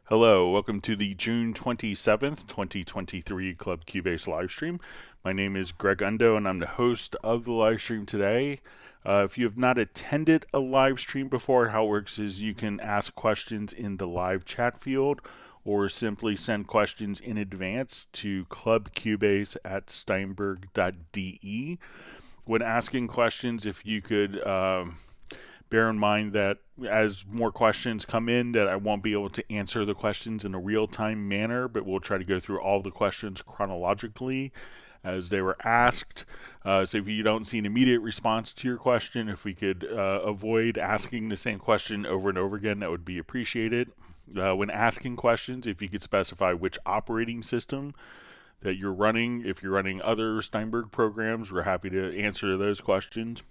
Hello, welcome to the June 27th, 2023 Club Cubase livestream. My name is Greg Undo and I'm the host of the livestream today. If you have not attended a live stream before, how it works is you can ask questions in the live chat field or simply send questions in advance to clubcubase@steinberg.de. When asking questions, if you could bear in mind that as more questions come in, that I won't be able to answer the questions in a real-time manner, but we'll try to go through all the questions chronologically as they were asked. So if you don't see an immediate response to your question, if we could avoid asking the same question over and over again, that would be appreciated. When asking questions, if you could specify which operating system that you're running. If you're running other Steinberg programs, we're happy to answer those questions.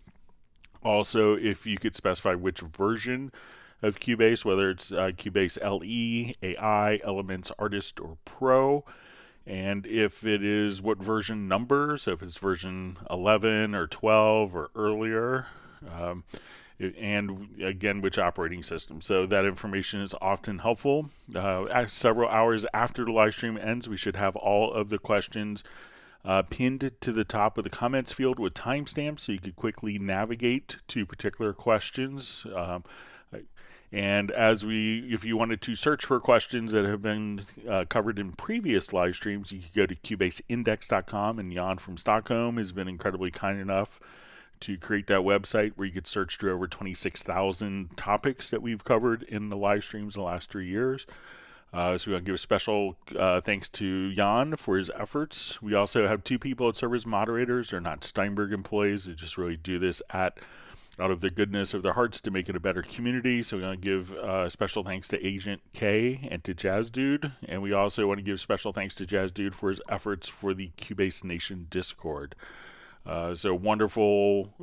Also, if you could specify which version of Cubase, whether it's Cubase LE, AI, Elements, Artist, or Pro, and if it is what version number, so if it's version 11 or 12 or earlier, and again, which operating system. So that information is often helpful. Several hours after the live stream ends, we should have all of the questions pinned to the top of the comments field with timestamps so you could quickly navigate to particular questions. And if you wanted to search for questions that have been covered in previous live streams, you could go to cubaseindex.com, and Jan from Stockholm has been incredibly kind enough to create that website where you could search through over 26,000 topics that we've covered in the live streams in the last 3 years. So we want to give a special thanks to Jan for his efforts. We also have two people that serve as moderators. They're not Steinberg employees. They just really do this out of the goodness of their hearts to make it a better community. So we want to give special thanks to Agent K and to Jazz Dude. And we also want to give special thanks to Jazz Dude for his efforts for the Cubase Nation Discord. So wonderful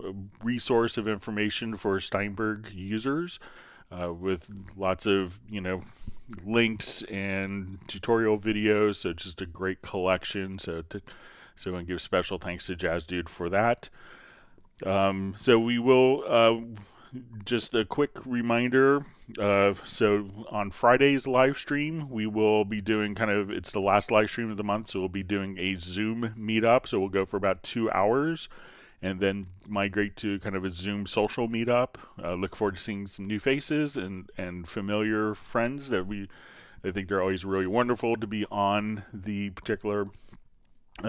resource of information for Steinberg users. With lots of links and tutorial videos, so just a great collection. So I want to give special thanks to Jazz Dude for that. So we will just a quick reminder. So on Friday's live stream, we will be doing it's the last live stream of the month, so we'll be doing a Zoom meetup. So we'll go for about 2 hours. And then migrate to kind of a Zoom social meetup. Look forward to seeing some new faces and familiar friends I think they're always really wonderful to be on the particular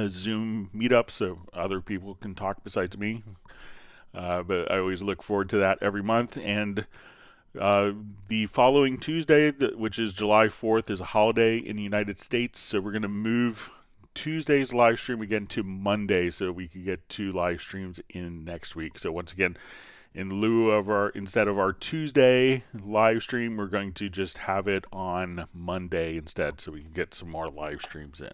Zoom meetup, so other people can talk besides me. But I always look forward to that every month. And the following Tuesday, which is July 4th, is a holiday in the United States, so we're going to move Tuesday's live stream again to Monday so we could get 2 live streams in next week. So once again, instead of our Tuesday live stream, we're going to just have it on Monday instead so we can get some more live streams in.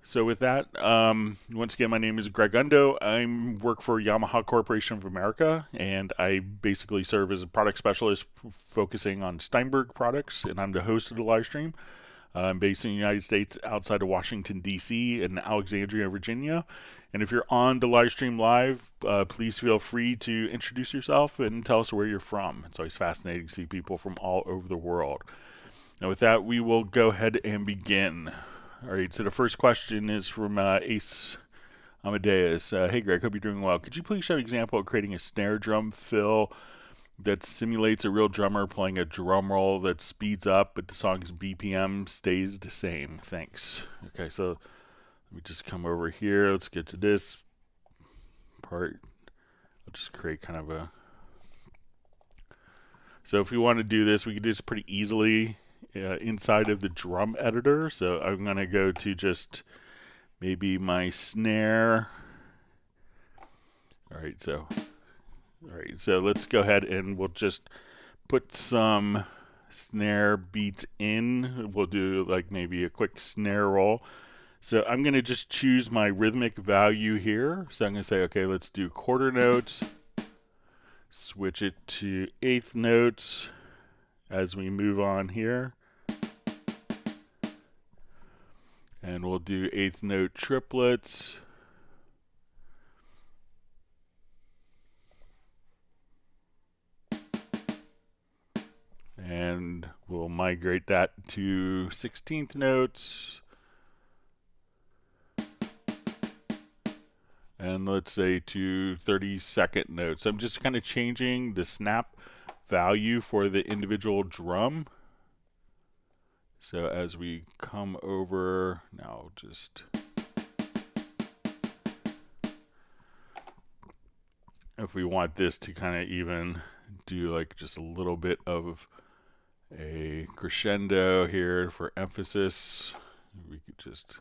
So with that, once again, my name is Greg Undo. I work for Yamaha Corporation of America, and I basically serve as a product specialist focusing on Steinberg products, and I'm the host of the live stream. I'm based in the United States outside of Washington, D.C. and Alexandria, Virginia. And if you're on the live stream live, please feel free to introduce yourself and tell us where you're from. It's always fascinating to see people from all over the world. Now with that, we will go ahead and begin. All right, so the first question is from Ace Amadeus. Hey Greg, hope you're doing well. Could you please show an example of creating a snare drum fill that simulates a real drummer playing a drum roll that speeds up, but the song's BPM stays the same? Thanks. Okay, so let me just come over here. Let's get to this part. I'll just create kind of a... So if we want to do this, we can do this pretty easily inside of the drum editor. So I'm going to go to just maybe my snare. All right, so let's go ahead and we'll just put some snare beats in. We'll do like maybe a quick snare roll. So I'm going to just choose my rhythmic value here. So I'm going to say, okay, let's do quarter notes. Switch it to eighth notes as we move on here. And we'll do eighth note triplets. and we'll migrate that to 16th notes. And let's say to 32nd notes. I'm just kind of changing the snap value for the individual drum. So as we come over, now just if we want this to kind of even do like just a little bit of a crescendo here for emphasis, we could just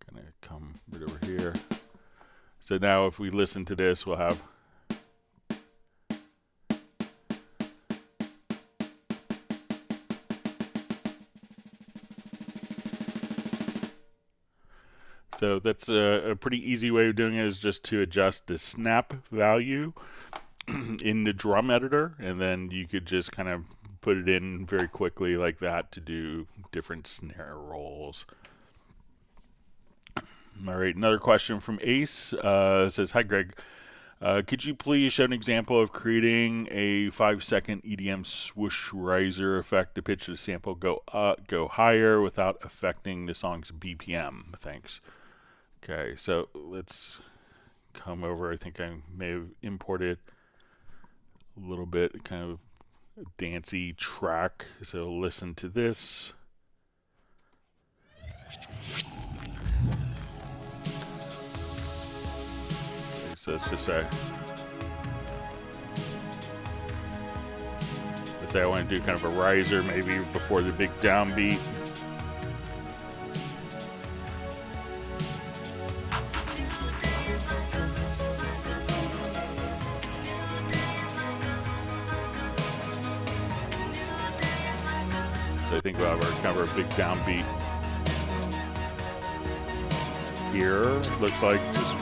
kind of come right over here. So now if we listen to this, we'll have so that's a pretty easy way of doing it, is just to adjust the snap value in the drum editor, and then you could just kind of put it in very quickly like that to do different snare rolls. All right, another question from Ace says, "Hi Greg, could you please show an example of creating a 5-second EDM swoosh riser effect to pitch the sample go higher without affecting the song's BPM? Thanks." Okay, so let's come over. I think I may have imported a little bit kind of a dancey track. So listen to this. So let's just say, I want to do kind of a riser maybe before the big downbeat. So I think we'll have our kind of a big downbeat here. Looks like just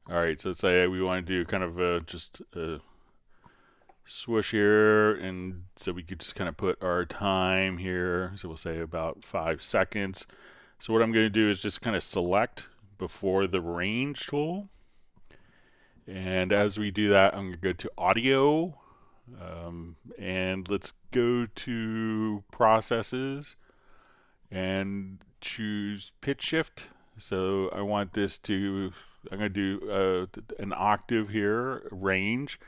all right, so let's say we want to do kind of just a swoosh here, and so we could just kind of put our time here. So we'll say about 5 seconds. So what I'm going to do is just kind of select before the range tool. And as we do that, I'm going to go to audio, and let's go to processes and choose pitch shift. So I want this to, I'm going to do an octave here, range.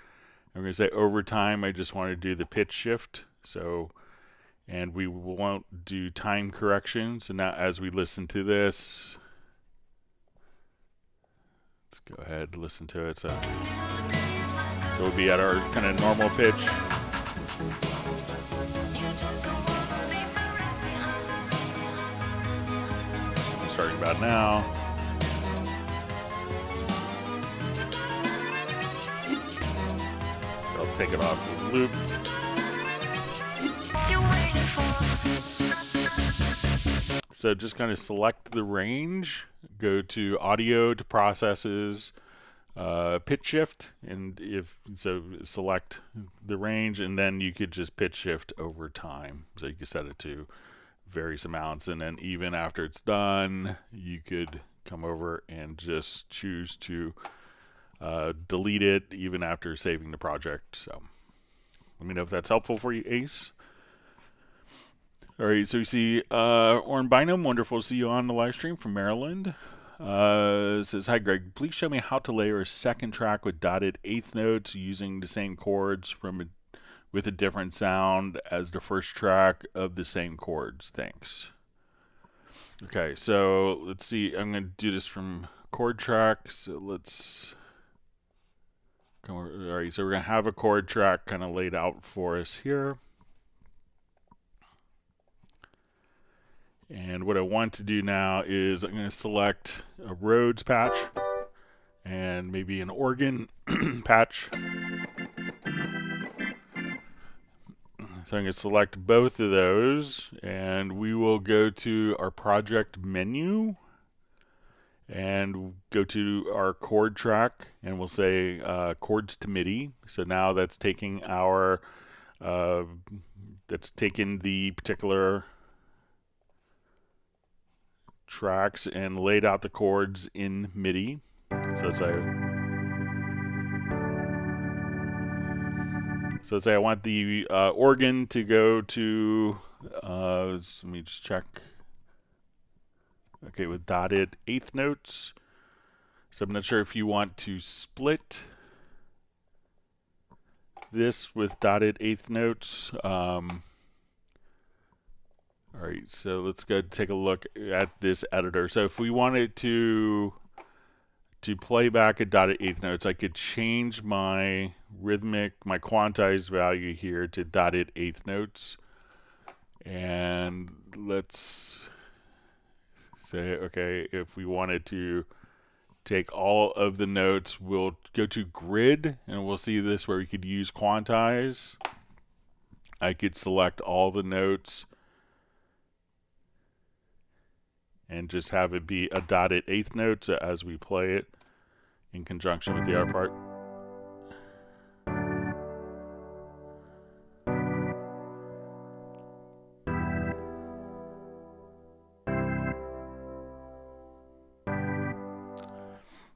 I'm going to say over time, I just want to do the pitch shift. So, and we won't do time correction. So now as we listen to this, let's go ahead and listen to it. So we'll be at our kind of normal pitch. Starting about now. I'll take it off the loop. So just kind of select the range, go to audio, to processes, pitch shift, and if so, select the range, and then you could just pitch shift over time. So you can set it to various amounts, and then even after it's done, you could come over and just choose to delete it even after saving the project. So let me know if that's helpful for you, Ace. All right, so we see Orn Bynum, wonderful to see you on the live stream from Maryland. Says, "Hi Greg, please show me how to layer a second track with dotted eighth notes using the same chords with a different sound as the first track of the same chords. Thanks." Okay, so let's see. I'm going to do this from chord track. So let's come over. All right, so we're going to have a chord track kind of laid out for us here. And what I want to do now is I'm going to select a Rhodes patch and maybe an organ patch. So I'm going to select both of those, and we will go to our project menu and go to our chord track, and we'll say chords to MIDI. So now that's taking our that's taken the particular tracks and laid out the chords in MIDI. So it's So let's say I want the organ to go to, let me just check. Okay, with dotted eighth notes. So I'm not sure if you want to split this with dotted eighth notes. All right, so let's go take a look at this editor. So if we wanted to play back at dotted eighth notes, I could change my rhythmic, my quantized value here to dotted eighth notes. And let's say, okay, if we wanted to take all of the notes, we'll go to grid, and we'll see this where we could use quantize. I could select all the notes and just have it be a dotted eighth note as we play it in conjunction with the other part.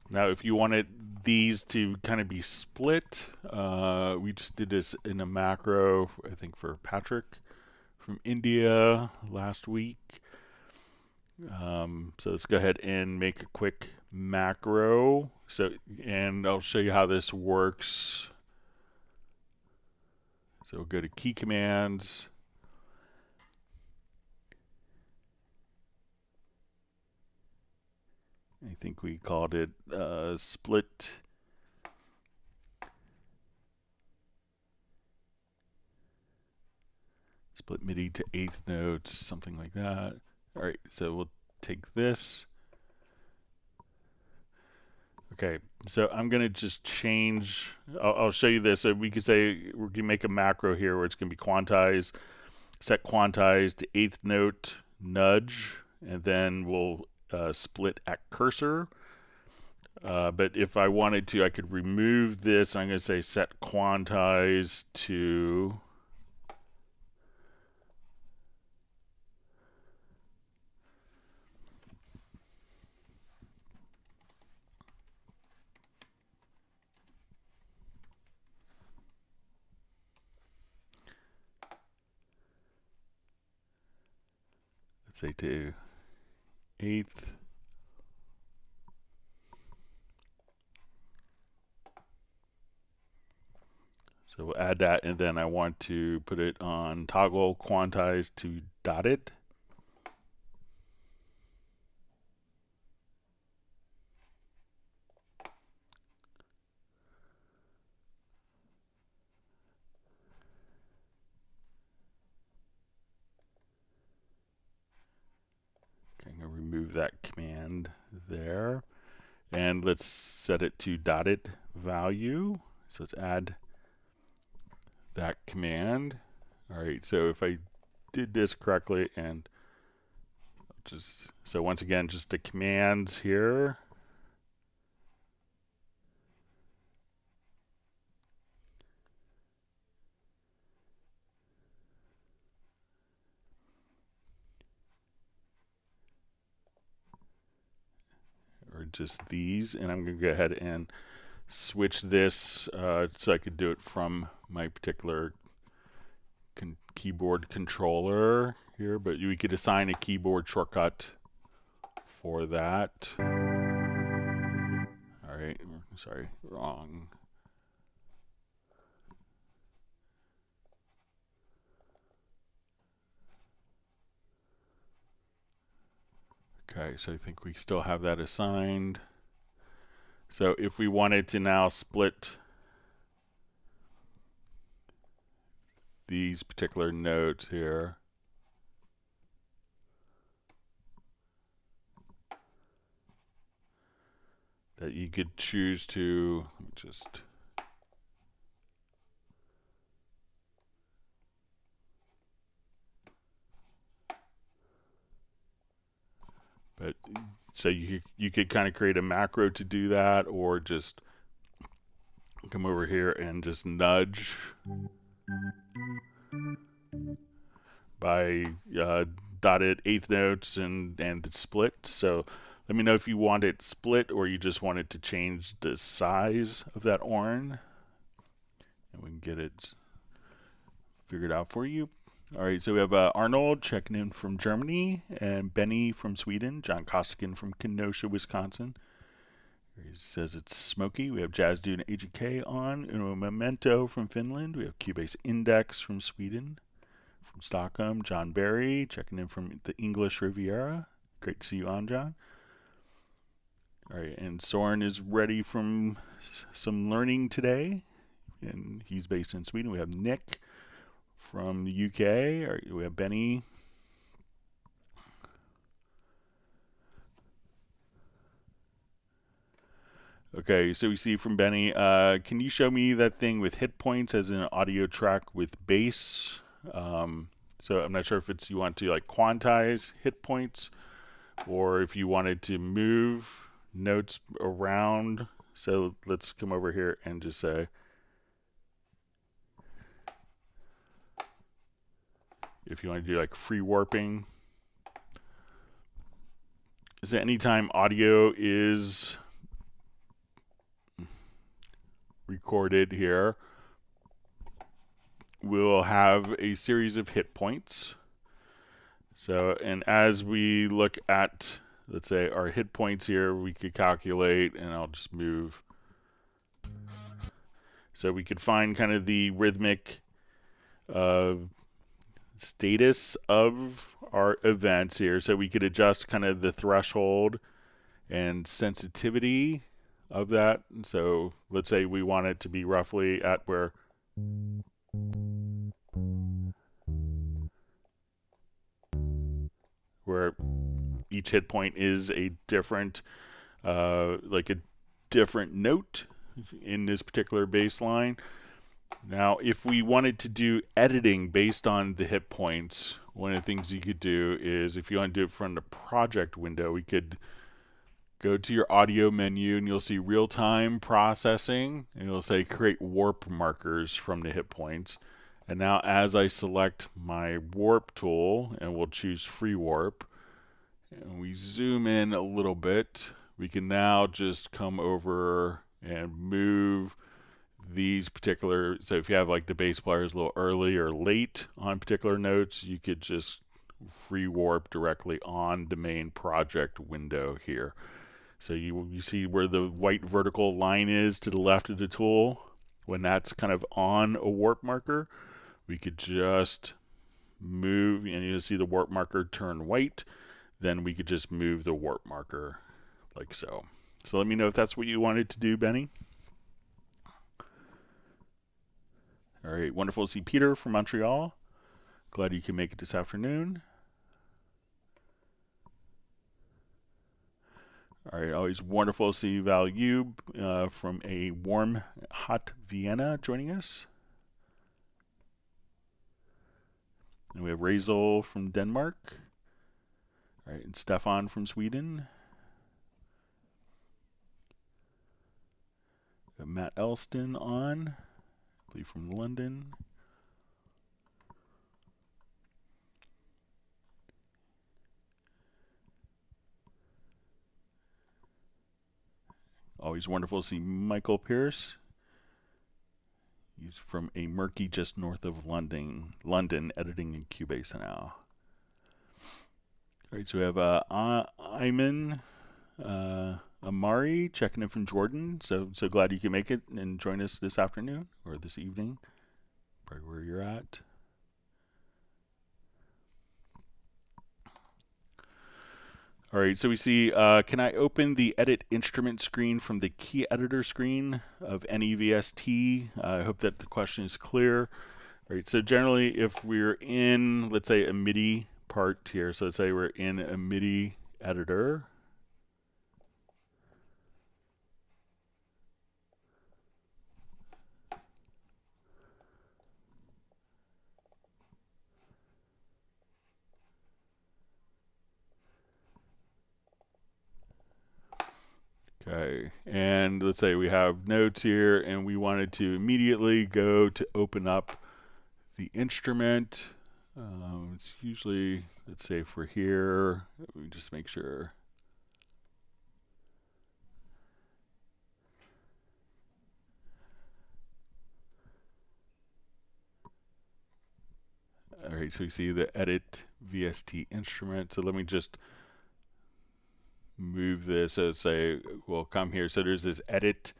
Now, if you wanted these to kind of be split, we just did this in a macro, I think for Patrick from India last week. So let's go ahead and make a quick macro. And I'll show you how this works. So we'll go to key commands. I think we called it split. Split MIDI to eighth notes, something like that. All right, so we'll take this. Okay, so I'm going to just change. I'll show you this. So we could say we're going to make a macro here where it's going to be quantized, set quantize to eighth note, nudge, and then we'll split at cursor. But if I wanted to, I could remove this. I'm going to say set quantize to say to eighth. So we'll add that, and then I want to put it on toggle quantize to dotted. Remove that command there, and let's set it to dotted value. So let's add that command. All right, so if I did this correctly, and just so once again, just the commands here. Or just these, and I'm going to go ahead and switch this so I could do it from my particular keyboard controller here, but we could assign a keyboard shortcut for that. All right, sorry, wrong. Okay, so I think we still have that assigned. So if we wanted to now split these particular notes here, that you could choose to just but so you could kind of create a macro to do that, or just come over here and just nudge by dotted eighth notes and split. So let me know if you want it split or you just want it to change the size of that horn, and we can get it figure it out for you. All right, so we have Arnold checking in from Germany, and Benny from Sweden, John Kostigan from Kenosha, Wisconsin. He says it's smoky. We have Jazz Dude and Agent K on. Uno Memento from Finland. We have Cubase Index from Sweden. From Stockholm, John Barry checking in from the English Riviera. Great to see you on, John. All right, and Soren is ready from some learning today, and he's based in Sweden. We have Nick from the UK. We have Benny. Okay, so we see from Benny, can you show me that thing with hit points as an audio track with bass? So I'm not sure if it's you want to like quantize hit points or if you wanted to move notes around. So let's come over here and just say, if you want to do like free warping. So anytime audio is recorded here, we'll have a series of hit points. So, and as we look at, let's say, our hit points here, we could calculate, and I'll just move. So we could find kind of the rhythmic status of our events here. So we could adjust kind of the threshold and sensitivity of that. So let's say we want it to be roughly at where each hit point is a different like a different note in this particular bass line. Now if we wanted to do editing based on the hit points, one of the things you could do is, if you want to do it from the project window, we could go to your audio menu and you'll see real-time processing, and it'll say create warp markers from the hit points. And now as I select my warp tool, and we'll choose free warp, and we zoom in a little bit, we can now just come over and move these particular, so if you have like the bass players a little early or late on particular notes, you could just free warp directly on the main project window here. So you see where the white vertical line is to the left of the tool. When that's kind of on a warp marker, we could just move, and you'll see the warp marker turn white. Then we could just move the warp marker like so. So let me know if that's what you wanted to do, Benny. All right, wonderful to see Peter from Montreal. Glad you can make it this afternoon. All right, always wonderful to see Val Yube from a warm, hot Vienna joining us. And we have Razel from Denmark. All right, and Stefan from Sweden. We have Matt Elston on, I believe from London. Always wonderful to see Michael Pierce. He's from a murky just north of London, editing in Cubase now. All right, so we have Ayman Amari checking in from Jordan. So glad you can make it and join us this afternoon or this evening, probably where you're at. All right, so we see, can I open the edit instrument screen from the key editor screen of NEVST? I hope that the question is clear. All right, so generally if we're in, let's say, a MIDI part here, so let's say we're in a MIDI editor. Okay, and let's say we have notes here and we wanted to immediately go to open up the instrument. It's usually, let's say if we're here, we just make sure. All right, so you see the edit VST instrument. So let me just move this. So say we'll come here. So there's this edit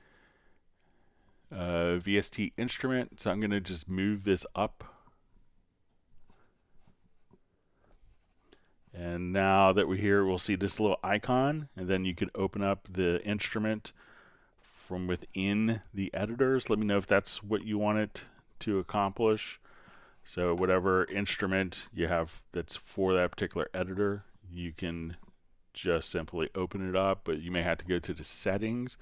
VST instrument. So I'm going to just move this up. And now that we're here, we'll see this little icon, and then you can open up the instrument from within the editors. Let me know if that's what you want it to accomplish. So whatever instrument you have that's for that particular editor, you can just simply open it up, but you may have to go to the settings.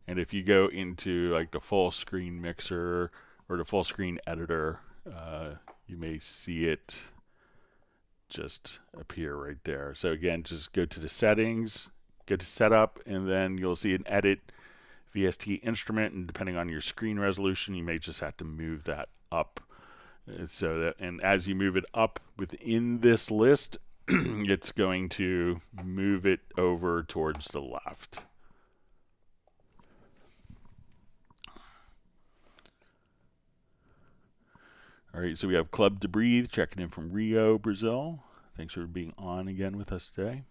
And if you go into like the full screen mixer or the full screen editor, you may see it just appear right there. So again, just go to the settings, go to setup, and then you'll see an edit VST instrument, and depending on your screen resolution, you may just have to move that up. So that, and as you move it up within this list, it's going to move it over towards the left. All right, so we have Club to Breathe checking in from Rio, Brazil. Thanks for being on again with us today.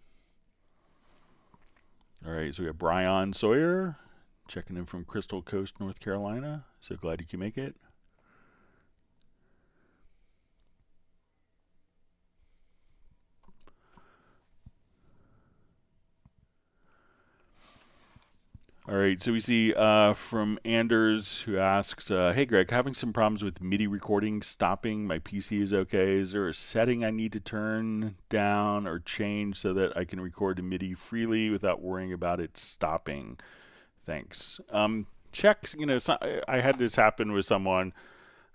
All right, so we have Brian Sawyer checking in from Crystal Coast, North Carolina. So glad you can make it. All right, so we see from Anders, who asks, hey Greg, having some problems with MIDI recording stopping. My PC is okay. Is there a setting I need to turn down or change so that I can record a MIDI freely without worrying about it stopping? Thanks. Check, I had this happen with someone,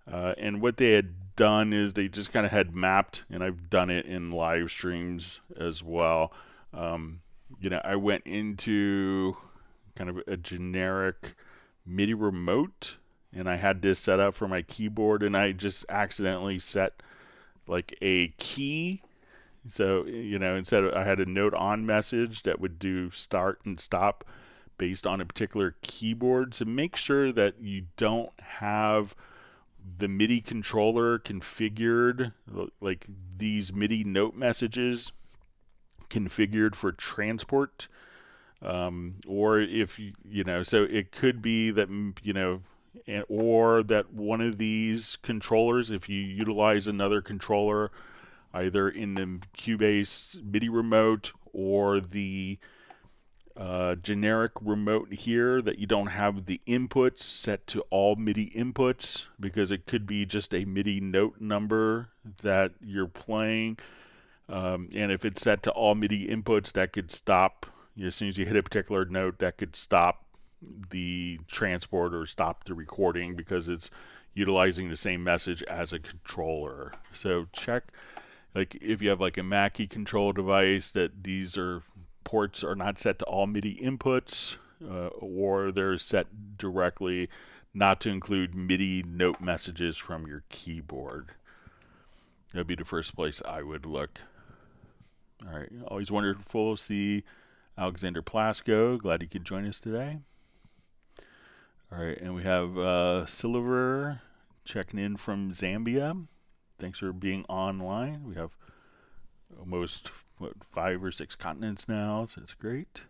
and what they had done is they just kind of had mapped, and I've done it in live streams as well. I went into kind of a generic MIDI remote, and I had this set up for my keyboard, and I just accidentally set like a key. So, instead of, I had a note on message that would do start and stop based on a particular keyboard. So make sure that you don't have the MIDI controller configured, like these MIDI note messages configured for transport. Or if so it could be that, or that one of these controllers, if you utilize another controller, either in the Cubase MIDI remote or the generic remote here, that you don't have the inputs set to all MIDI inputs, because it could be just a MIDI note number that you're playing. And if it's set to all MIDI inputs, that could stop. As soon as you hit a particular note, that could stop the transport or stop the recording because it's utilizing the same message as a controller. So check, like if you have like a Mackie control device, that these ports are not set to all MIDI inputs, or they're set directly not to include MIDI note messages from your keyboard. That'd be the first place I would look. All right, always wonderful to see Alexander Plasko, glad you could join us today. All right, and we have Silver checking in from Zambia. Thanks for being online. We have almost 5 or 6 continents now, so it's great.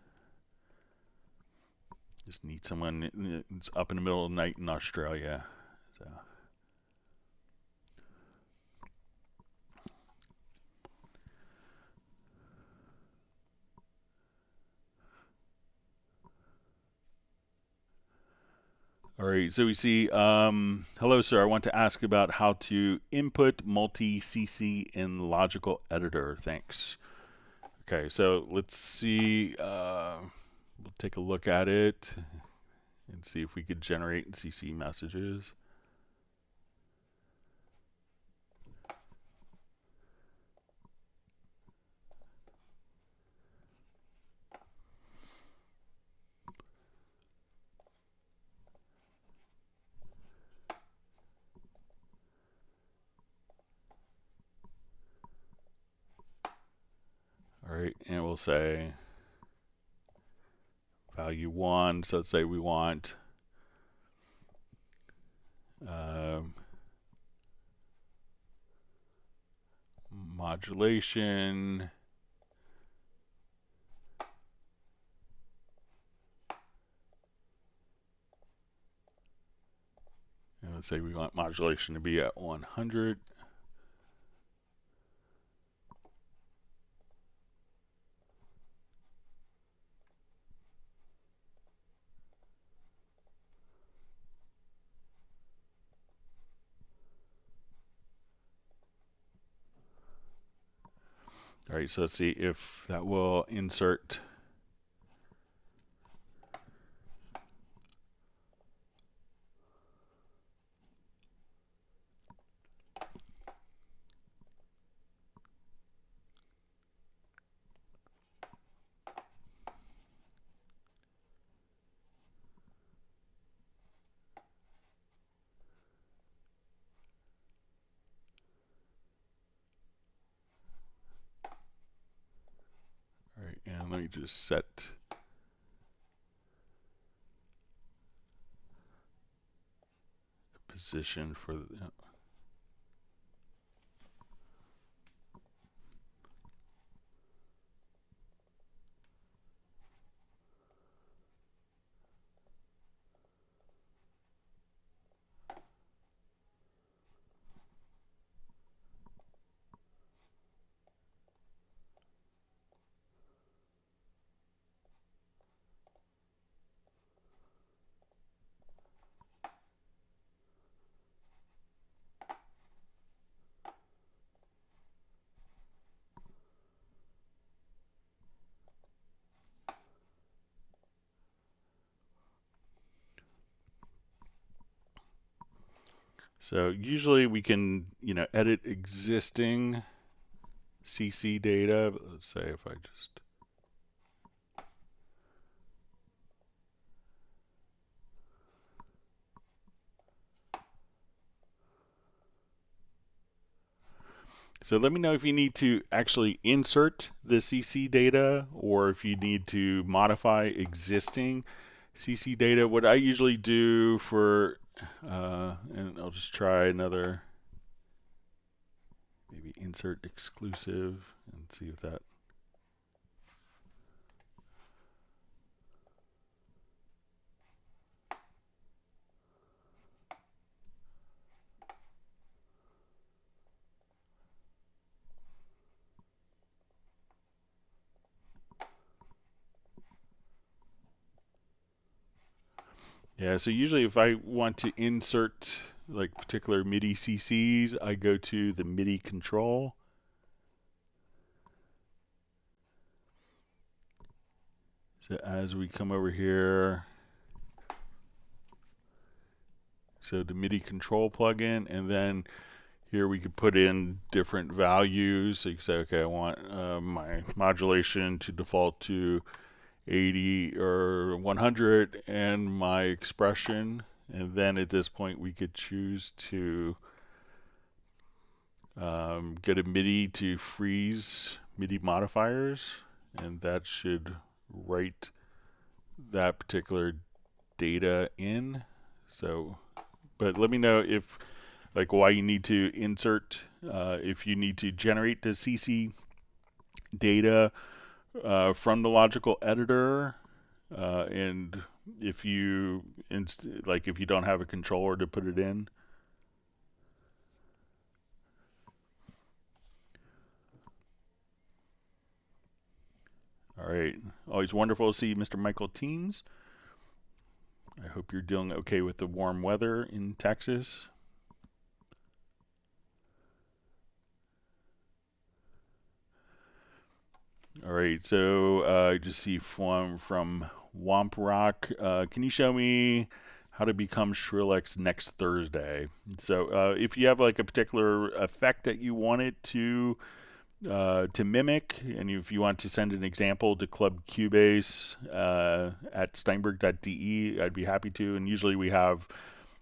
Just need someone that's up in the middle of the night in Australia. So. All right, so we see, hello sir, I want to ask about how to input multi CC in Logical Editor. Thanks. Okay, so let's see, we'll take a look at it and see if we could generate CC messages. All right, and we'll say value 1. So let's say we want modulation. And let's say we want modulation to be at 100. All right, so let's see if that will insert. All right, and let me just set a position for the. So usually we can, edit existing CC data. But let's say if I just So let me know if you need to actually insert the CC data or if you need to modify existing CC data. What I usually do for, and I'll just try another, maybe insert exclusive and see if that. Yeah, so usually if I want to insert like particular MIDI CCs, I go to the MIDI control. So as we come over here, so the MIDI control plugin, and then here we could put in different values. So you can say, okay, I want my modulation to default to 80 or 100 and my expression, and then at this point we could choose to get a MIDI to freeze MIDI modifiers, and that should write that particular data in. So, but let me know if like why you need to insert, if you need to generate the CC data from the logical editor, and if you if you don't have a controller to put it in. All right, always wonderful to see Mr. Michael Teams. I hope you're doing okay with the warm weather in Texas. All right, so I just see from Womp Rock. Can you show me how to become Skrillex next Thursday? So if you have like a particular effect that you want it to mimic, and if you want to send an example to Club Cubase at Steinberg.de, I'd be happy to. And usually we have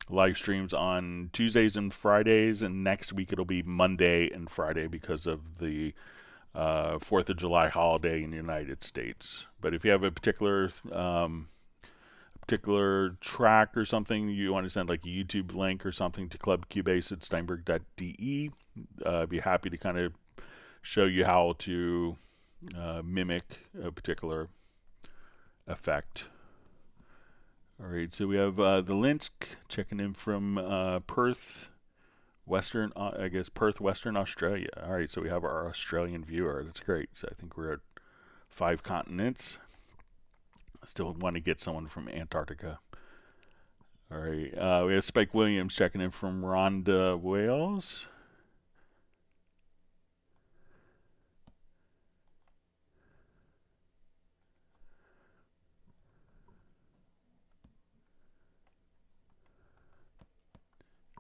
live streams on Tuesdays and Fridays, and next week it'll be Monday and Friday because of the 4th of July holiday in the United States. But if you have a particular track or something you want to send, like a YouTube link or something, to Club Cubase at Steinberg.de, I'd be happy to kind of show you how to mimic a particular effect. All right, so we have the Linsk checking in from Perth, Perth, Western Australia. All right, so we have our Australian viewer. That's great. So I think we're at 5 continents. I still want to get someone from Antarctica. All right, we have Spike Williams checking in from Rhondda, Wales.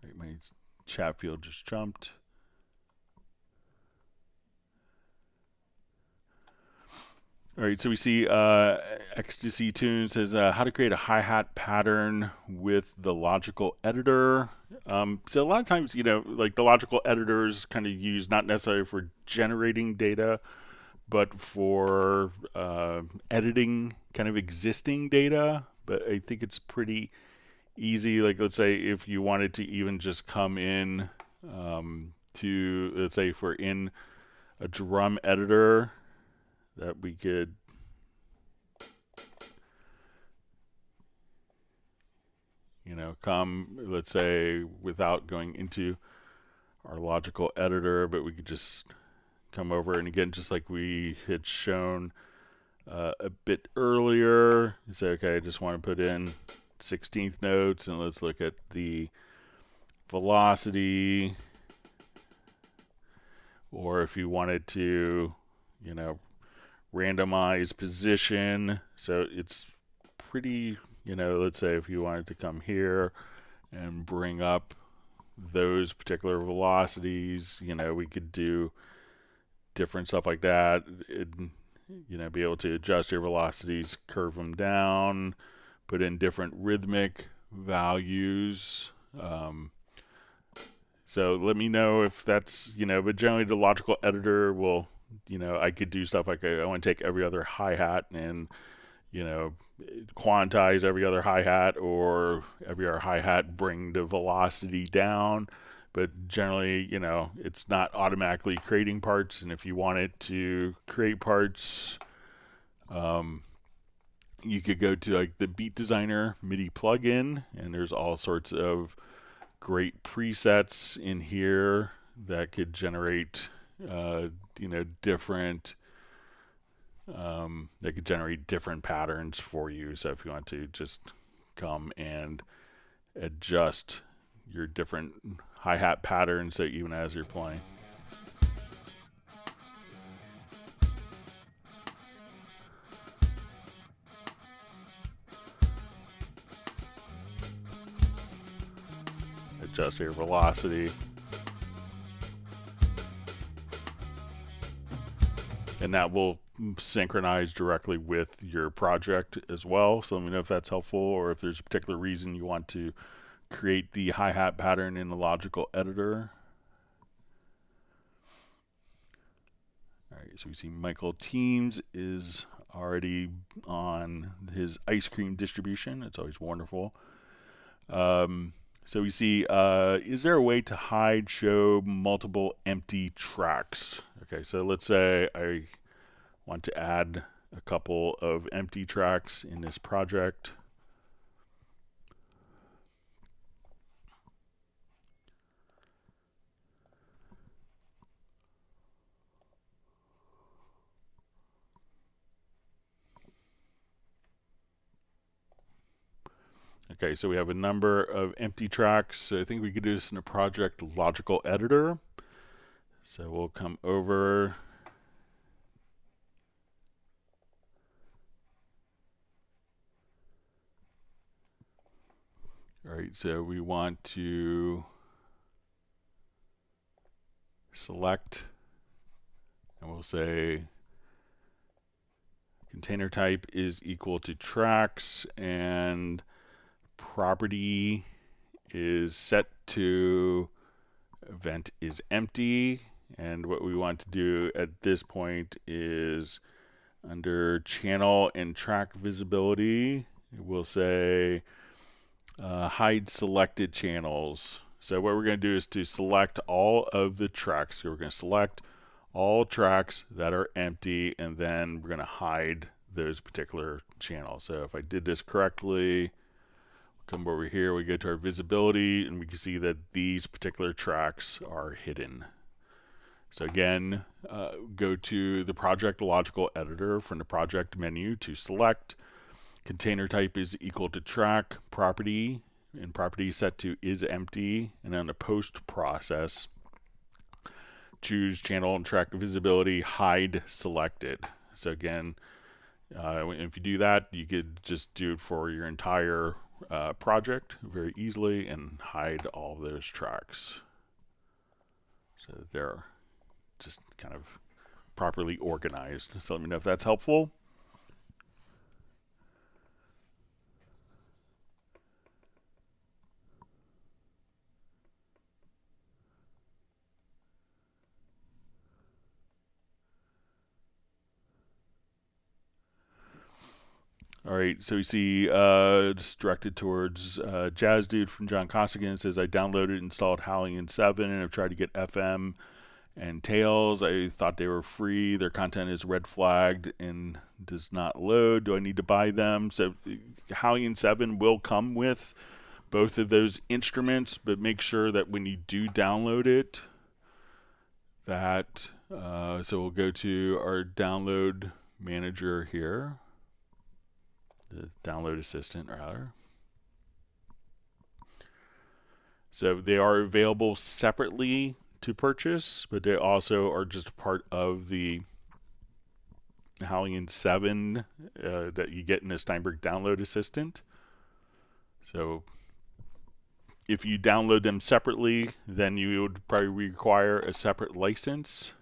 Right, my chat field just jumped. All right, so we see Ecstasy Tune says how to create a hi-hat pattern with the logical editor. So a lot of times, like the logical editor is kind of used not necessarily for generating data, but for editing kind of existing data. But I think it's pretty easy. Like, let's say if you wanted to even just come in to, let's say if we're in a drum editor, that we could come, let's say, without going into our logical editor, but we could just come over, and again, just like we had shown a bit earlier, you say, okay, I just want to put in 16th notes, and let's look at the velocity, or if you wanted to, randomize position. So it's pretty, let's say if you wanted to come here and bring up those particular velocities, we could do different stuff like that. Be able to adjust your velocities, curve them down, put in different rhythmic values. So let me know if that's, but generally the logical editor will, I could do stuff like I want to take every other hi-hat and, quantize every other hi-hat, or every other hi-hat bring the velocity down. But generally, it's not automatically creating parts. And if you wanted to create parts, you could go to like the Beat Designer MIDI plugin, and there's all sorts of great presets in here that could generate different different patterns for you. So if you want to just come and adjust your different hi-hat patterns, so even as you're playing. Adjust your velocity. And that will synchronize directly with your project as well. So let me know if that's helpful, or if there's a particular reason you want to create the hi-hat pattern in the logical editor. All right, so we see Michael Teams is already on his ice cream distribution. It's always wonderful. So we see, is there a way to hide, show multiple empty tracks? Okay, so let's say I want to add a couple of empty tracks in this project. Okay, so we have a number of empty tracks. So I think we could do this in a project logical editor. So we'll come over. All right, so we want to select, and we'll say container type is equal to tracks, and property is set to event is empty. And what we want to do at this point is under channel and track visibility, we'll say hide selected channels. So what we're going to do is to select all of the tracks. So we're going to select all tracks that are empty, and then we're going to hide those particular channels. So if I did this correctly, come over here, we go to our visibility, and we can see that these particular tracks are hidden. So again, go to the project logical editor from the project menu to select. Container type is equal to track, property, and property set to is empty, and then the post process, choose channel and track visibility, hide selected. So again, if you do that, you could just do it for your entire project very easily and hide all those tracks. So they're just kind of properly organized. So let me know if that's helpful. All right, so we see just directed towards Jazz Dude from John Costigan. Says, I downloaded and installed Howling 7 and I've tried to get FM and Tails. I thought they were free. Their content is red flagged and does not load. Do I need to buy them? So Howling 7 will come with both of those instruments, but make sure that when you do download it, that, so we'll go to our download manager here. The download assistant rather. So they are available separately to purchase, but they also are just part of the Howling 7 that you get in the Steinberg download assistant. So if you download them separately, then you would probably require a separate license.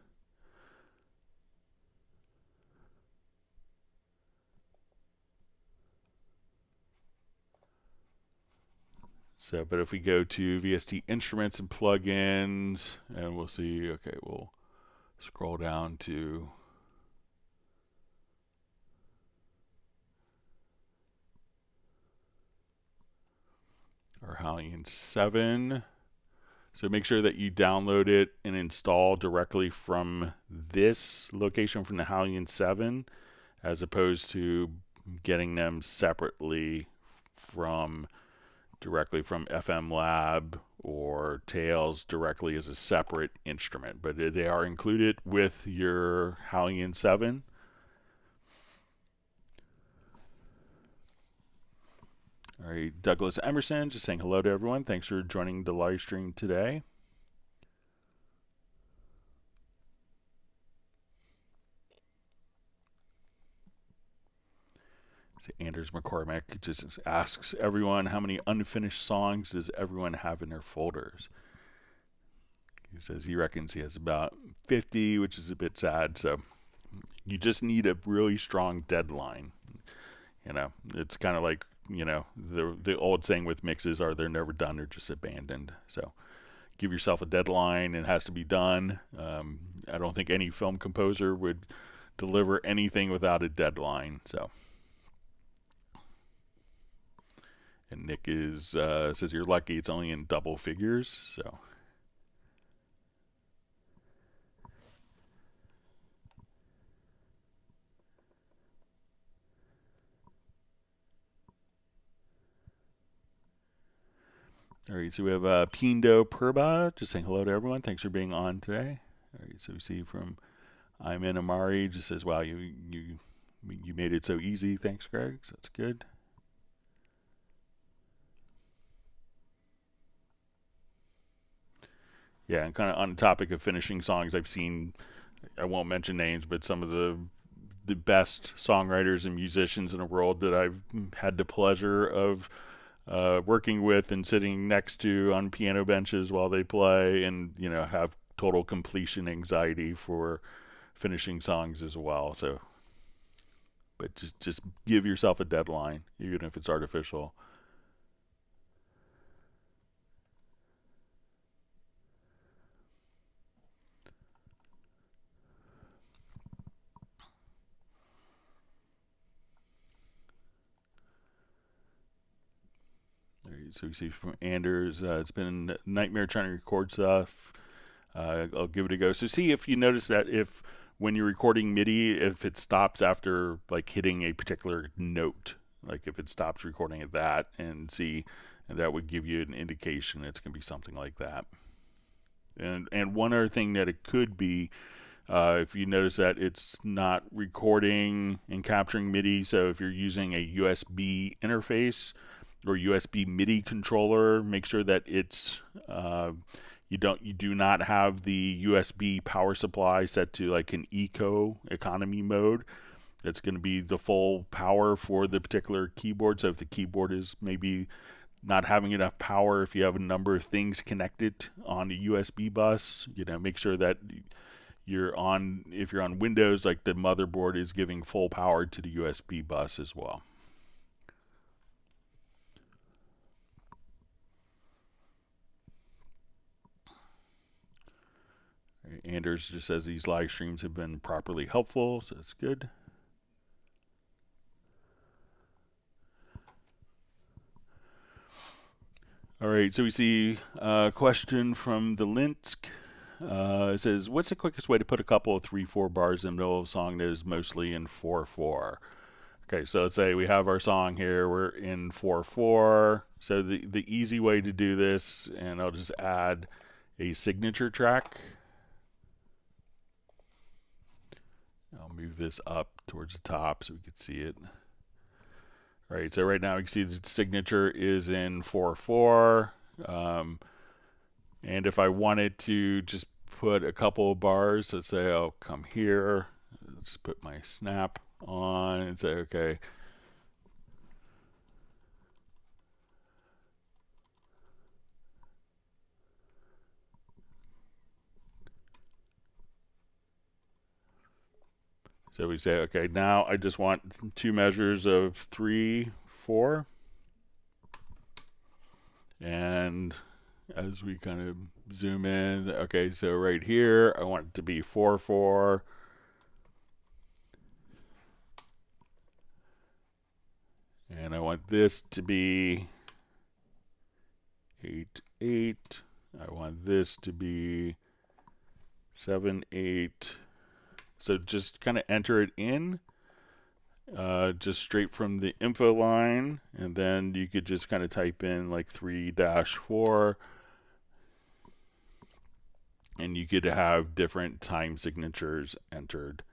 So, but if we go to VST instruments and plugins, and we'll see, okay, we'll scroll down to our Howling 7. So make sure that you download it and install directly from this location from the Howling 7, as opposed to getting them separately from directly from FM Lab or Tails directly as a separate instrument, but they are included with your Howling 7. All right, Douglas Emerson just saying hello to everyone. Thanks for joining the live stream today. So Anders McCormick just asks everyone, how many unfinished songs does everyone have in their folders? He says he reckons he has about 50, which is a bit sad. So you just need a really strong deadline. You know, it's kind of like, you know, the old saying with mixes are they're never done, they're just abandoned. So give yourself a deadline. It has to be done. I don't think any film composer would deliver anything without a deadline. So. And Nick is says you're lucky it's only in double figures. So all right, so we have Pindo Purba just saying hello to everyone. Thanks for being on today. All right, so we see from Iman Amari just says, wow, you made it so easy. Thanks, Greg. So that's good. Yeah, and kind of on the topic of finishing songs, I've seen, I won't mention names, but some of the best songwriters and musicians in the world that I've had the pleasure of working with and sitting next to on piano benches while they play, and you know, have total completion anxiety for finishing songs as well. So, but just give yourself a deadline, even if it's artificial. So we see from Anders, it's been a nightmare trying to record stuff. I'll give it a go. So see if you notice that if when you're recording MIDI, if it stops after like hitting a particular note, like if it stops recording at that, and that would give you an indication it's going to be something like that. And one other thing that it could be, if you notice that it's not recording and capturing MIDI, so if you're using a USB interface or USB MIDI controller, make sure that it's you do not have the USB power supply set to like an economy mode. It's going to be the full power for the particular keyboard. So if the keyboard is maybe not having enough power, if you have a number of things connected on a USB bus, make sure that if you're on Windows, like the motherboard is giving full power to the USB bus as well. Anders just says these live streams have been properly helpful, so that's good. All right, so we see a question from the Linsk. It says, what's the quickest way to put a couple of 3/4 bars in the middle of a song that is mostly in 4/4? Okay, so let's say we have our song here, we're in 4/4. So the easy way to do this, and I'll just add a signature track. I'll move this up towards the top so we can see it. All right, so right now you can see the signature is in 4/4. And if I wanted to just put a couple of bars, let's say I'll come here, let's put my snap on and say, okay. So we say, okay, now I just want 2 measures of 3/4. And as we kind of zoom in, okay, so right here, I want it to be 4/4. And I want this to be 8/8. I want this to be 7/8. So just kind of enter it in, just straight from the info line, and then you could just kind of type in like 3-4, and you could have different time signatures entered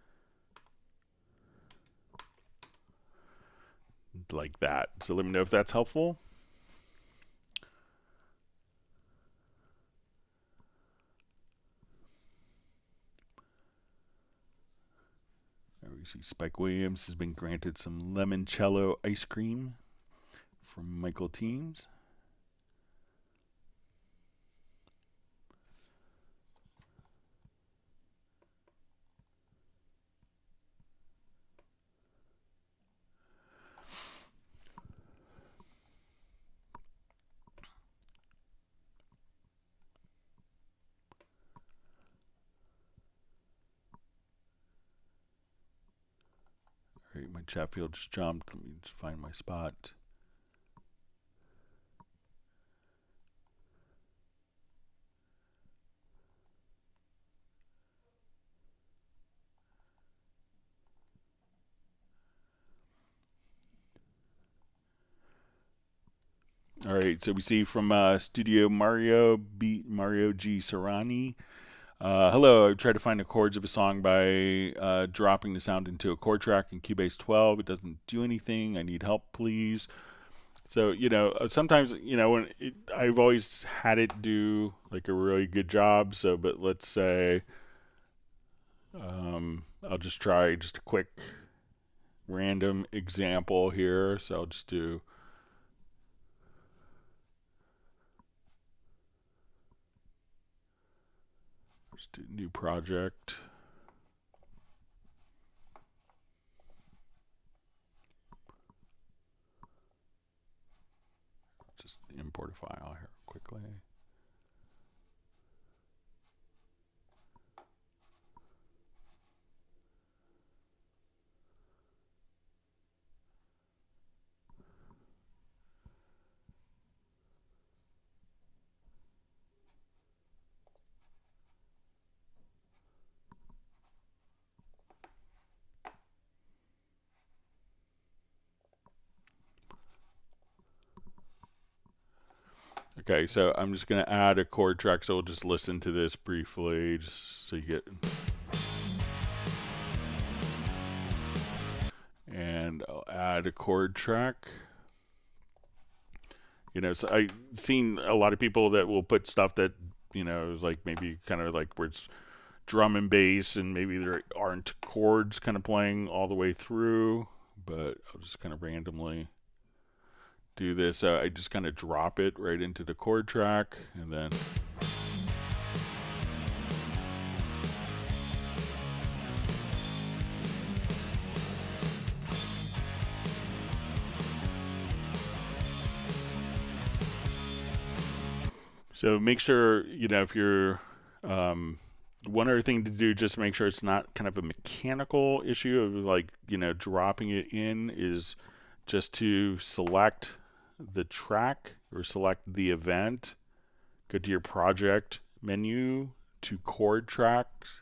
like that. So let me know if that's helpful. We see Spike Williams has been granted some limoncello ice cream from Michael Teams. Alright, my chat field just jumped. Let me just find my spot. All right, so we see from Studio Mario G. Serrani. Hello, I tried to find the chords of a song by dropping the sound into a chord track in Cubase 12. It doesn't do anything. I need help, please. So, sometimes, I've always had it do like a really good job. So, but let's say I'll just try just a quick random example here. So I'll just do new project. Just import a file here quickly. Okay, so I'm just going to add a chord track, so we'll just listen to this briefly, just so you get... And I'll add a chord track. You know, so I've seen a lot of people that will put stuff that, you know, is like maybe kind of like where it's drum and bass, and maybe there aren't chords kind of playing all the way through, but I'll just kind of randomly do this. I just kind of drop it right into the chord track, and then so make sure, you know, if you're one other thing to do, just make sure it's not kind of a mechanical issue of like, you know, dropping it in, is just to select the track or select the event, go to your project menu to chord tracks,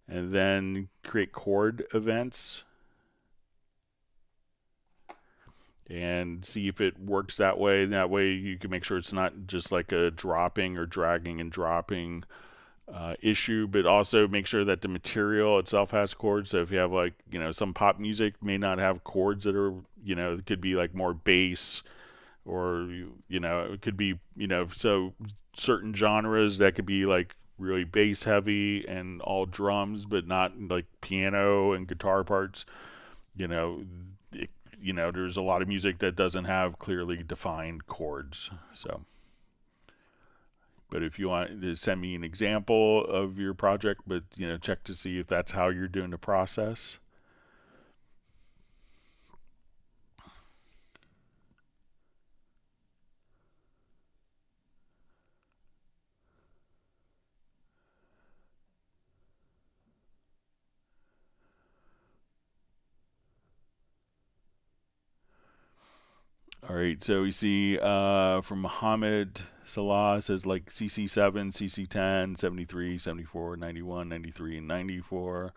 and then create chord events and see if it works that way. And that way you can make sure it's not just like a dropping or dragging and dropping issue, but also make sure that the material itself has chords. So if you have like, you know, some pop music may not have chords that are, you know, it could be like more bass, or, you know, it could be, you know, so certain genres that could be like really bass heavy and all drums, but not like piano and guitar parts. You know, you know, there's a lot of music that doesn't have clearly defined chords. So, but if you want to send me an example of your project, but, you know, check to see if that's how you're doing the process. All right, so we see from Mohammed Salah, says like CC7, CC10, 73, 74, 91, 93, and 94.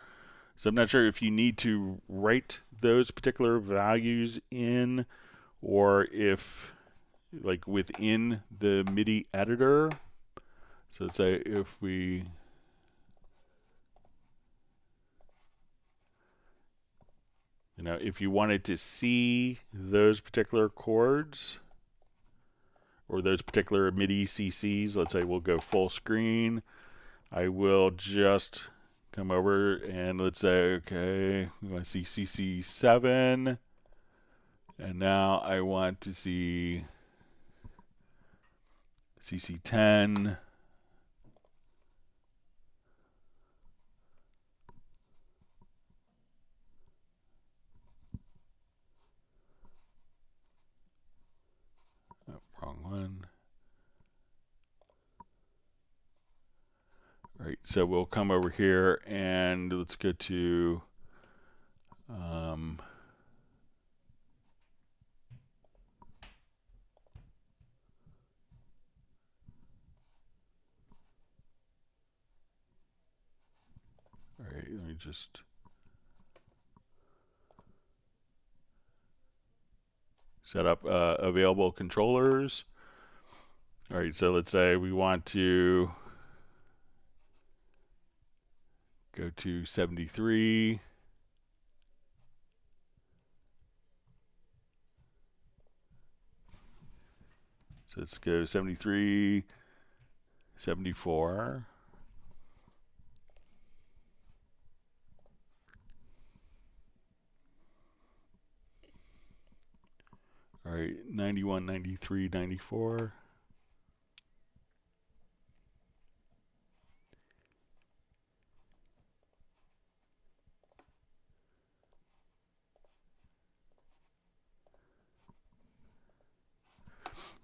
So I'm not sure if you need to write those particular values in, or if like within the MIDI editor. So let's say if we... You know, if you wanted to see those particular chords or those particular MIDI CCs, let's say we'll go full screen. I will just come over and let's say, okay, we want to see CC7. And now I want to see CC10. Wrong one. All right, so we'll come over here and let's go to all right, let me just set up available controllers. All right, so let's say we want to go to 73. So let's go to 73, 74. All right, 91, 93, 94.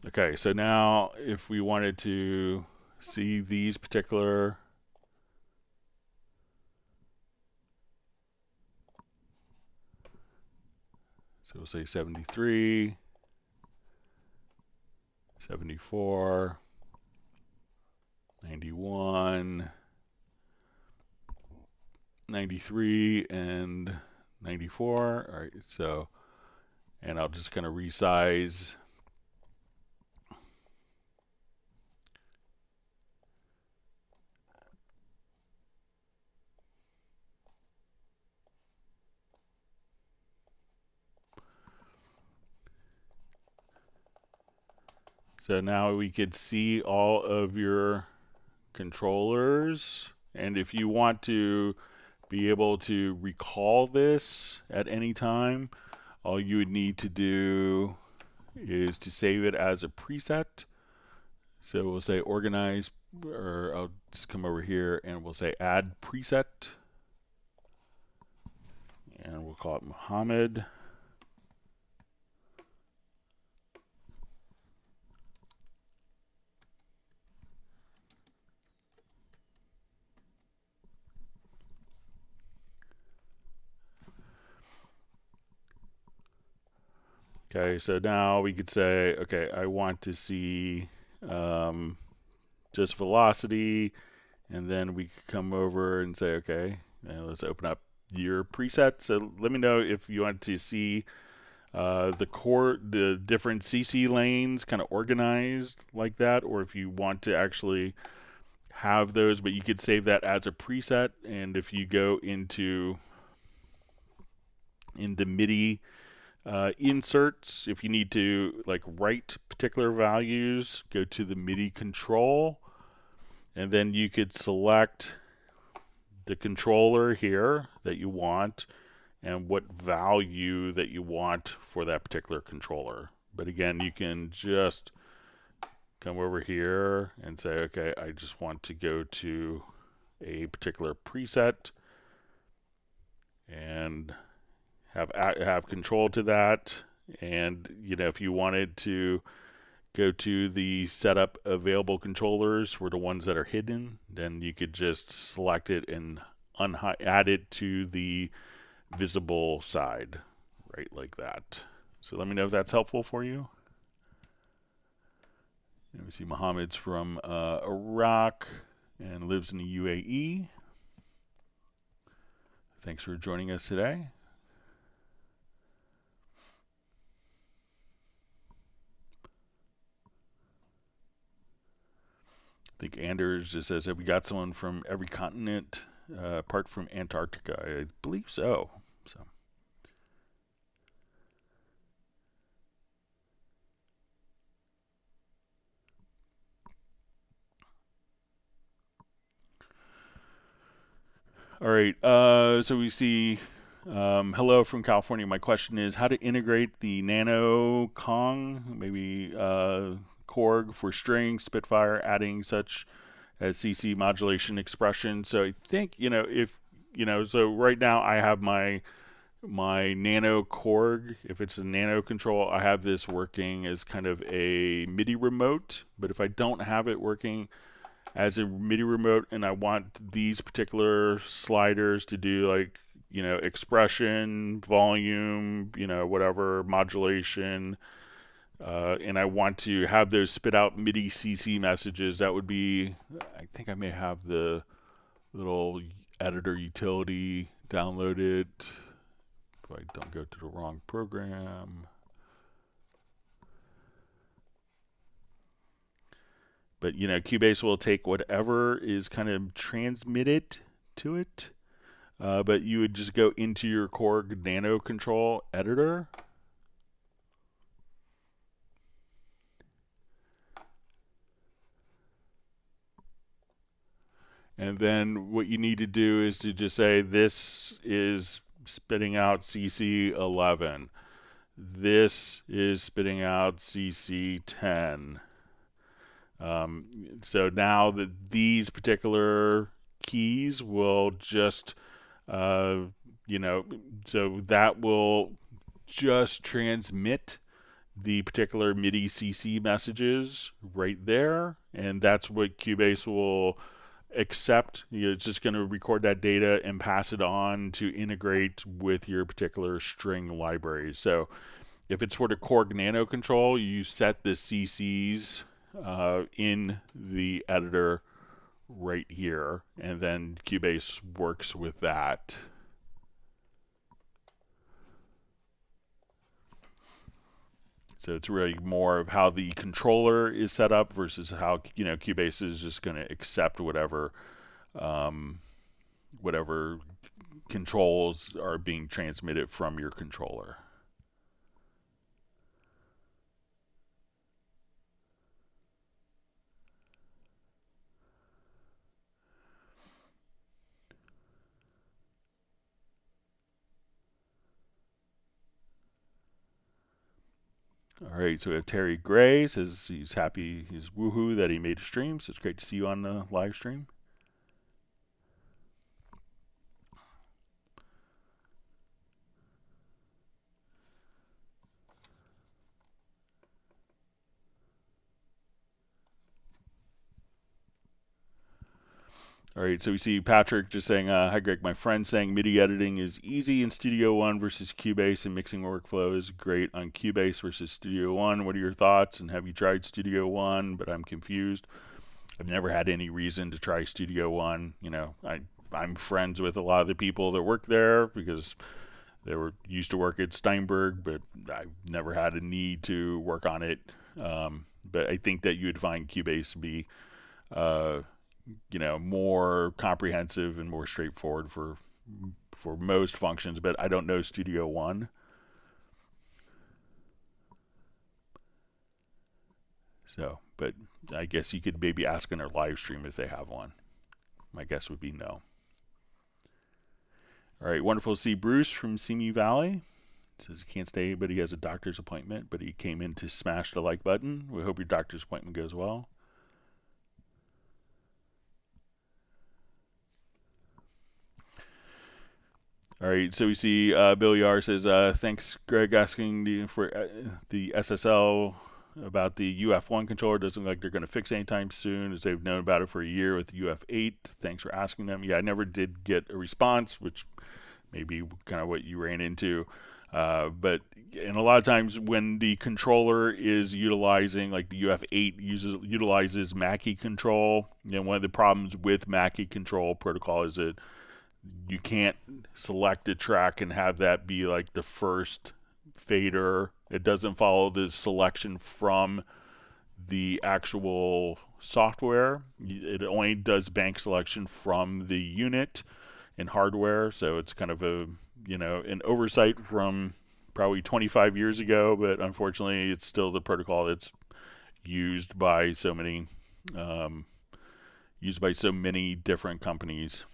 Okay, so now if we wanted to see these particular so we'll say 73, 74, 91, 93, and 94. All right, so, and I'll just kind of resize So now we could see all of your controllers, and if you want to be able to recall this at any time, all you would need to do is to save it as a preset. So we'll say organize, or I'll just come over here and we'll say add preset, and we'll call it Muhammad. Okay, so now we could say, okay, I want to see just velocity, and then we could come over and say, okay, now let's open up your preset. So let me know if you want to see the different CC lanes kind of organized like that, or if you want to actually have those, but you could save that as a preset. And if you go into MIDI inserts, if you need to like write particular values, go to the MIDI control, and then you could select the controller here that you want and what value that you want for that particular controller. But again, you can just come over here and say, okay, I just want to go to a particular preset and have control to that. And you know, if you wanted to go to the setup available controllers for the ones that are hidden, then you could just select it and add it to the visible side, right, like that. So let me know if that's helpful for you. And we see Mohammed's from Iraq and lives in the UAE. Thanks for joining us today. I think Anders just says, have we got someone from every continent apart from Antarctica? I believe so. All right, so we see hello from California. My question is how to integrate the Nano Kong, maybe Chord for strings, Spitfire, adding such as CC modulation expression. So I think, you know, if, you know, so right now I have my Nano Chord. If it's a Nano control, I have this working as kind of a MIDI remote. But if I don't have it working as a MIDI remote and I want these particular sliders to do like, you know, expression, volume, you know, whatever, modulation, and I want to have those spit out MIDI CC messages, that would be, I think I may have the little editor utility downloaded if I don't go to the wrong program. But, you know, Cubase will take whatever is kind of transmitted to it. But you would just go into your Chord Nano Control editor. And then what you need to do is to just say, this is spitting out CC11. This is spitting out CC10. So now that these particular keys will just, you know, so that will just transmit the particular MIDI CC messages right there. And that's what Cubase will accept. It's just going to record that data and pass it on to integrate with your particular string library. So if it's for the Chord Nano control, you set the CCs in the editor right here, and then Cubase works with that. So it's really more of how the controller is set up versus how, you know, Cubase is just going to accept whatever whatever controls are being transmitted from your controller. All right, so we have Terry Gray says he's happy, he's woohoo that he made a stream. So it's great to see you on the live stream. All right, so we see Patrick just saying, hi Greg, my friend saying MIDI editing is easy in Studio One versus Cubase, and mixing workflow is great on Cubase versus Studio One. What are your thoughts, and have you tried Studio One? But I'm confused. I've never had any reason to try Studio One. You know, I'm friends with a lot of the people that work there because they used to work at Steinberg, but I've never had a need to work on it. But I think that you would find Cubase to be more comprehensive and more straightforward for most functions, but I don't know Studio One. So, but I guess you could maybe ask in our live stream if they have one. My guess would be no. All right, wonderful to see Bruce from Simi Valley. Says he can't stay, but he has a doctor's appointment, but he came in to smash the like button. We hope your doctor's appointment goes well. All right, so we see Bill Yar says, thanks, Greg, asking for the SSL about the UF1 controller. Doesn't look like they're going to fix anytime soon, as they've known about it for a year with the UF8. Thanks for asking them. Yeah, I never did get a response, which may be kind of what you ran into. But and a lot of times when the controller is utilizing, like the UF8 utilizes Mackie control, one of the problems with Mackie control protocol is that you can't select a track and have that be like the first fader. It doesn't follow the selection from the actual software. It only does bank selection from the unit and hardware. So it's kind of an oversight from probably 25 years ago, but unfortunately it's still the protocol that's used by so many different companies.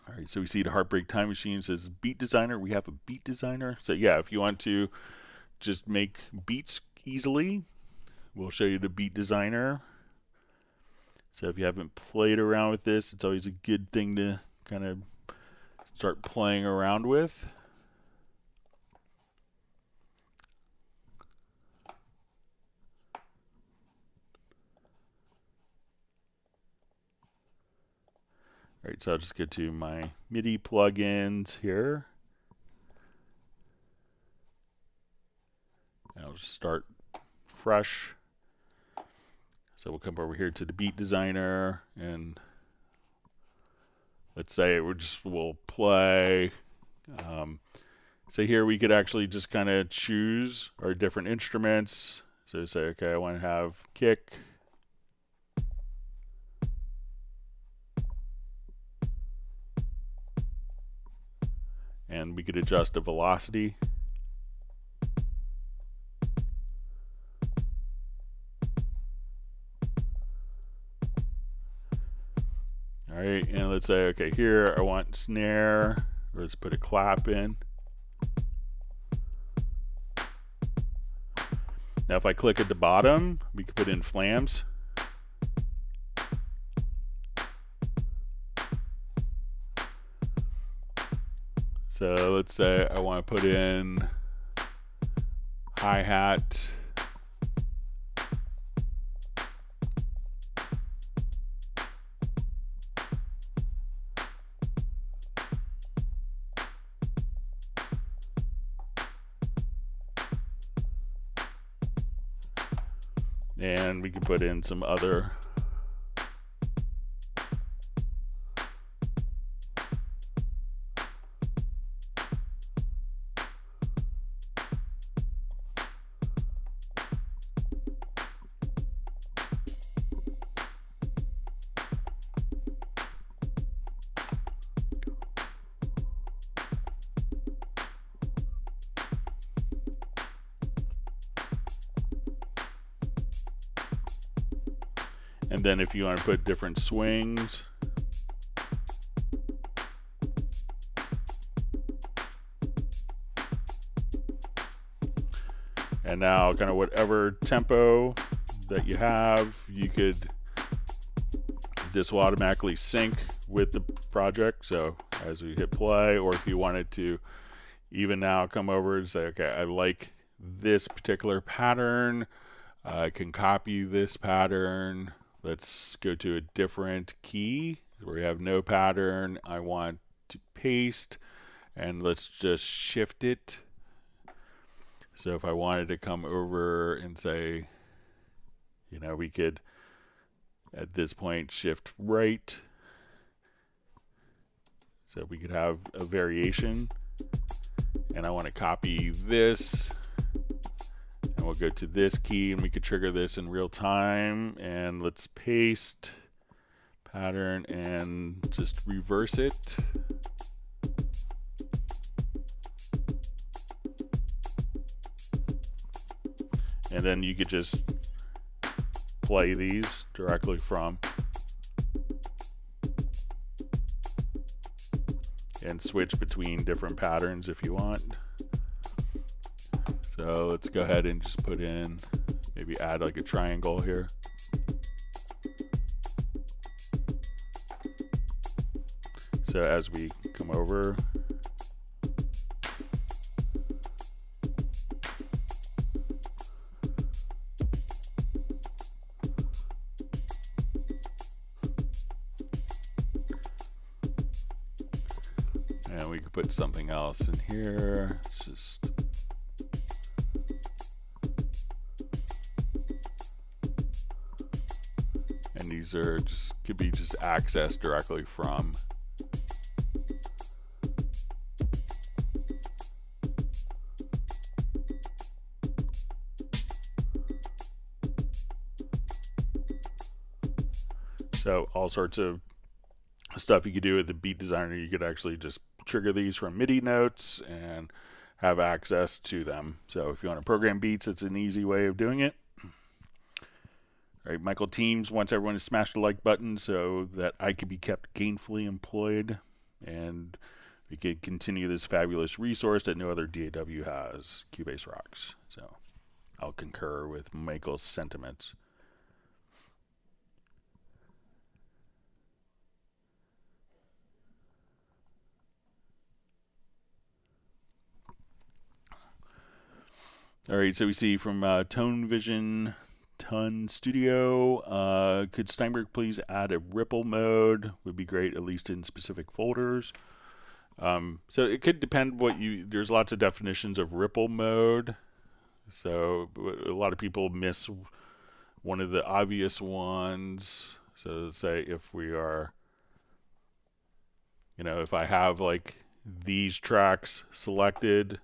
All right, so we see the Heartbreak Time Machine says Beat Designer. We have a Beat Designer. So yeah, if you want to just make beats easily, we'll show you the Beat Designer. So if you haven't played around with this, it's always a good thing to kind of start playing around with. All right, so I'll just get to my MIDI plugins here. And I'll just start fresh. So we'll come over here to the Beat Designer, and let's say we'll play. So here we could actually just kind of choose our different instruments. So say, okay, I want to have kick. And we could adjust the velocity. All right, and let's say, okay, here I want snare. Let's put a clap in. Now if I click at the bottom, we can put in flams. So let's say I want to put in hi-hat. And we can put in some other and then if you want to put different swings, And now kind of whatever tempo that you have, this will automatically sync with the project. So as we hit play, or if you wanted to even now come over and say, okay, I like this particular pattern, I can copy this pattern. Let's go to a different key where we have no pattern. I want to paste, and let's just shift it. So if I wanted to come over and say, we could at this point shift right. So we could have a variation, and I want to copy this, and we'll go to this key, and we could trigger this in real time, and let's paste pattern and just reverse it. And then you could just play these directly from and switch between different patterns if you want. So let's go ahead and just put in, maybe add like a triangle here. So as we come over, and we could put something else in here. It's just and these are just could be just accessed directly from. So all sorts of stuff you could do with the beat designer. You could actually just trigger these from MIDI notes and have access to them. So if you want to program beats, it's an easy way of doing it. All right, Michael Teams wants everyone to smash the like button so that I can be kept gainfully employed, and we could continue this fabulous resource that no other DAW has. Cubase rocks. So I'll concur with Michael's sentiments. All right, so we see from Tone Vision Ton Studio, could Steinberg please add a ripple mode? Would be great, at least in specific folders. So it could depend there's lots of definitions of ripple mode. So a lot of people miss one of the obvious ones. So say if we are, if I have like these tracks selected,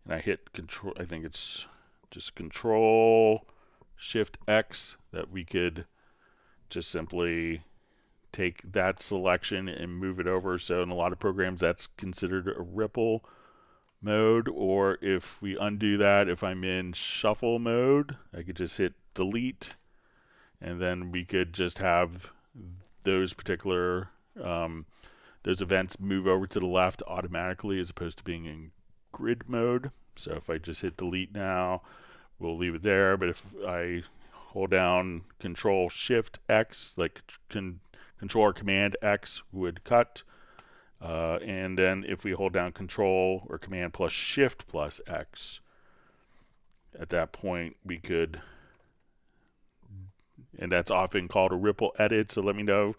and I hit control, I think it's just Control Shift X, that we could just simply take that selection and move it over. So in a lot of programs, that's considered a ripple mode. Or if we undo that, if I'm in shuffle mode, I could just hit delete, and then we could just have those particular those events move over to the left automatically, as opposed to being in grid mode. So if I just hit delete now, we'll leave it there. But if I hold down Control Shift X, like Control or Command X would cut. And then if we hold down Control or Command plus Shift plus X, at that point we could, and that's often called a ripple edit. So let me know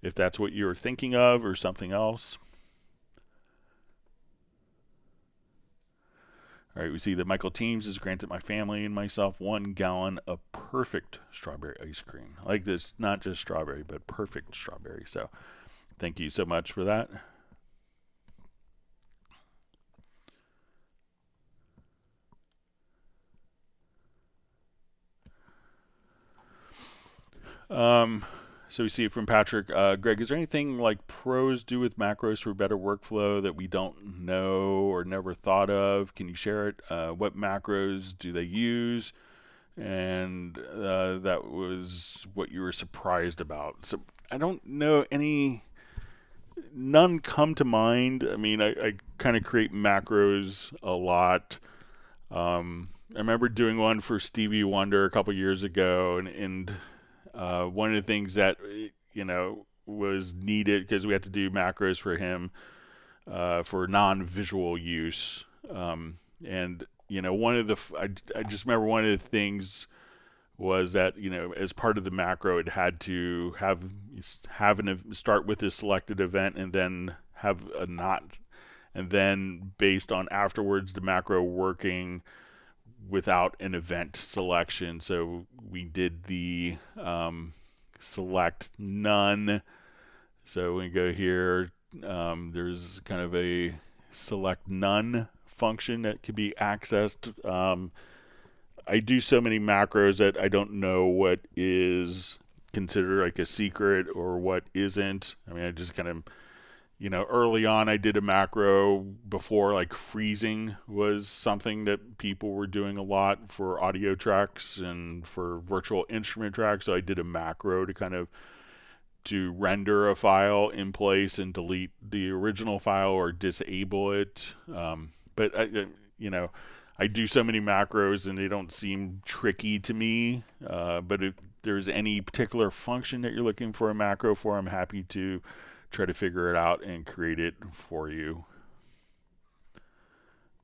if that's what you're thinking of or something else. All right, we see that Michael Teams has granted my family and myself 1 gallon of perfect strawberry ice cream. I like this, not just strawberry, but perfect strawberry. So thank you so much for that. So we see from Patrick, Greg, is there anything like pros do with macros for better workflow that we don't know or never thought of? Can you share it? What macros do they use? And that was what you were surprised about. So I don't know none come to mind. I mean, I kind of create macros a lot. remember doing one for Stevie Wonder a couple years ago, and one of the things that was needed because we had to do macros for him for non-visual use, and one of the I just remember one of the things was that as part of the macro it had to start with a selected event and then have a not, and then based on afterwards the macro working without an event selection. So we did the select none. So we go here, there's kind of a select none function that could be accessed. I do so many macros that I don't know what is considered like a secret or what isn't. I mean, I just kind of, early on I did a macro before like freezing was something that people were doing a lot for audio tracks and for virtual instrument tracks. So I did a macro to kind of to render a file in place and delete the original file or disable it. But I do so many macros and they don't seem tricky to me. But if there's any particular function that you're looking for a macro for, I'm happy to try to figure it out and create it for you.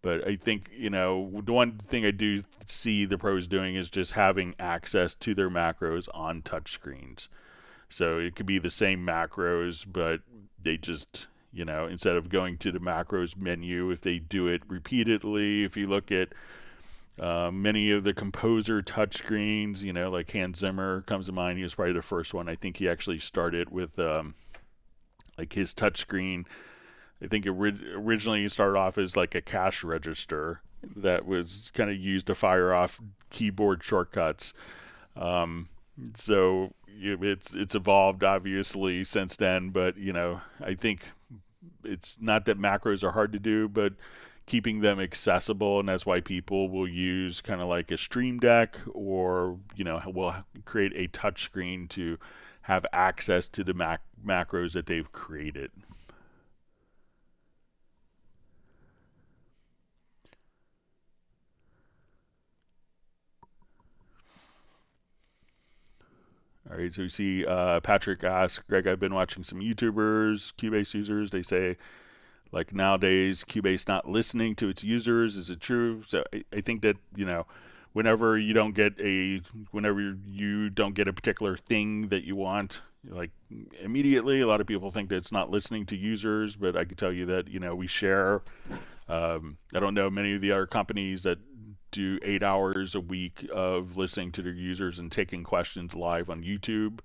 But I think, the one thing I do see the pros doing is just having access to their macros on touchscreens. So it could be the same macros, but they just, instead of going to the macros menu, if they do it repeatedly, if you look at many of the composer touchscreens, like Hans Zimmer comes to mind. He was probably the first one. I think he actually started with like his touchscreen. I think originally he started off as like a cash register that was kind of used to fire off keyboard shortcuts. So it's evolved obviously since then, but I think it's not that macros are hard to do, but keeping them accessible, and that's why people will use kind of like a Stream Deck or will create a touch screen to have access to the macros that they've created. All right, so we see Patrick asks, Greg, I've been watching some YouTubers, Cubase users. They say, like nowadays, Cubase not listening to its users. Is it true? So I think that, whenever you don't get a particular thing that you want, like immediately, a lot of people think that it's not listening to users, but I can tell you that, we share. I don't know many of the other companies that do 8 hours a week of listening to their users and taking questions live on YouTube.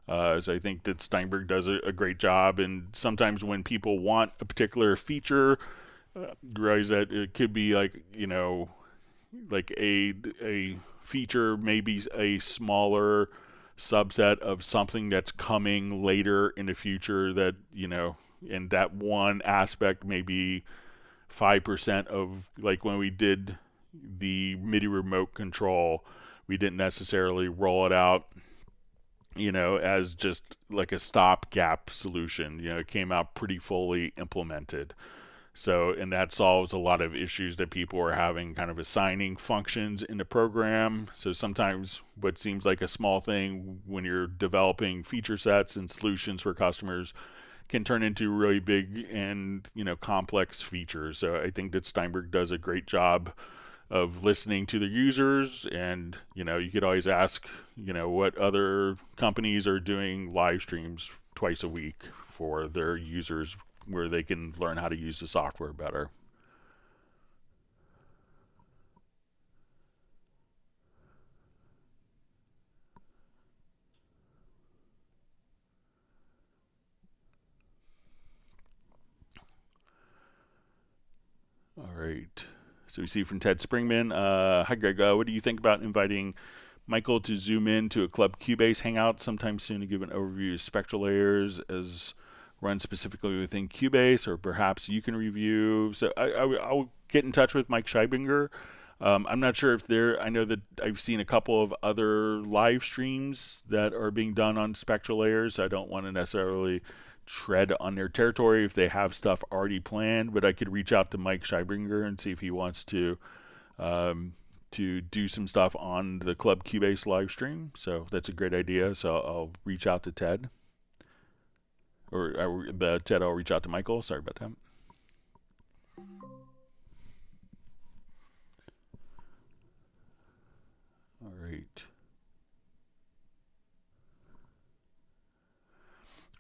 So I think that Steinberg does a great job. And sometimes when people want a particular feature, realize that it could be like, like a feature, maybe a smaller subset of something that's coming later in the future that, and that one aspect may be 5% of, like when we did the MIDI remote control, we didn't necessarily roll it out as just like a stopgap solution. It came out pretty fully implemented. So, and that solves a lot of issues that people are having, kind of assigning functions in the program. So sometimes what seems like a small thing when you're developing feature sets and solutions for customers can turn into really big and, complex features. So I think that Steinberg does a great job of listening to the users, and you could always ask what other companies are doing live streams twice a week for their users where they can learn how to use the software better. All right. So we see from Ted Springman, hi Greg, what do you think about inviting Michael to zoom in to a Club Cubase hangout sometime soon to give an overview of spectral layers as run specifically within Cubase, or perhaps you can review? So I'll get in touch with Mike Scheibinger. I'm not sure if I know that I've seen a couple of other live streams that are being done on spectral layers. I don't want to necessarily tread on their territory if they have stuff already planned, but I could reach out to Mike Scheibinger and see if he wants to to do some stuff on the Club Cubase live stream. So that's a great idea. So I'll reach out to Ted. Or Ted, I'll reach out to Michael. Sorry about that. All right.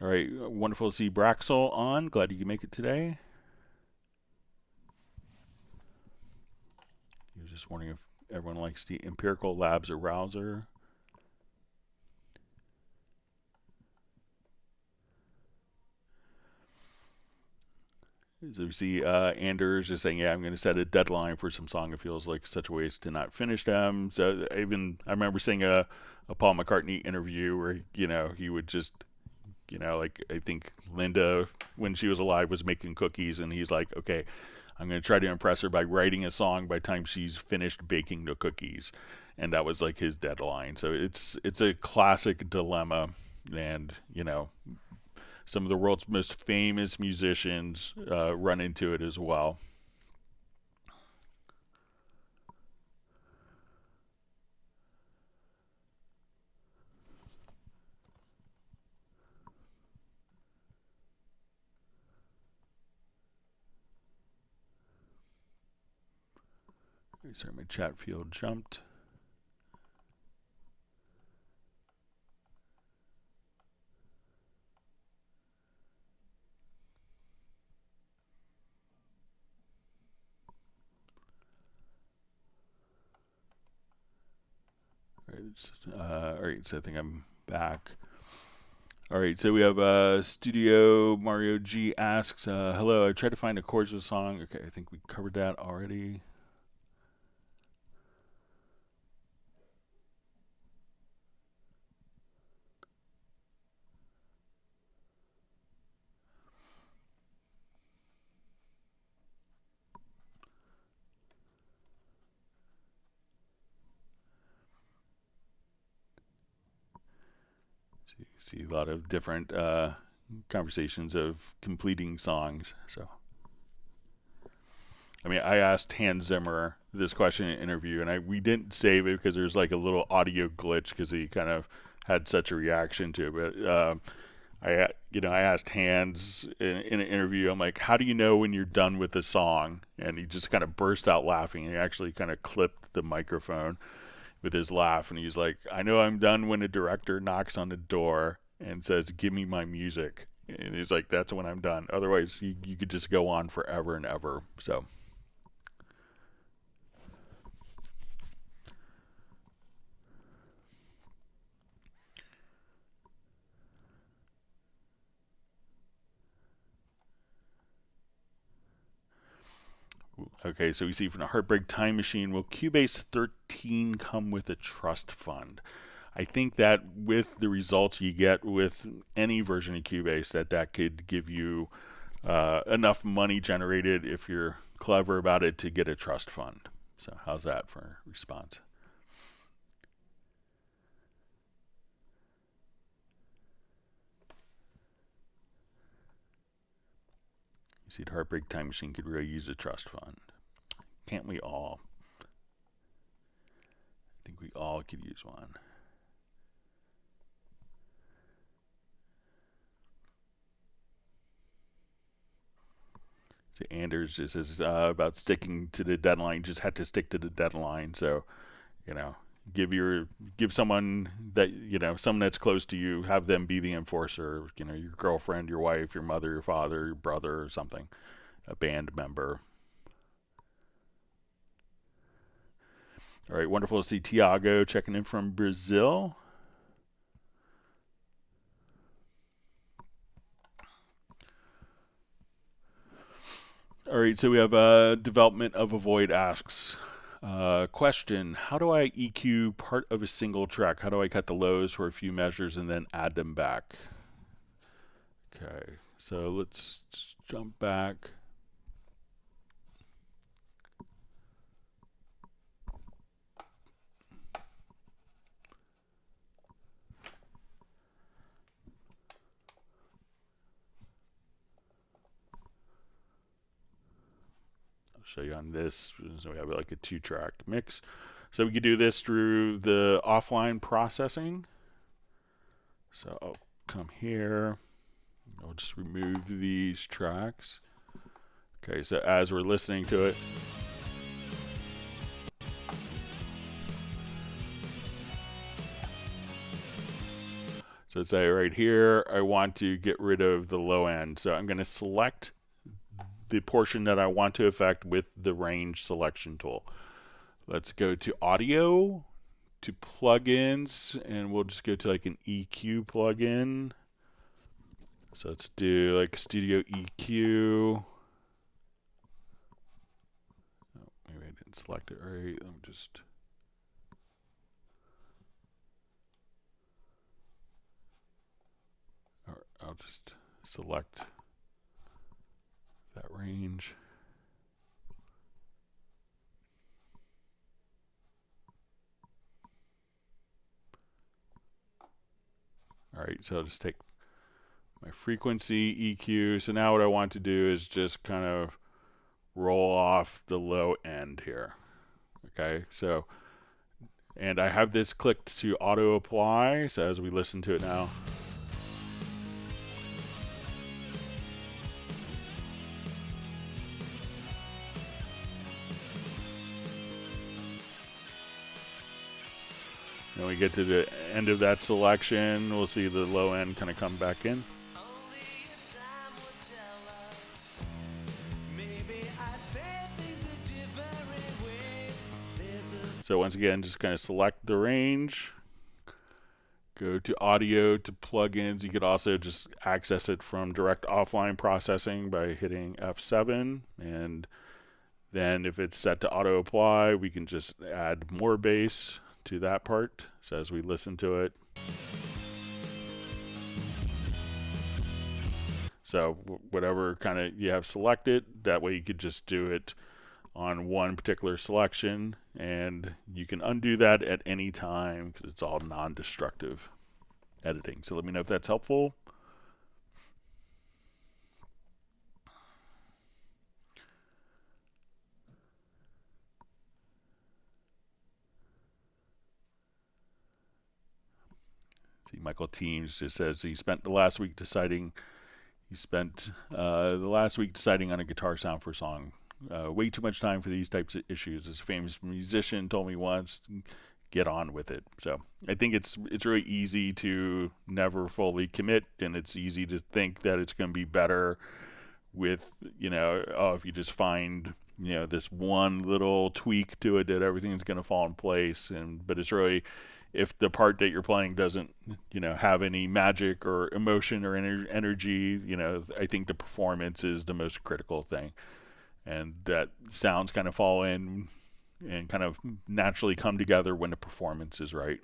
All right. Wonderful to see Braxel on. Glad you could make it today. He was just wondering if everyone likes the Empirical Labs arouser. So we see Anders just saying, yeah, I'm going to set a deadline for some song. It feels like such a waste to not finish them. So I remember seeing a Paul McCartney interview where, he would just, like I think Linda, when she was alive, was making cookies. And he's like, okay, I'm going to try to impress her by writing a song by the time she's finished baking the cookies. And that was like his deadline. So it's a classic dilemma. And, some of the world's most famous musicians run into it as well. Sorry, my chat field jumped. All right, so I think I'm back. All right, so we have Studio Mario G asks, hello, I tried to find a chords of a song. Okay, I think we covered that already. So you see a lot of different conversations of completing songs. So, I mean, I asked Hans Zimmer this question in an interview, and we didn't save it because there's like a little audio glitch because he kind of had such a reaction to it. But I asked Hans in an interview, I'm like, how do you know when you're done with the song? And he just kind of burst out laughing. He actually kind of clipped the microphone with his laugh, and he's like, I know I'm done when a director knocks on the door and says, give me my music. And he's like, that's when I'm done. Otherwise, you could just go on forever and ever. So. Okay, so we see from the Heartbreak Time Machine, will Cubase 13 come with a trust fund? I think that with the results you get with any version of Cubase, that could give you enough money generated if you're clever about it to get a trust fund. So how's that for a response? You see, the Heartbreak Time Machine could really use a trust fund. Can't we all? I think we all could use one. So Anders just says about sticking to the deadline. Just had to stick to the deadline. So, give someone that someone that's close to you, have them be the enforcer. Your girlfriend, your wife, your mother, your father, your brother, or something, a band member. All right, wonderful to see Tiago checking in from Brazil. All right, so we have development of a void asks, question, how do I EQ part of a single track? How do I cut the lows for a few measures and then add them back? Okay, so let's jump back. Show you on this. So we have like a 2-track mix. So we could do this through the offline processing. So I'll come here. I'll just remove these tracks. Okay, so as we're listening to it, so let's say right here, I want to get rid of the low end. So I'm going to select the portion that I want to affect with the range selection tool. Let's go to audio, to plugins, and we'll just go to like an EQ plugin. So let's do like Studio EQ. Oh, maybe I didn't select it right. Let me just. Or I'll just select that range. All right, so I'll just take my frequency EQ. So now what I want to do is just kind of roll off the low end here. Okay, so, and I have this clicked to auto apply. So as we listen to it now. When we get to the end of that selection, we'll see the low end kind of come back in. So once again, just kind of select the range, go to audio, to plugins. You could also just access it from direct offline processing by hitting F7. And then if it's set to auto apply, we can just add more bass to that part. So as we listen to it. So whatever kind of you have selected, that way you could just do it on one particular selection, and you can undo that at any time because it's all non-destructive editing. So let me know if that's helpful. See, Michael Teams just says he spent the last week deciding. He spent the last week deciding on a guitar sound for a song. Way too much time for these types of issues. As a famous musician told me once, get on with it. So I think it's really easy to never fully commit, and it's easy to think that it's going to be better with, you know, oh, if you just find, you know, this one little tweak to it, that everything's going to fall in place. But it's really, if the part that you're playing doesn't, you know, have any magic or emotion or energy, you know, I think the performance is the most critical thing. And that sounds kind of fall in and kind of naturally come together when the performance is right.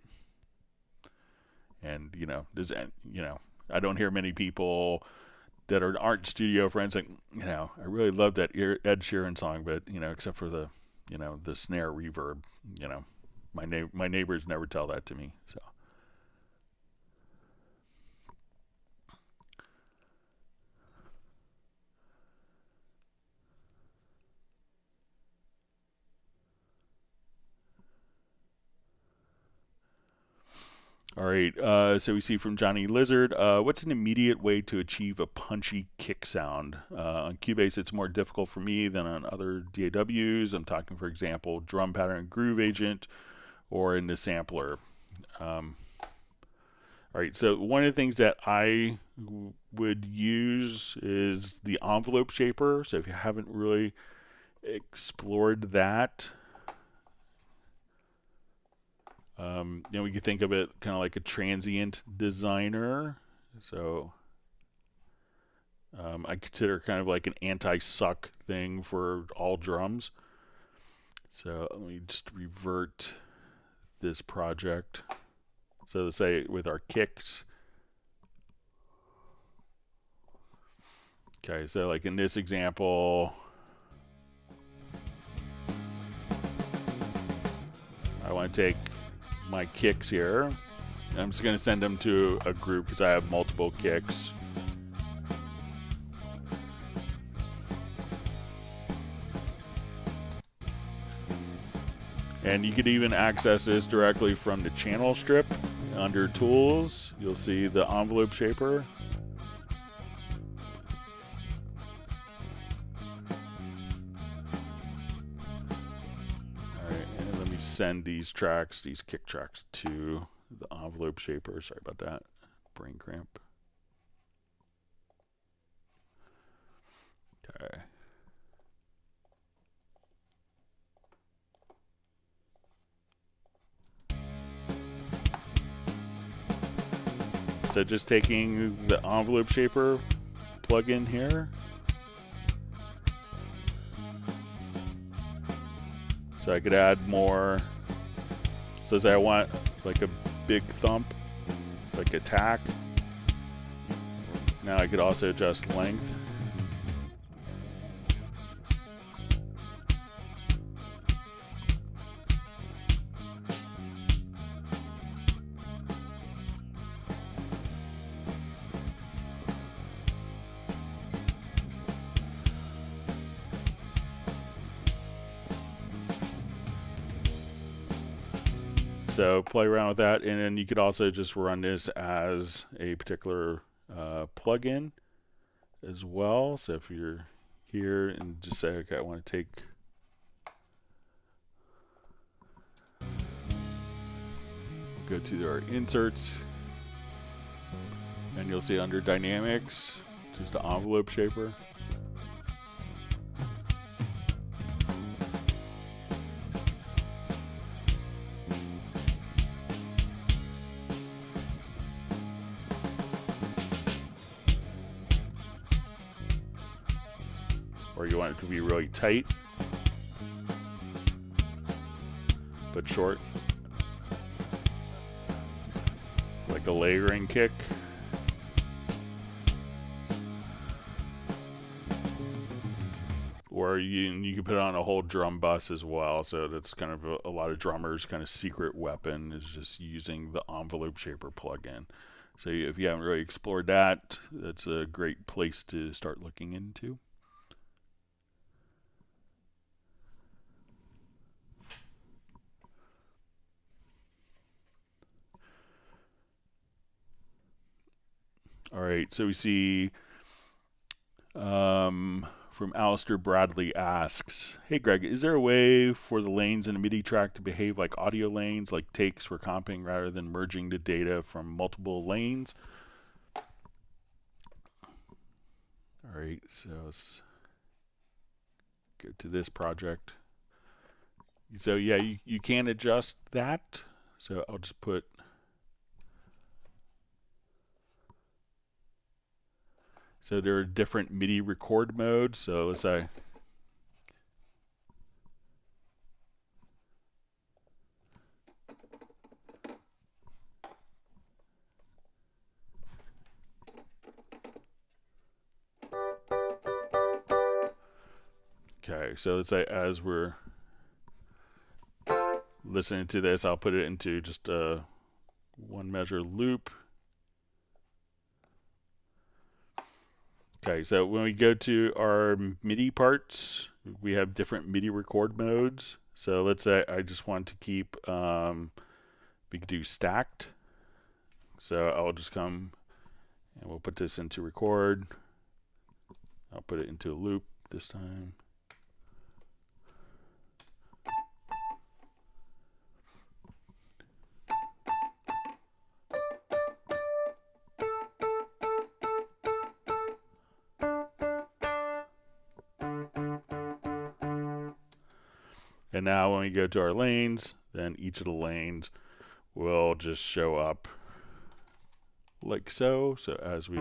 And, you know, I don't hear many people that aren't studio friends like, you know, I really love that Ed Sheeran song, but, you know, except for the, you know, the snare reverb, you know, my neighbors never tell that to me. So. All right, so we see from Johnny Lizard, what's an immediate way to achieve a punchy kick sound? On Cubase, it's more difficult for me than on other DAWs. I'm talking, for example, Drum Pattern Groove Agent or in the sampler. All right, so one of the things that I would use is the envelope shaper. So if you haven't really explored that, you know, we could think of it kind of like a transient designer. So I consider kind of like an anti-suck thing for all drums. So let me just revert this project. So let's say with our kicks. Okay, so like in this example, I want to take my kicks here, and I'm just going to send them to a group because I have multiple kicks. And you could even access this directly from the channel strip. Under Tools, you'll see the envelope shaper. Alright, and let me send these tracks, these kick tracks, to the envelope shaper. Sorry about that. Brain cramp. Okay. So just taking the envelope shaper plugin here. So I could add more. So say I want like a big thump, like attack. Now I could also adjust length. So play around with that, and then you could also just run this as a particular plugin as well. So if you're here and just say, okay, I want to take go to our inserts, and you'll see under dynamics, just the envelope shaper. Or you want it to be really tight, but short, like a layering kick. Or you can put on a whole drum bus as well. So that's kind of a lot of drummers' kind of secret weapon is just using the envelope shaper plugin. So if you haven't really explored that, that's a great place to start looking into. All right, so we see from Alistair Bradley asks, hey Greg, is there a way for the lanes in a MIDI track to behave like audio lanes, like takes for comping rather than merging the data from multiple lanes? All right, so let's go to this project. So yeah, you can adjust that. So I'll just put so there are different MIDI record modes. So let's say okay, so let's say as we're listening to this, I'll put it into just a one measure loop. Okay, so when we go to our MIDI parts, we have different MIDI record modes. So let's say I just want to keep, we could do stacked. So I'll just come and we'll put this into record. I'll put it into a loop this time. And now when we go to our lanes, then each of the lanes will just show up like so. So as we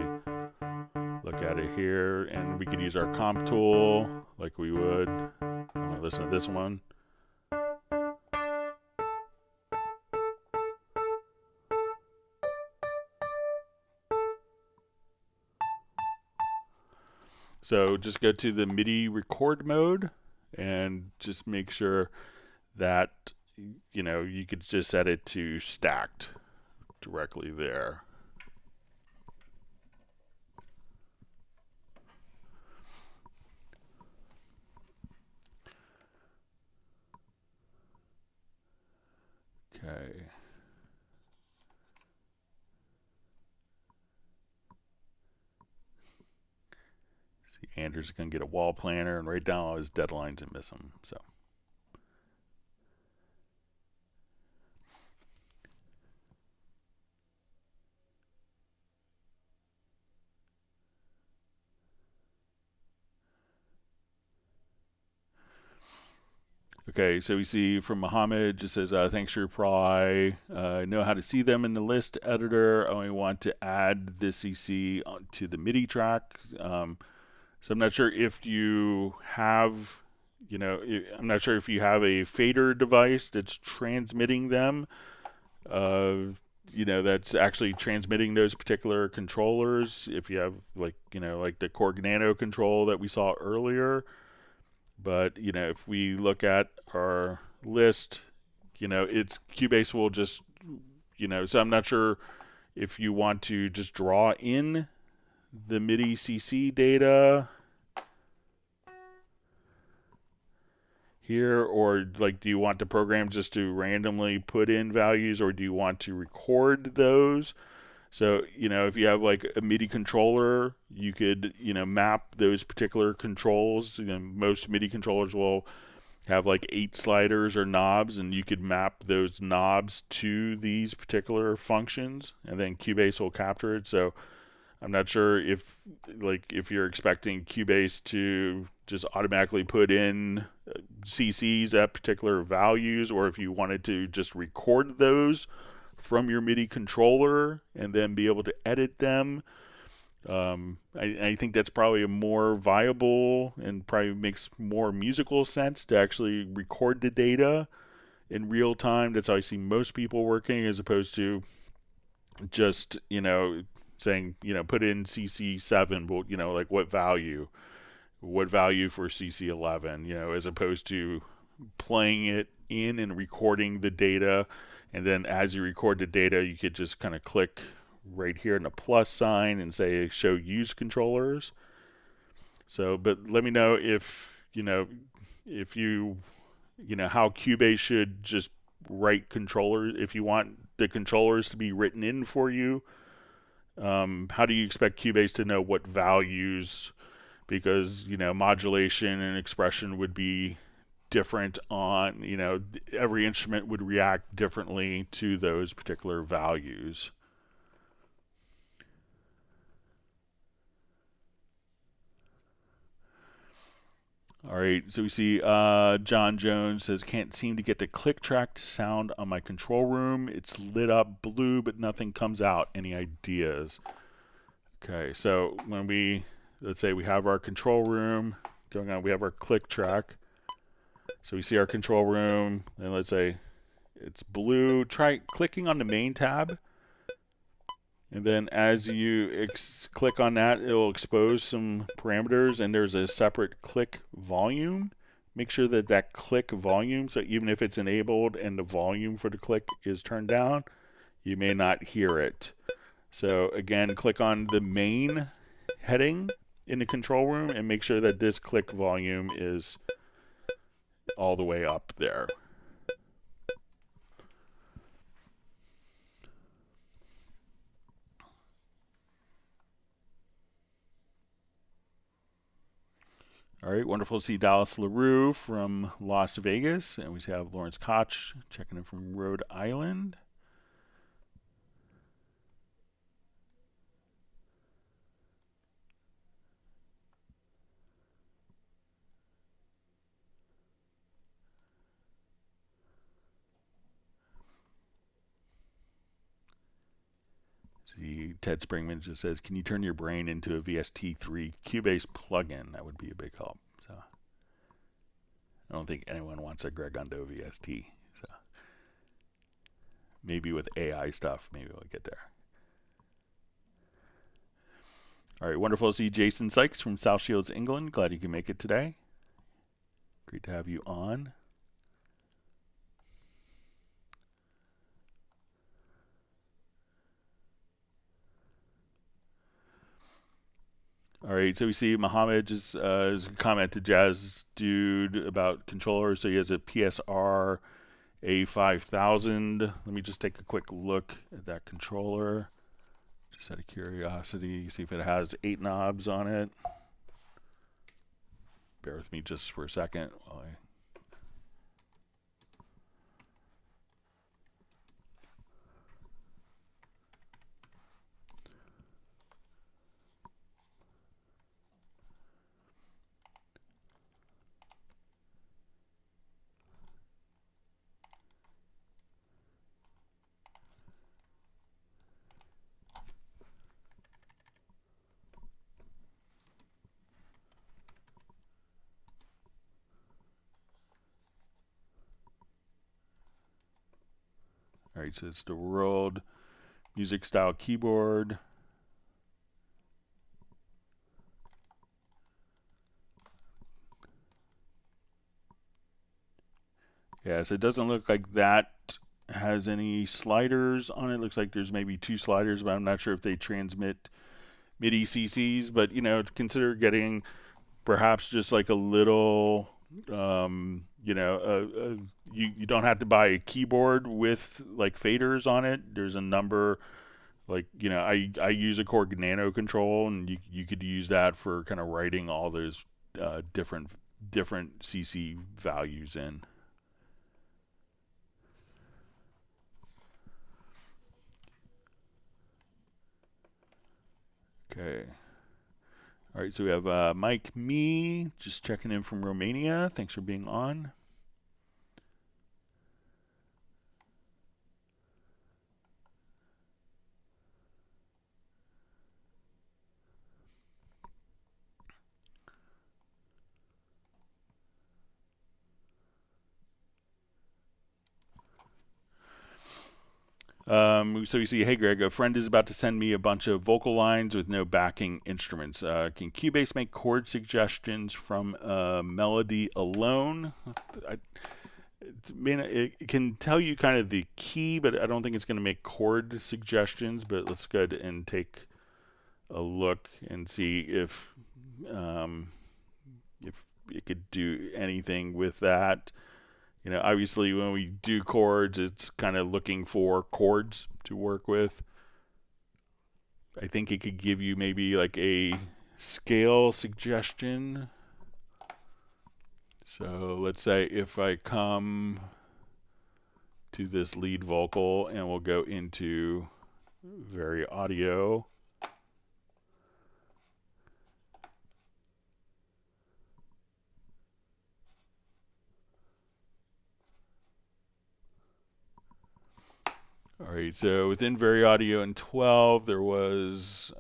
look at it here, and we could use our comp tool like we would. I'm gonna listen to this one. So just go to the MIDI record mode and just make sure that, you know, you could just set it to stacked directly there. Okay. See, Anders is going to get a wall planner and write down all his deadlines and miss them. So. Okay, so we see from Mohammed, it says, thanks for your reply. I know how to see them in the list editor. I only want to add the CC to the MIDI track. So I'm not sure if you have, I'm not sure if you have a fader device that's transmitting them, that's actually transmitting those particular controllers. If you have like the Chord Nano control that we saw earlier. But, if we look at our list, it's Cubase will just, so I'm not sure if you want to just draw in the MIDI CC data here, or like, do you want the program just to randomly put in values, or do you want to record those? So, if you have like a MIDI controller, you could, map those particular controls. Most MIDI controllers will have like 8 sliders or knobs, and you could map those knobs to these particular functions, and then Cubase will capture it. So I'm not sure if you're expecting Cubase to just automatically put in CCs at particular values, or if you wanted to just record those from your MIDI controller and then be able to edit them. I think that's probably a more viable and probably makes more musical sense to actually record the data in real time. That's how I see most people working, as opposed to just, saying, put in CC7, but, like what value for CC11, as opposed to playing it in and recording the data. And then as you record the data, you could just kind of click right here in the plus sign and say show used controllers. So, but let me know if how Cubase should just write controllers. If you want the controllers to be written in for you, how do you expect Cubase to know what values? Because, modulation and expression would be different on, every instrument would react differently to those particular values. All right, so we see John Jones says, can't seem to get the click track to sound on my control room. It's lit up blue, but nothing comes out. Any ideas? Okay, so when let's say we have our control room going on, we have our click track. So we see our control room, and let's say it's blue. Try clicking on the main tab, and then as you click on that, it'll expose some parameters, and there's a separate click volume. Make sure that click volume, so even if it's enabled and the volume for the click is turned down, you may not hear it. So again, click on the main heading in the control room and make sure that this click volume is all the way up there. All right, wonderful to see Dallas LaRue from Las Vegas, and we have Lawrence Koch checking in from Rhode Island. See, Ted Springman just says, can you turn your brain into a VST3 Cubase plugin? That would be a big help. So I don't think anyone wants a Greg Undo VST. So maybe with AI stuff, maybe we'll get there. All right, wonderful to see Jason Sykes from South Shields, England. Glad you can make it today. Great to have you on. All right, so we see Mohammed just comment to Jazz Dude about controllers. So he has a PSR A5000. Let me just take a quick look at that controller, just out of curiosity, see if it has 8 knobs on it. Bear with me just for a second while I... All right, so it's the World Music Style Keyboard. Yeah, so it doesn't look like that has any sliders on it. Looks like there's maybe 2 sliders, but I'm not sure if they transmit MIDI CCs. But, you know, consider getting perhaps just like a little, you know, you don't have to buy a keyboard with like faders on it. There's a number, like, you know, I use a Chord Nano Control, and you could use that for kind of writing all those different CC values in. Okay. All right, so we have Mike Me, just checking in from Romania. Thanks for being on. So you see, hey Greg, a friend is about to send me a bunch of vocal lines with no backing instruments. Can Cubase make chord suggestions from a melody alone? It can tell you kind of the key, but I don't think it's going to make chord suggestions. But let's go ahead and take a look and see if it could do anything with that. You know, obviously when we do chords, it's kind of looking for chords to work with. I think it could give you maybe like a scale suggestion. So let's say if I come to this lead vocal and we'll go into Very Audio. All right, so within Very Audio in 12, there was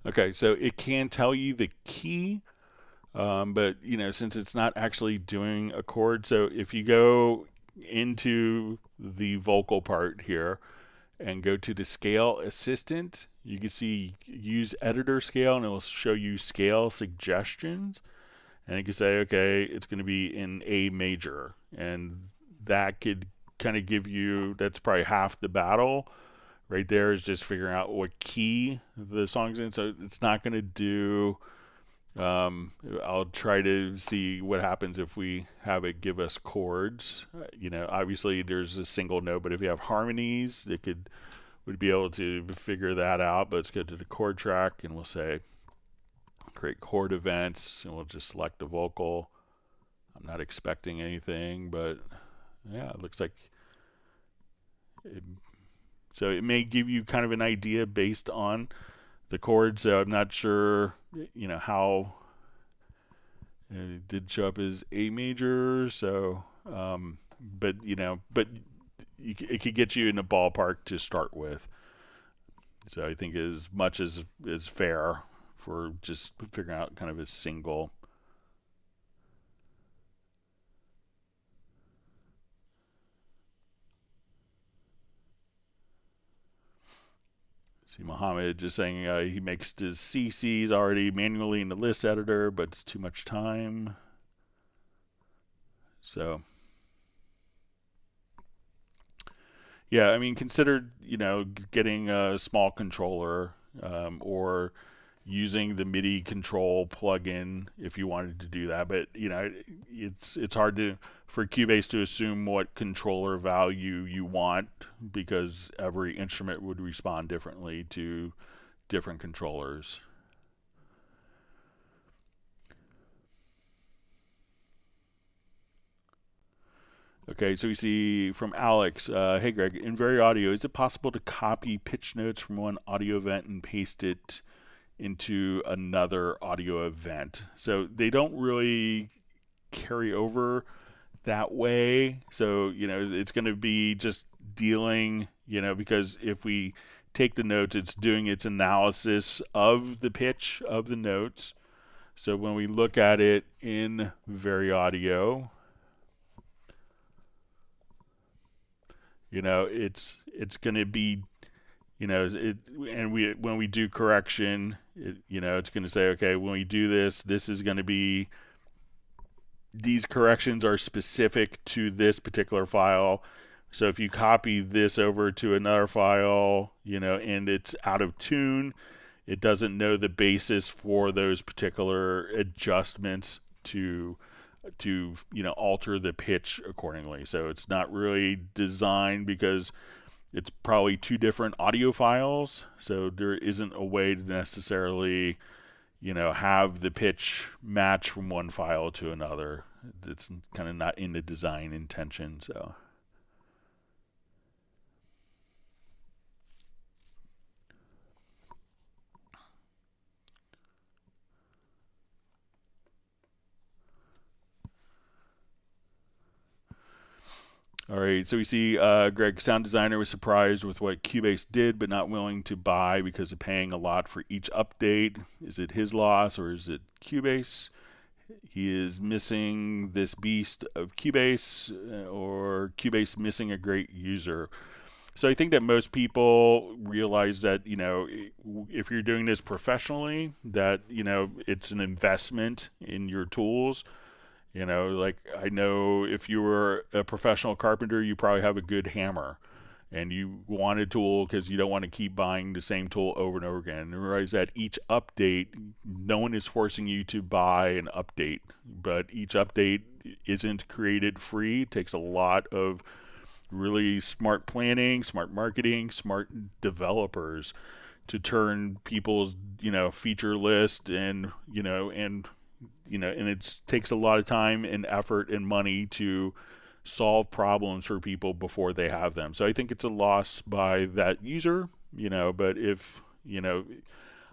okay, so it can tell you the key, but you know, since it's not actually doing a chord, so if you go into the vocal part here and go to the scale assistant, you can see use editor scale, and it will show you scale suggestions. And you can say, okay, it's going to be in A major. And that could kind of give you, that's probably half the battle. Right there is just figuring out what key the song's in. So it's not going to do, I'll try to see what happens if we have it give us chords. You know, obviously there's a single note, but if you have harmonies, it would be able to figure that out. But let's go to the chord track and we'll say, create chord events, and we'll just select a vocal. I'm not expecting anything, but yeah, it looks like so it may give you kind of an idea based on the chords. So I'm not sure, you know, how it did show up as A major. So, but you know, it could get you in the ballpark to start with. So I think as much as is fair for just figuring out kind of a single. See Mohammed just saying he makes his CCs already manually in the list editor, but it's too much time. So yeah, I mean, consider, you know, getting a small controller, or using the MIDI control plugin if you wanted to do that. But you know, it's hard for Cubase to assume what controller value you want, because every instrument would respond differently to different controllers. Okay, so we see from Alex, hey Greg, in Very Audio, is it possible to copy pitch notes from one audio event and paste it into another audio event? So they don't really carry over that way. So, you know, it's going to be just dealing, you know, because if we take the notes, it's doing its analysis of the pitch of the notes. So when we look at it in Very Audio, you know, it's going to be, you know, when we do correction, you know, it's going to say, okay, when we do this, this is going to be, these corrections are specific to this particular file. So if you copy this over to another file, you know, and it's out of tune, it doesn't know the basis for those particular adjustments to you know, alter the pitch accordingly. So it's not really designed, because it's probably two different audio files, so there isn't a way to necessarily, you know, have the pitch match from one file to another. It's kind of not in the design intention. So all right, so we see Greg, sound designer, was surprised with what Cubase did, but not willing to buy because of paying a lot for each update. Is it his loss or is it Cubase? He is missing this beast of Cubase, or Cubase missing a great user. So I think that most people realize that, you know, if you're doing this professionally, that, you know, it's an investment in your tools. You know, like, I know if you were a professional carpenter, you probably have a good hammer, and you want a tool because you don't want to keep buying the same tool over and over again. And realize that each update, no one is forcing you to buy an update, but each update isn't created free. It takes a lot of really smart planning, smart marketing, smart developers to turn people's, you know, feature list and it takes a lot of time and effort and money to solve problems for people before they have them. So I think it's a loss by that user, you know, but if, you know,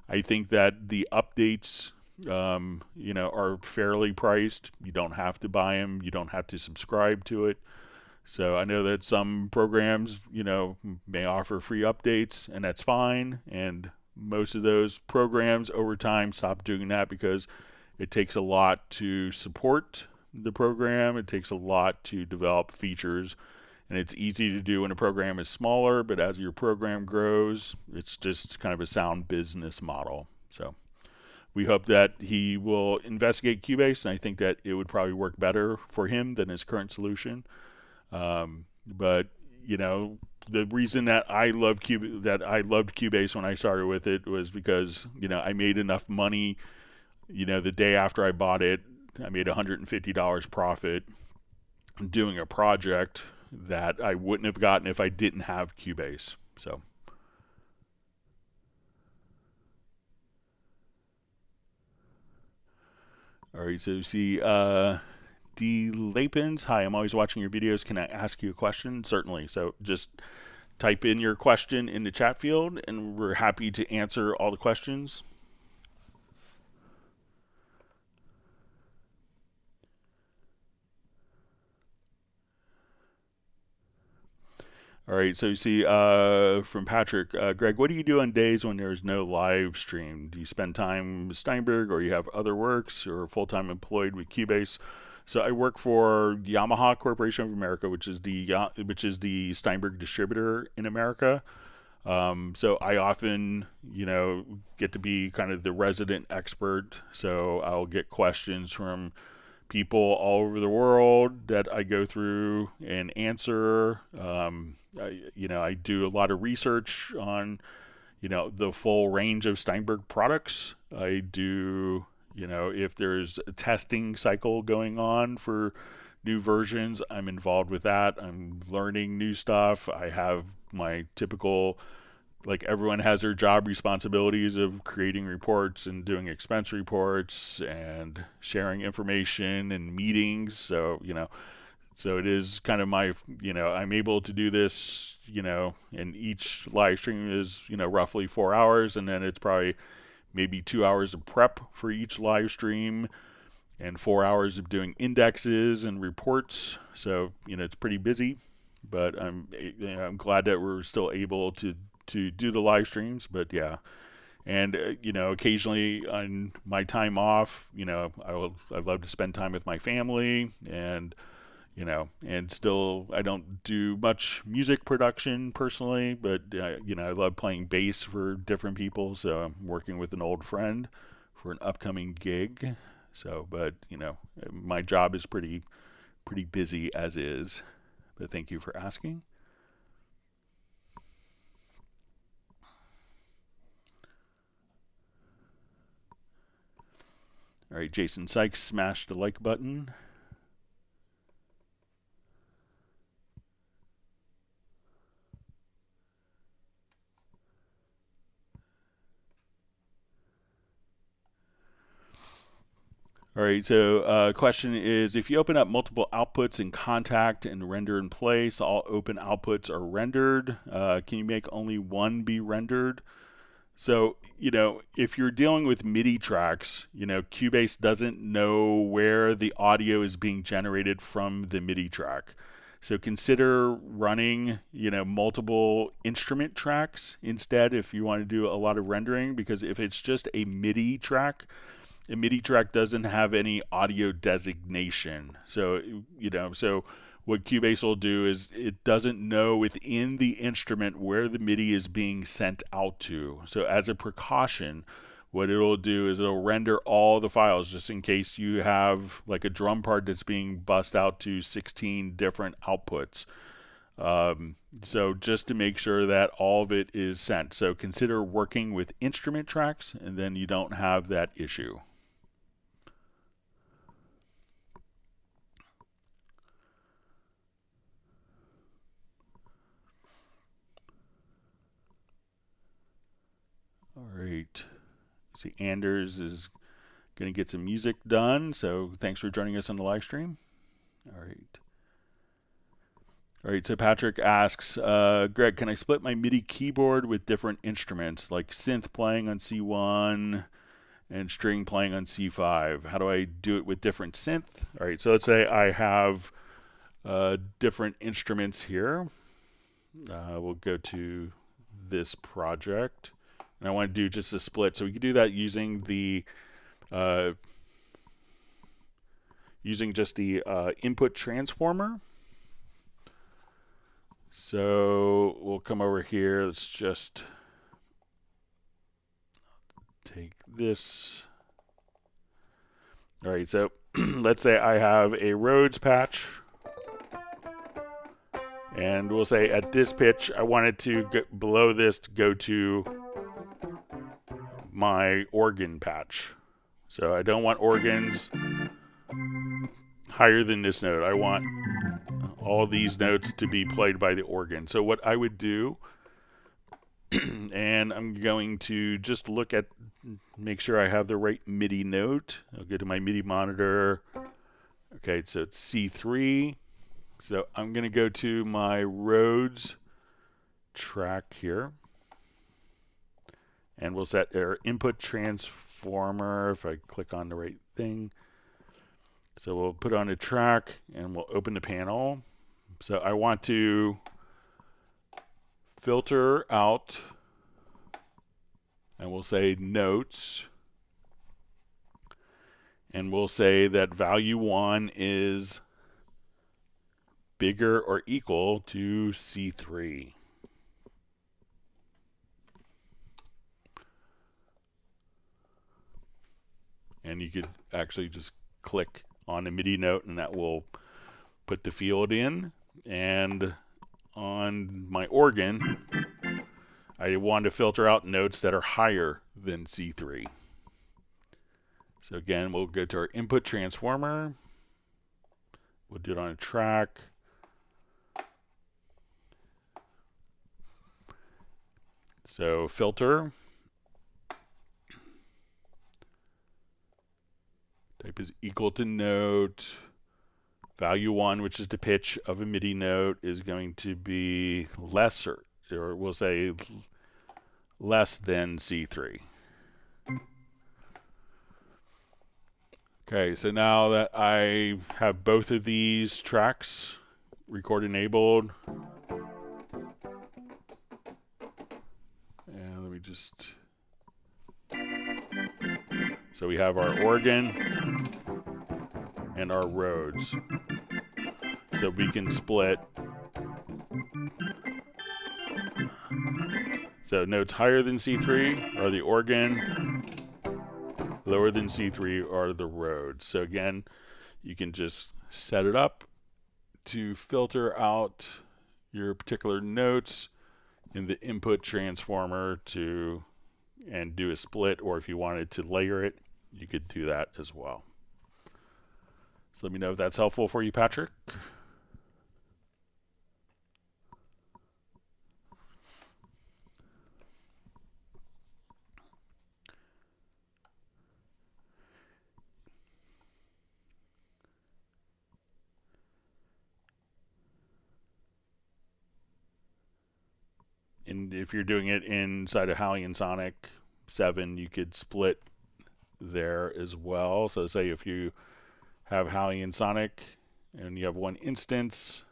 I think that the updates, you know, are fairly priced. You don't have to buy them. You don't have to subscribe to it. So I know that some programs, you know, may offer free updates, and that's fine. And most of those programs over time stop doing that because it takes a lot to support the program. It takes a lot to develop features, and it's easy to do when a program is smaller, but as your program grows, it's just kind of a sound business model. So we hope that he will investigate Cubase, and I think that it would probably work better for him than his current solution. But you know, the reason that I loved Cubase when I started with it was because, you know, I made enough money. You know, the day after I bought it, I made $150 profit doing a project that I wouldn't have gotten if I didn't have Cubase. So, all right, so you see D. Lapins. Hi, I'm always watching your videos. Can I ask you a question? Certainly. So just type in your question in the chat field, and we're happy to answer all the questions. All right, so you see from Patrick, Greg, what do you do on days when there's no live stream? Do you spend time with Steinberg, or you have other works, or full-time employed with Cubase? So I work for Yamaha Corporation of America, which is the Steinberg distributor in America. So I often, you know, get to be kind of the resident expert. So I'll get questions from people all over the world that I go through and answer. I do a lot of research on, the full range of Steinberg products. I do, if there's a testing cycle going on for new versions, I'm involved with that. I'm learning new stuff. I have my typical, like everyone has their job responsibilities of creating reports and doing expense reports and sharing information and meetings. So, so it is kind of my, I'm able to do this, and each live stream is, roughly 4 hours, and then it's probably maybe 2 hours of prep for each live stream and 4 hours of doing indexes and reports. So, it's pretty busy, but I'm glad that we're still able to do the live streams. But yeah, and occasionally on my time off, I'd love to spend time with my family, and and still I don't do much music production personally, but I love playing bass for different people. So I'm working with an old friend for an upcoming gig. So, but my job is pretty busy as is. But thank you for asking. All right, Jason Sykes smashed the like button. All right, so question is, if you open up multiple outputs in Contact and render in place, all open outputs are rendered. Can you make only one be rendered? So, if you're dealing with MIDI tracks, Cubase doesn't know where the audio is being generated from the MIDI track. So consider running, multiple instrument tracks instead if you want to do a lot of rendering, because if it's just a MIDI track doesn't have any audio designation. So, so what Cubase will do is it doesn't know within the instrument where the MIDI is being sent out to. So as a precaution, what it'll do is it'll render all the files just in case you have like a drum part that's being bussed out to 16 different outputs. So just to make sure that all of it is sent. So consider working with instrument tracks, and then you don't have that issue. All right. See, Anders is going to get some music done, so thanks for joining us on the live stream. All right, so Patrick asks, Greg, can I split my MIDI keyboard with different instruments, like synth playing on C1 and string playing on C5? How do I do it with different synth? All right, so let's say I have different instruments here. We'll go to this project. And I want to do just a split. So we can do that using the just the input transformer. So we'll come over here. Let's just take this. All right, so let's say I have a Rhodes patch. And we'll say at this pitch, I want it to get below this to go to my organ patch. So I don't want organs higher than this note. I want all these notes to be played by the organ. So what I would do, and I'm going to just make sure I have the right MIDI note. I'll go to my MIDI monitor. Okay, so it's C3. So I'm going to go to my Rhodes track here. And we'll set our input transformer if I click on the right thing. So we'll put on a track and we'll open the panel. So I want to filter out, and we'll say notes. And we'll say that value 1 is bigger or equal to C3. And you could actually just click on the MIDI note and that will put the field in. And on my organ, I want to filter out notes that are higher than C3. So again, we'll go to our input transformer. We'll do it on a track. So filter. Type is equal to note. Value 1, which is the pitch of a MIDI note, is going to be lesser, or we'll say less than C3. Okay, so now that I have both of these tracks record enabled, and let me just, so we have our organ and our Rhodes. So we can split. So notes higher than C3 are the organ, lower than C3 are the Rhodes. So again, you can just set it up to filter out your particular notes in the input transformer and do a split, or if you wanted to layer it, you could do that as well. So let me know if that's helpful for you, Patrick. And if you're doing it inside of Hallian Sonic 7, you could split there as well. So say if you have Hallian Sonic and you have one instance,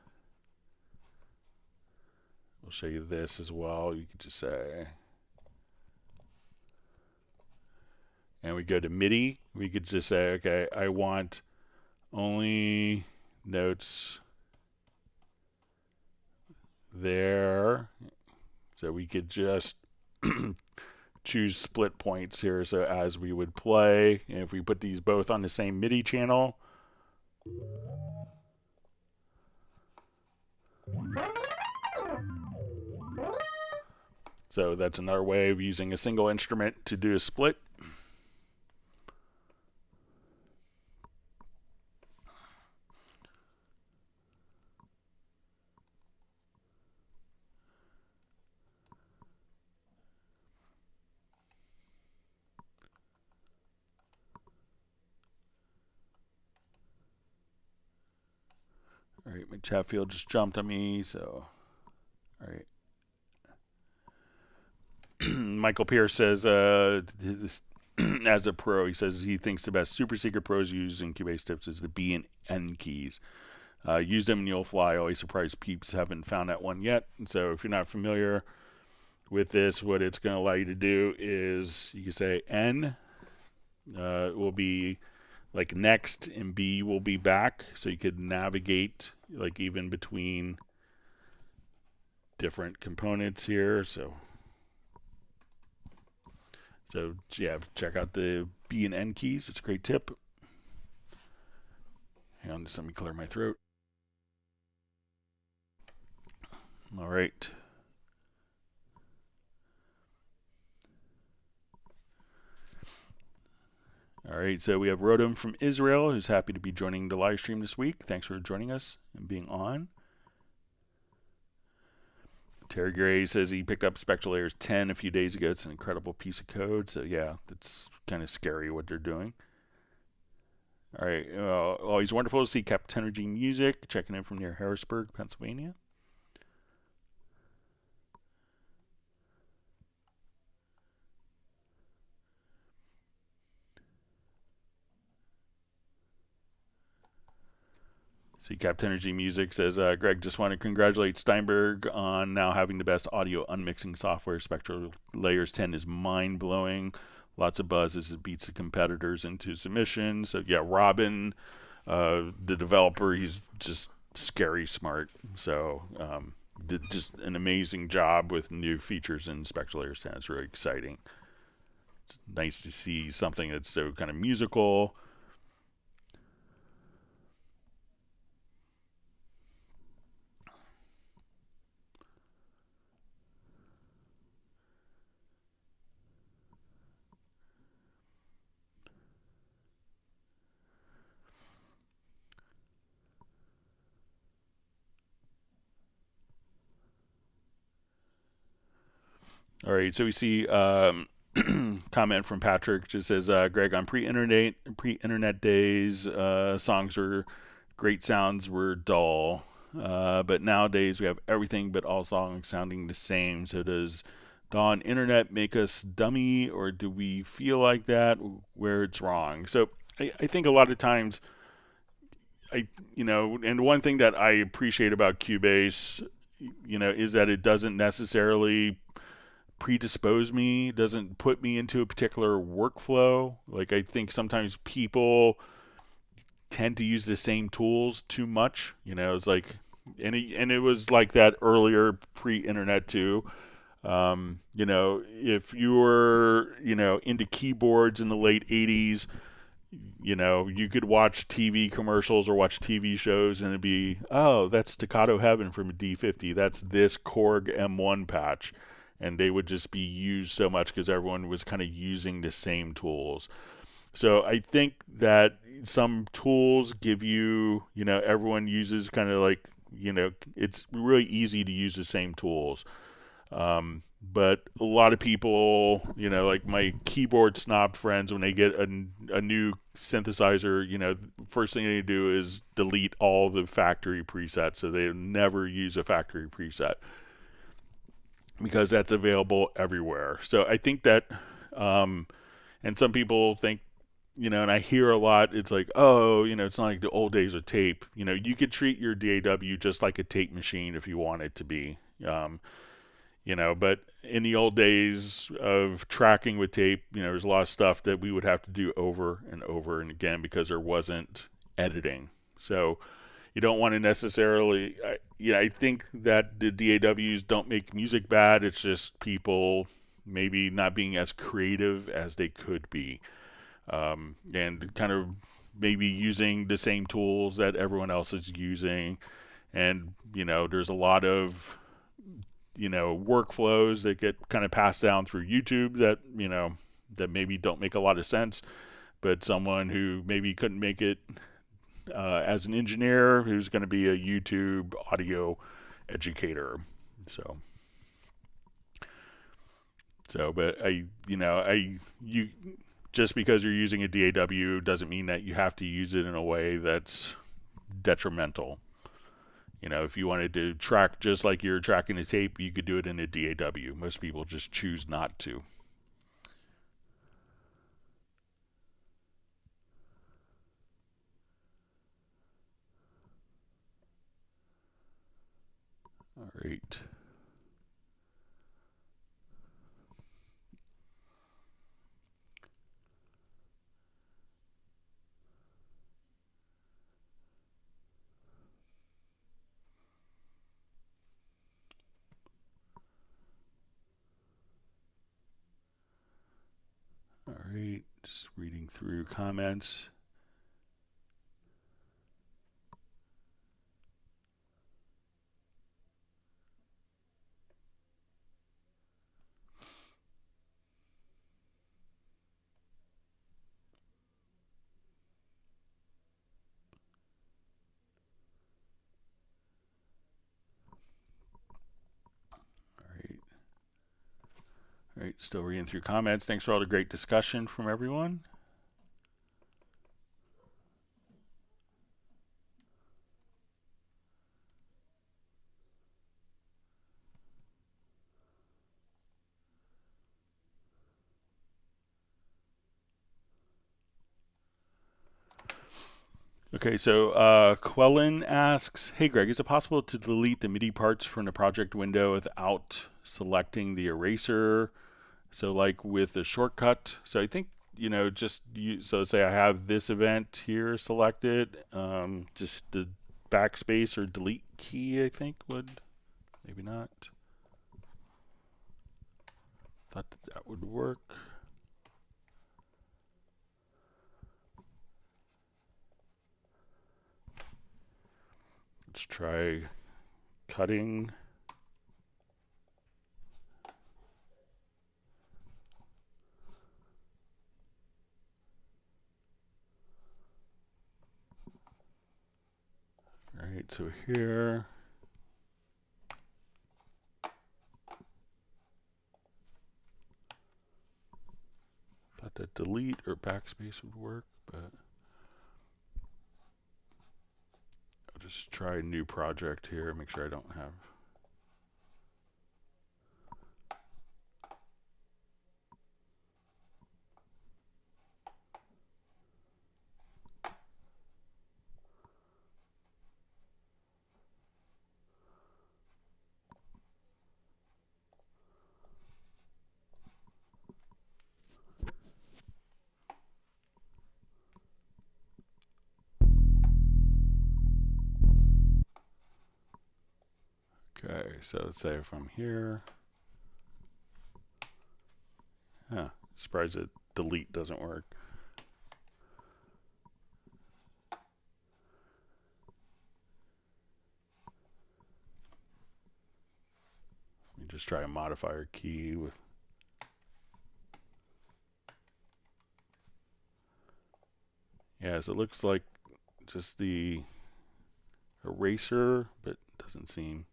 we'll show you this as well. You could just say, and we go to MIDI, we could just say, okay, I want only notes there. So we could just choose split points here. So as we would play, and if we put these both on the same MIDI channel, so that's another way of using a single instrument to do a split. All right, my chat field just jumped on me, so all right. Michael Pierce says, as a pro, he says he thinks the best super secret pros use in Cubase tips is the B and N keys. Use them and you'll fly. Always surprised peeps haven't found that one yet. And so if you're not familiar with this, what it's going to allow you to do is you can say N will be like next and B will be back. So you could navigate like even between different components here. So yeah, check out the B and N keys. It's a great tip. Hang on, just let me clear my throat. All right. All right, so we have Rodom from Israel, who's happy to be joining the live stream this week. Thanks for joining us and being on. Terry Gray says he picked up Spectral Layers 10 a few days ago. It's an incredible piece of code. So yeah, it's kind of scary what they're doing. All right, always wonderful to see Captain Energy Music checking in from near Harrisburg, Pennsylvania. See, Captain Energy Music says, Greg, just want to congratulate Steinberg on now having the best audio unmixing software. Spectral Layers 10 is mind-blowing. Lots of buzz as it beats the competitors into submission. So, yeah, Robin, the developer, he's just scary smart. So, did just an amazing job with new features in Spectral Layers 10. It's really exciting. It's nice to see something that's so kind of musical. All right, so we see comment from Patrick. Just says, Greg, on pre-internet days, songs were great, sounds were dull. But nowadays we have everything but all songs sounding the same. So does Dawn Internet make us dummy, or do we feel like that where it's wrong? So I think a lot of times, and one thing that I appreciate about Cubase, is that it doesn't necessarily predispose me, doesn't put me into a particular workflow. Like, I think sometimes people tend to use the same tools too much. It's like, and it was like that earlier pre-internet too. If you were, into keyboards in the late 80s, you could watch TV commercials or watch TV shows and it'd be, oh, that's Staccato Heaven from a D50. That's this Korg M1 patch. And they would just be used so much because everyone was kind of using the same tools. So I think that some tools give you, everyone uses kind of like, it's really easy to use the same tools. But a lot of people, like my keyboard snob friends, when they get a new synthesizer, first thing they do is delete all the factory presets. So they never use a factory preset because that's available everywhere. So I think that, and some people think, and I hear a lot, it's like, oh, it's not like the old days of tape. You could treat your DAW just like a tape machine if you want it to be. But in the old days of tracking with tape, there's a lot of stuff that we would have to do over and over and again because there wasn't editing. So you don't want to necessarily, I think that the DAWs don't make music bad. It's just people maybe not being as creative as they could be. And kind of maybe using the same tools that everyone else is using. And, there's a lot of, workflows that get kind of passed down through YouTube that, that maybe don't make a lot of sense. But someone who maybe couldn't make it as an engineer, who's going to be a YouTube audio educator. But you just because you're using a DAW doesn't mean that you have to use it in a way that's detrimental. If you wanted to track just like you're tracking a tape, you could do it in a DAW. Most people just choose not to. All right. All right, just reading through comments. All right, still reading through comments. Thanks for all the great discussion from everyone. Okay, so Quellen asks, hey Greg, is it possible to delete the MIDI parts from the project window without selecting the eraser? So like with a shortcut. So I think, so say I have this event here selected, just the backspace or delete key, I think would, maybe not. Thought that would work. Let's try cutting. All right, so here. Thought that delete or backspace would work, but I'll just try a new project here, make sure I don't have. Okay, so let's say if I'm here. Surprised that delete doesn't work. Let me just try a modifier key with. Yeah, so it looks like just the eraser, but doesn't seem.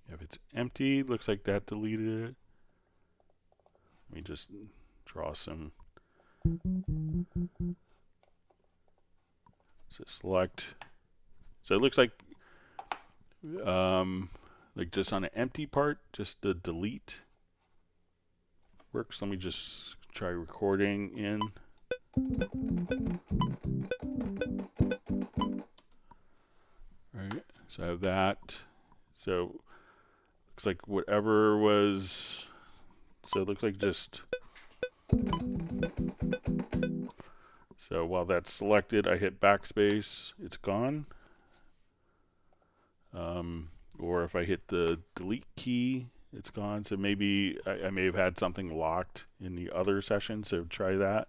If it's empty, looks like that deleted it. Let me just draw some. So select. So it looks like just on an empty part, just the delete works. Let me just try recording in. All right, so I have that. So looks like whatever was. So it looks like just. So while that's selected, I hit backspace, it's gone. Or if I hit the delete key, it's gone. So maybe I may have had something locked in the other session, so try that.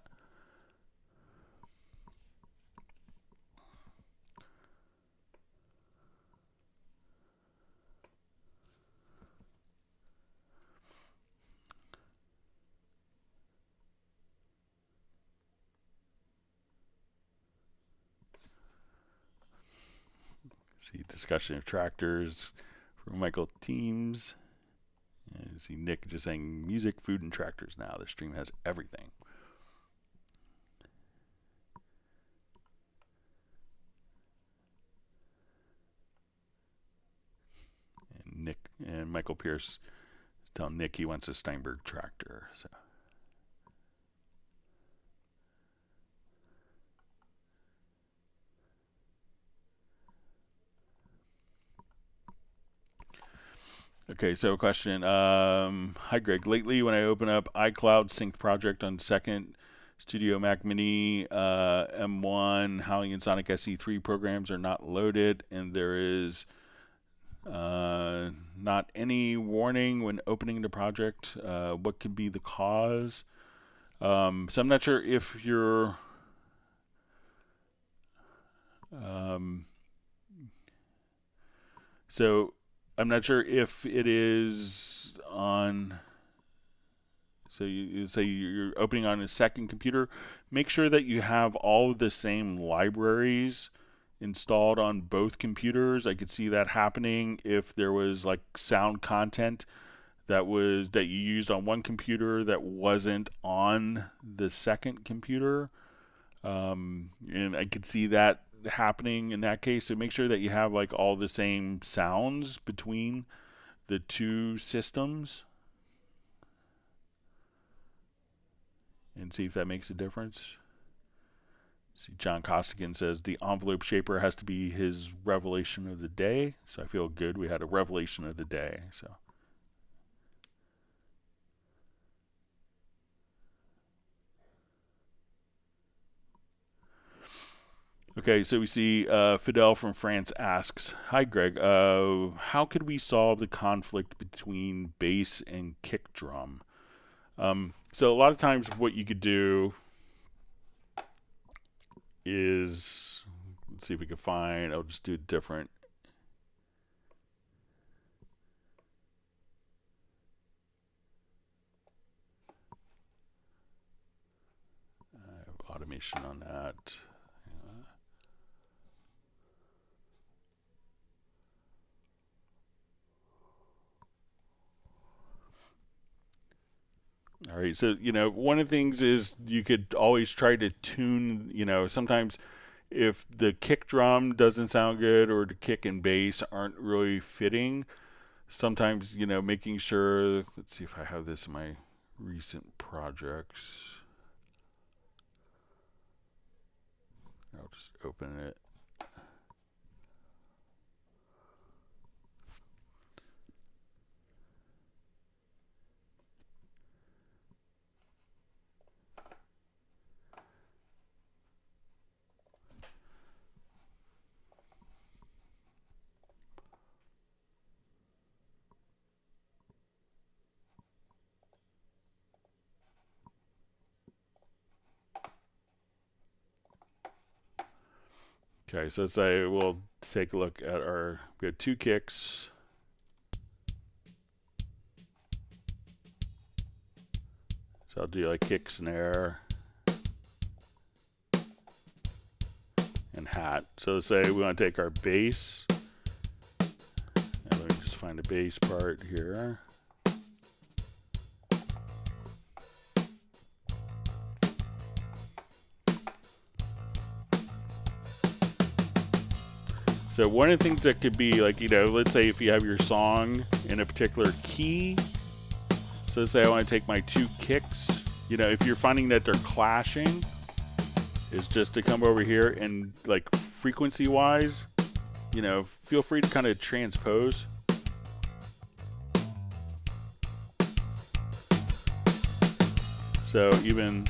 See discussion of tractors from Michael Teams. And you see Nick just saying music, food, and tractors now. The stream has everything. And Nick and Michael Pierce is telling Nick he wants a Steinberg tractor. So. Okay, so a question. Hi, Greg. Lately, when I open up iCloud synced project on second Studio Mac Mini M1, Howling and Sonic SE3 programs are not loaded, and there is not any warning when opening the project. What could be the cause? So I'm not sure if you're... So I'm not sure if it is on, so you say you're opening on a second computer, make sure that you have all of the same libraries installed on both computers. I could see that happening if there was like sound content that you used on one computer that wasn't on the second computer. And I could see that happening in that case. So make sure that you have like all the same sounds between the two systems and see if that makes a difference. See, John Costigan says the envelope shaper has to be his revelation of the day. So I feel good. We had a revelation of the day. So. Okay, so we see Fidel from France asks, hi, Greg. How could we solve the conflict between bass and kick drum? So a lot of times what you could do is, let's see if we can find, I'll just do a different. information on that. All right, so, one of the things is you could always try to tune, sometimes if the kick drum doesn't sound good or the kick and bass aren't really fitting, sometimes, making sure, let's see if I have this in my recent projects. I'll just open it. Okay, so let's say we'll take a look at we have 2 kicks. So I'll do like kick, snare, and hat. So let's say we want to take our bass. And let me just find the bass part here. So one of the things that could be like, let's say if you have your song in a particular key. So let's say I want to take my 2 kicks. If you're finding that they're clashing, is just to come over here and like frequency wise, feel free to kind of transpose. So even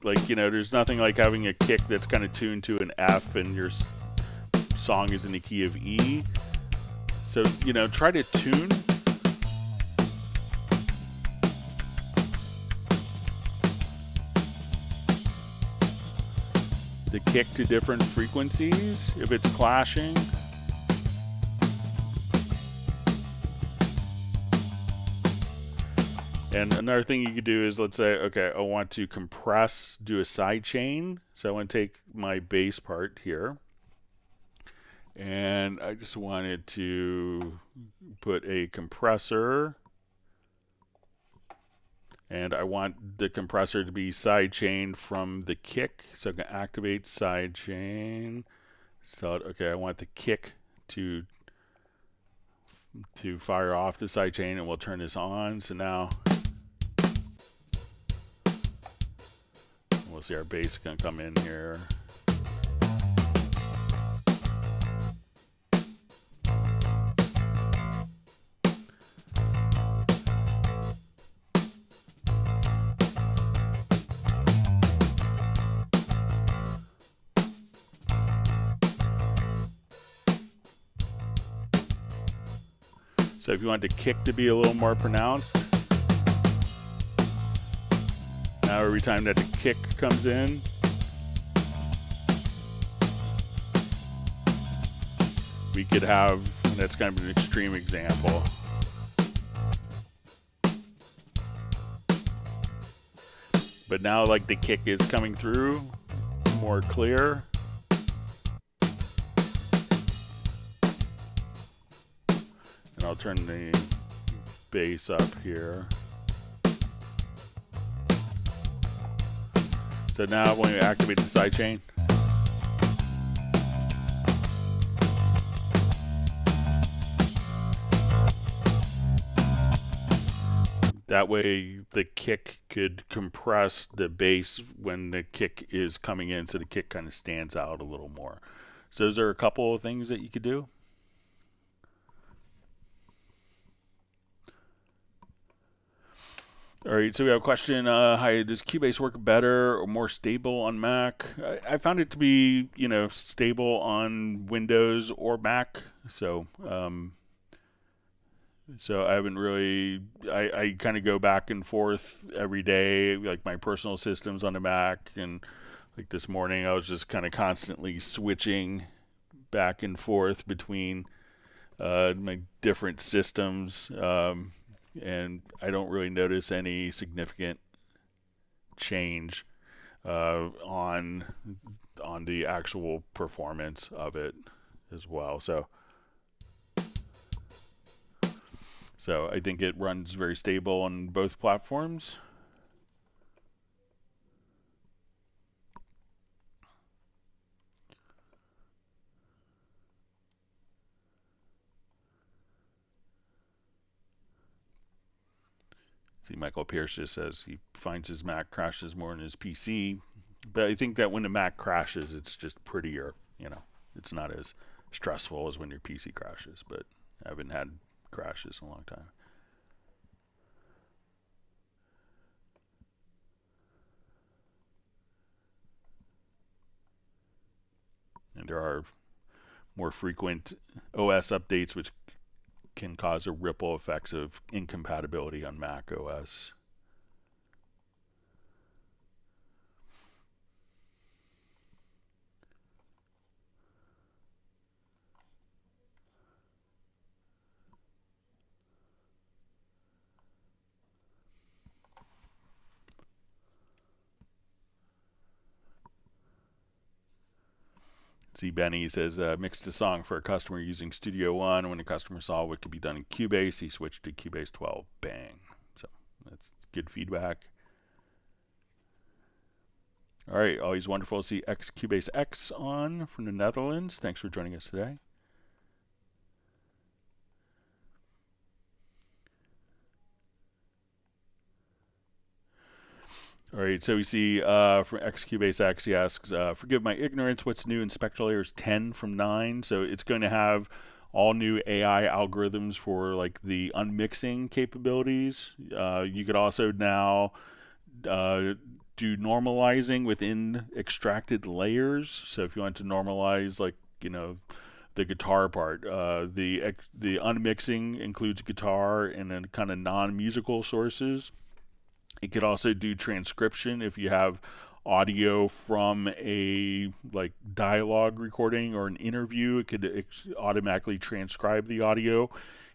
like, there's nothing like having a kick that's kind of tuned to an F and your song is in the key of E. So, try to tune. The kick to different frequencies if it's clashing. And another thing you could do is, let's say, okay, I want to compress, do a side chain. So I want to take my bass part here. And I just wanted to put a compressor. And I want the compressor to be side chained from the kick. So I can activate side chain. So, okay, I want the kick to fire off the side chain, and we'll turn this on. So now we'll see our bass is going to come in here. So if you want the kick to be a little more pronounced, now every time that the kick comes in, we could have, and that's kind of an extreme example. But now like the kick is coming through more clear. I'll turn the bass up here. So now when you activate the sidechain, that way the kick could compress the bass when the kick is coming in, so the kick kind of stands out a little more. So those are a couple of things that you could do. All right, so we have a question. Hi, does Cubase work better or more stable on Mac? I found it to be, stable on Windows or Mac. So, so I haven't really. I kind of go back and forth every day, like my personal systems on the Mac, and like this morning I was just kind of constantly switching back and forth between my different systems. And I don't really notice any significant change. on the actual performance of it as well. So I think it runs very stable on both platforms. See, Michael Pierce just says he finds his Mac crashes more than his PC, but I think that when the Mac crashes, it's just prettier. You know, it's not as stressful as when your PC crashes, but I haven't had crashes in a long time. And there are more frequent OS updates which can cause a ripple effects of incompatibility on Mac OS. See, Benny says, mixed a song for a customer using Studio One. When the customer saw what could be done in Cubase, he switched to Cubase 12. Bang. So that's good feedback. All right, always wonderful to see Cubase X on from the Netherlands. Thanks for joining us today. All right, so we see from Cubase X, he asks, forgive my ignorance, what's new in Spectral layers 10 from 9? So it's going to have all new AI algorithms for like the unmixing capabilities. You could also now do normalizing within extracted layers. So if you want to normalize, like, you know, the guitar part, the unmixing includes guitar and then kind of non-musical sources. It could also do transcription if you have audio from a like dialogue recording or an interview. It could automatically transcribe the audio.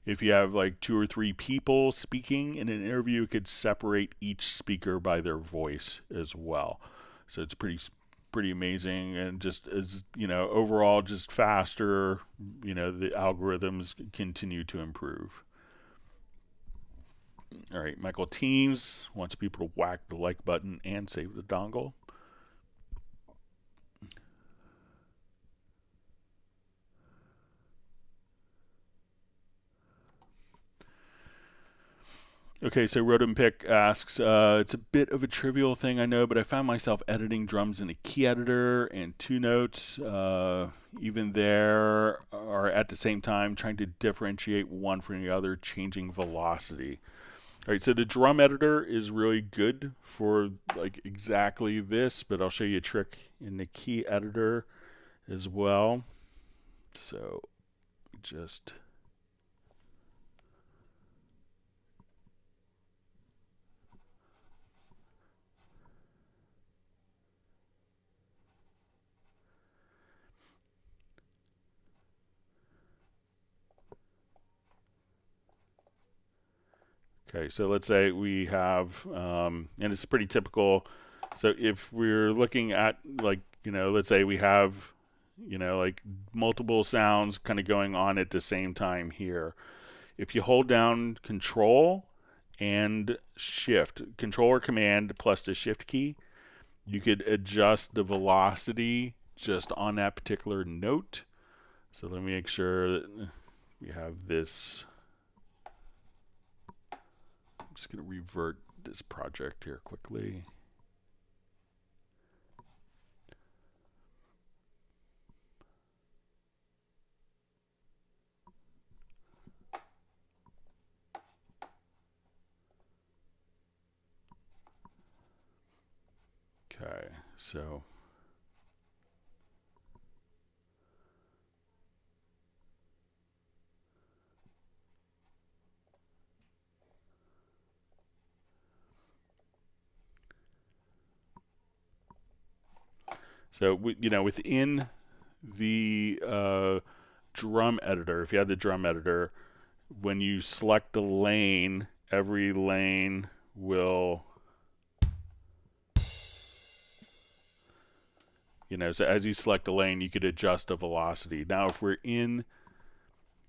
If you have like 2 or 3 people speaking in an interview, it could separate each speaker by their voice as well. So it's pretty amazing, and just as you know, overall just faster. You know, the algorithms continue to improve. All right, Michael Teams wants people to whack the like button and save the dongle. Okay, so Rodham Pick asks, it's a bit of a trivial thing, I know, but I found myself editing drums in a key editor and 2 notes, even there, are at the same time trying to differentiate one from the other, changing velocity. All right, so the drum editor is really good for like exactly this, but I'll show you a trick in the key editor as well. So just okay, so let's say we have, and it's pretty typical. So if we're looking at, like, you know, let's say we have, you know, like multiple sounds kind of going on at the same time here. If you hold down Control and Shift, Control or Command plus the Shift key, you could adjust the velocity just on that particular note. So let me make sure that we have this. I'm just going to revert this project here quickly. Okay, so you know, within the drum editor, if you have the drum editor, when you select the lane, every lane will You know, so as you select a lane, you could adjust the velocity. Now, if we're in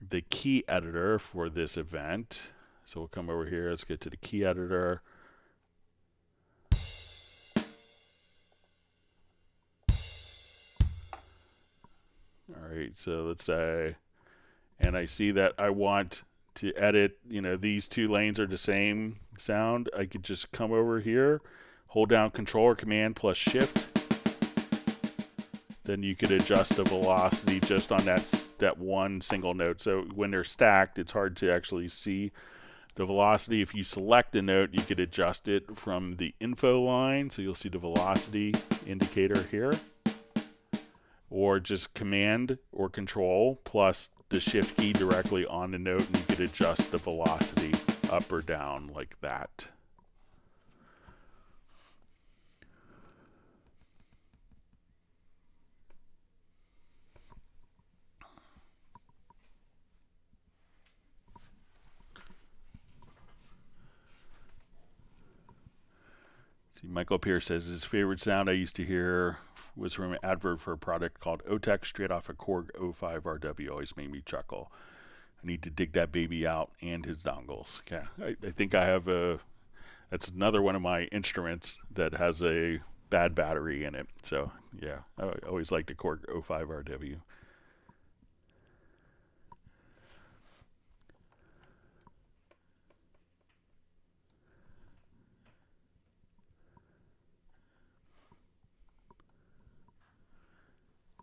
the key editor for this event, so we'll come over here, let's get to the key editor. All right, so let's say, and I see that I want to edit, you know, these two lanes are the same sound. I could just come over here, hold down Control or Command plus Shift. Then you could adjust the velocity just on that one single note. So when they're stacked, it's hard to actually see the velocity. If you select a note, you could adjust it from the info line. So you'll see the velocity indicator here. Or just Command or Control plus the Shift key directly on the note, and you could adjust the velocity up or down like that. See, Michael Pierce says his favorite sound I used to hear was from an advert for a product called Otech, straight off a Chord 05 RW. Always made me chuckle. I need to dig that baby out and his dongles. Yeah, I think I have that's another one of my instruments that has a bad battery in it. So yeah, I always liked the Chord 05 RW.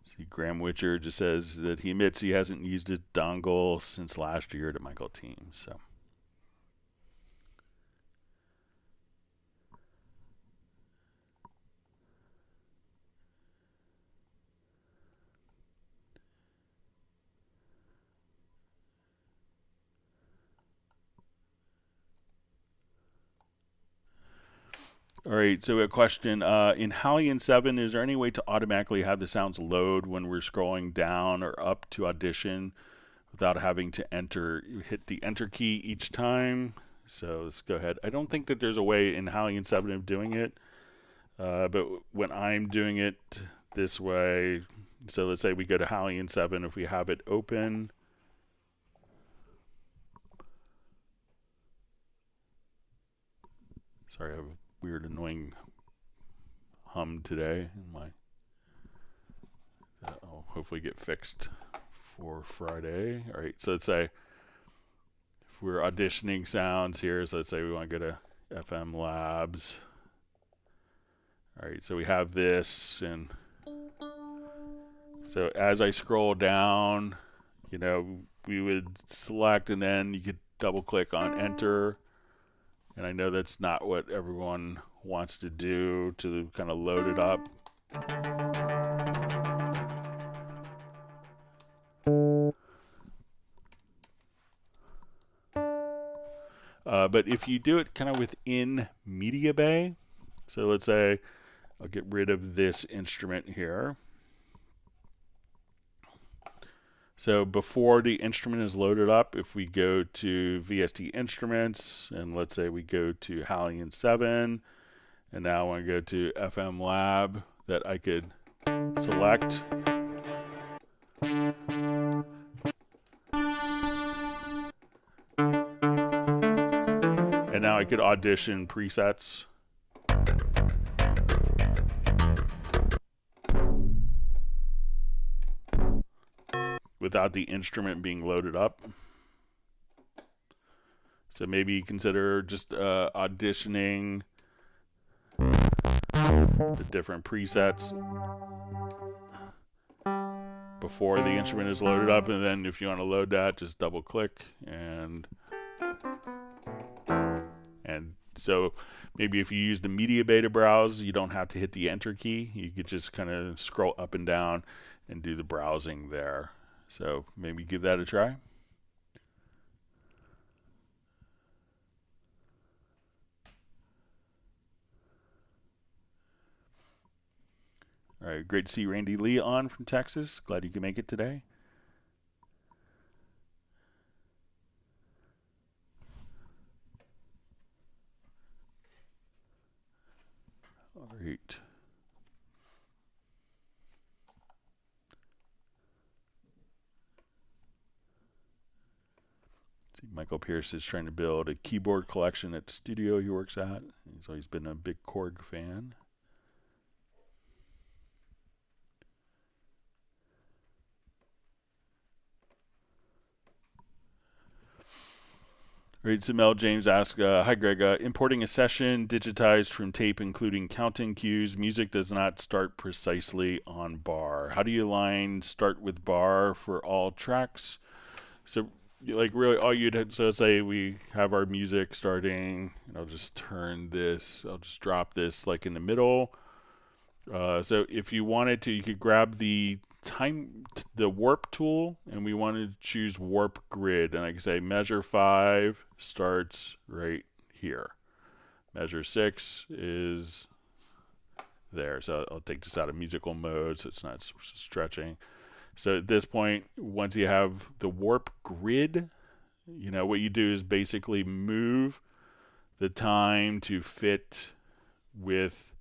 See, Graham Witcher just says that he admits he hasn't used his dongle since last year to Michael Teams. So. All right, so a question. In Hallion 7, is there any way to automatically have the sounds load when we're scrolling down or up to audition without having to hit the enter key each time? So let's go ahead. I don't think that there's a way in Hallion 7 of doing it, but when I'm doing it this way, so let's say we go to Hallion 7, if we have it open, sorry, I have a weird annoying hum today. I'll hopefully get fixed for Friday. All right, so let's say if we're auditioning sounds here, so let's say we want to go to FM Labs. All right, so we have this, and so as I scroll down, you know, we would select, and then you could double click on enter. And I know that's not what everyone wants to do, to kind of load it up. But if you do it kind of within Media Bay, so let's say I'll get rid of this instrument here. So before the instrument is loaded up, if we go to VST Instruments, and let's say we go to Hallion 7, and now I want to go to FM Lab, that I could select. And now I could audition presets. Without the instrument being loaded up. So maybe consider just auditioning the different presets before the instrument is loaded up, and then if you want to load that, just double click, and so maybe if you use the Media Bay to browse, you don't have to hit the enter key. You could just kind of scroll up and down and do the browsing there. So maybe give that a try. All right, great to see Randy Lee on from Texas. Glad you could make it today. All right. Michael Pierce is trying to build a keyboard collection at the studio he works at. He's always been a big Chord fan. All right, so Mel James asks, hi Greg, importing a session digitized from tape including counting cues, music does not start precisely on bar. How do you align start with bar for all tracks? So like really all you'd have, so let's say we have our music starting, and I'll just drop this like in the middle. So if you wanted to, you could grab the warp tool, and we wanted to choose warp grid, and I can say measure 5 starts right here, measure 6 is there. So I'll take this out of musical mode so it's not stretching. So at this point, once you have the warp grid, what you do is basically move the time to fit with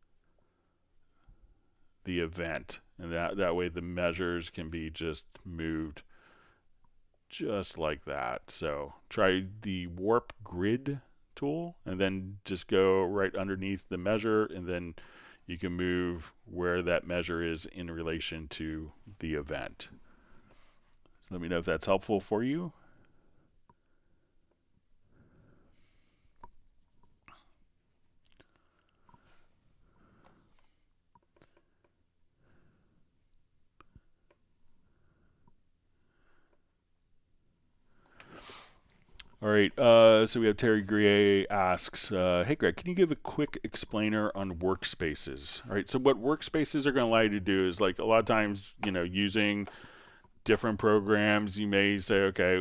the event, and that way the measures can be just moved just like that. So try the warp grid tool, and then just go right underneath the measure, and then you can move where that measure is in relation to the event. So let me know if that's helpful for you. All right, so we have Terry Grier asks, hey Greg, can you give a quick explainer on workspaces? All right, so what workspaces are going to allow you to do is, like, a lot of times, using different programs, you may say, okay,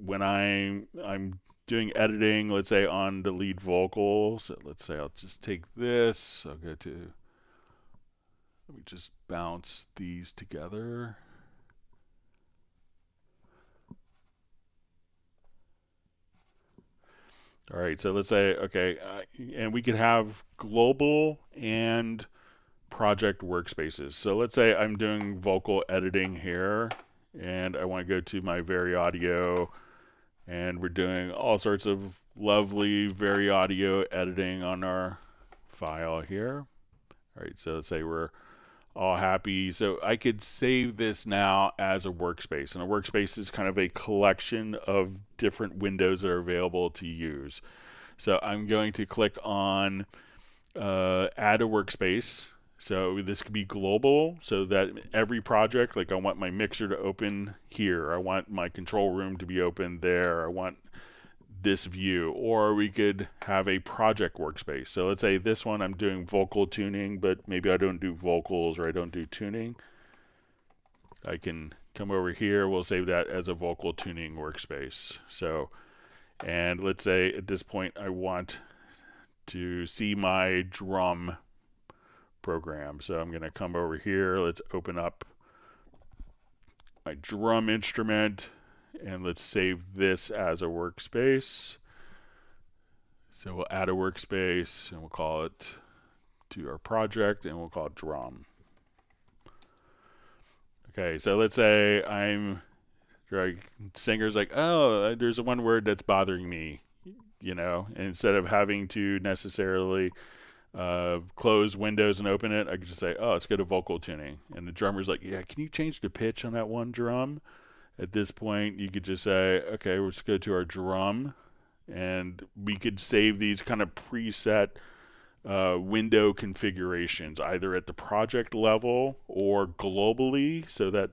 when I'm doing editing, let's say on the lead vocal, so let's say I'll just take this, let me just bounce these together. All right, so let's say, okay, and we could have global and project workspaces. So let's say I'm doing vocal editing here, and I want to go to my Vari Audio, and we're doing all sorts of lovely Vari Audio editing on our file here. All right, so let's say we're all happy. So I could save this now as a workspace, and a workspace is kind of a collection of different windows that are available to use. So I'm going to click on add a workspace. So this could be global, so that every project, like I want my mixer to open here, I want my control room to be open there, I want this view. Or we could have a project workspace. So let's say this one I'm doing vocal tuning, but maybe I don't do vocals or I don't do tuning. I can come over here, we'll save that as a vocal tuning workspace. So, and let's say at this point I want to see my drum program. So I'm going to come over here, let's open up my drum instrument, and let's save this as a workspace. So we'll add a workspace, and we'll call it to our project, and we'll call it drum. Okay, so let's say singer's like, oh, there's one word that's bothering me, and instead of having to necessarily close Windows and open it, I could just say, oh, let's go to vocal tuning. And the drummer's like, yeah, can you change the pitch on that one drum? At this point, you could just say, okay, let's go to our drum, and we could save these kind of preset window configurations either at the project level or globally, so that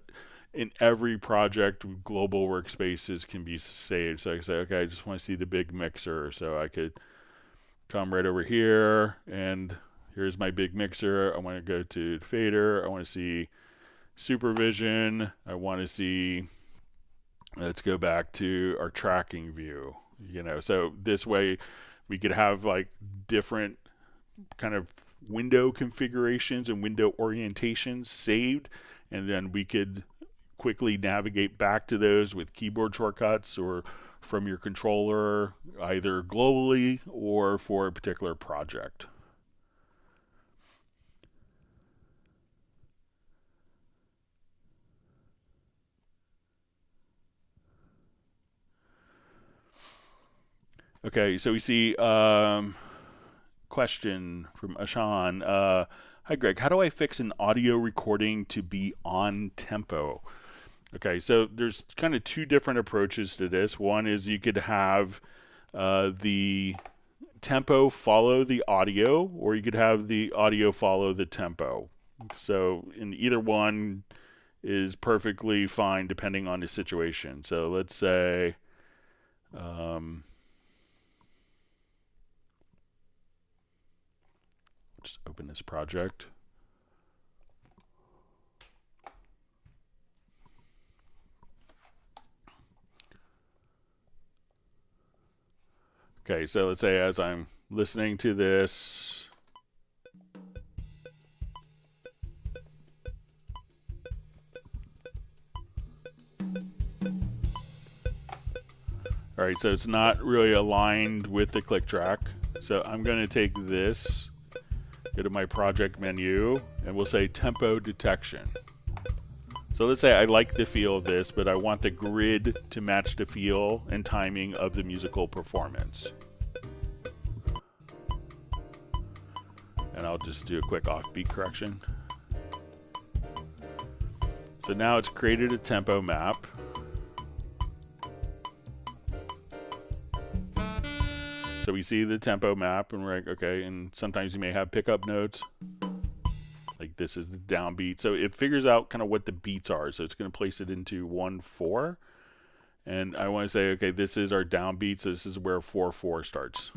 in every project, global workspaces can be saved. So I can say, okay, I just want to see the big mixer, so I could come right over here, and here's my big mixer. I want to go to fader. I want to see supervision. I want to see, let's go back to our tracking view. So this way we could have like different kind of window configurations and window orientations saved, and then we could quickly navigate back to those with keyboard shortcuts or from your controller, either globally or for a particular project. Okay, so we see question from Ashan. Hi, Greg. How do I fix an audio recording to be on tempo? Okay, so there's kind of two different approaches to this. One is you could have the tempo follow the audio, or you could have the audio follow the tempo. So in either one is perfectly fine depending on the situation. So let's say just open this project. Okay, so let's say as I'm listening to this, all right, so it's not really aligned with the click track. So I'm going to take this, go to my project menu, and we'll say tempo detection. So let's say I like the feel of this, but I want the grid to match the feel and timing of the musical performance. And I'll just do a quick offbeat correction. So now it's created a tempo map. So we see the tempo map and we're like, okay, and sometimes you may have pickup notes. Like this is the downbeat. So it figures out kind of what the beats are. So it's going to place it into 1/4. And I want to say, okay, this is our downbeat. So this is where 4/4 starts.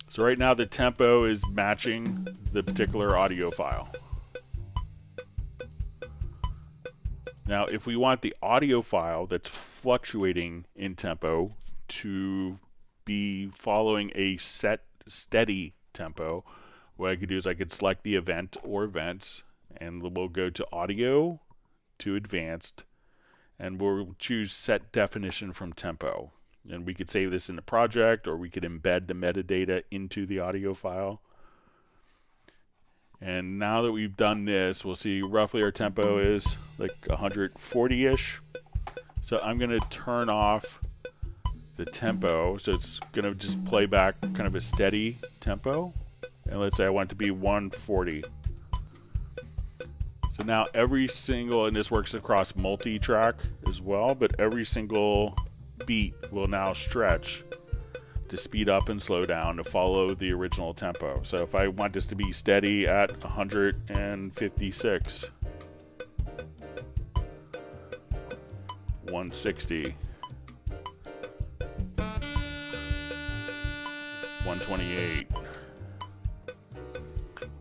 So right now the tempo is matching the particular audio file. Now, if we want the audio file that's fluctuating in tempo to be following a set steady tempo, what I could do is I could select the event or events, and we'll go to audio, to advanced, and we'll choose set definition from tempo. And we could save this in the project, or we could embed the metadata into the audio file. And now that we've done this, we'll see roughly our tempo is like 140-ish. So I'm going to turn off the tempo. So it's going to just play back kind of a steady tempo. And let's say I want it to be 140. So now every single, and this works across multi-track as well, but every single beat will now stretch to speed up and slow down to follow the original tempo. So if I want this to be steady at 156, 160, 128,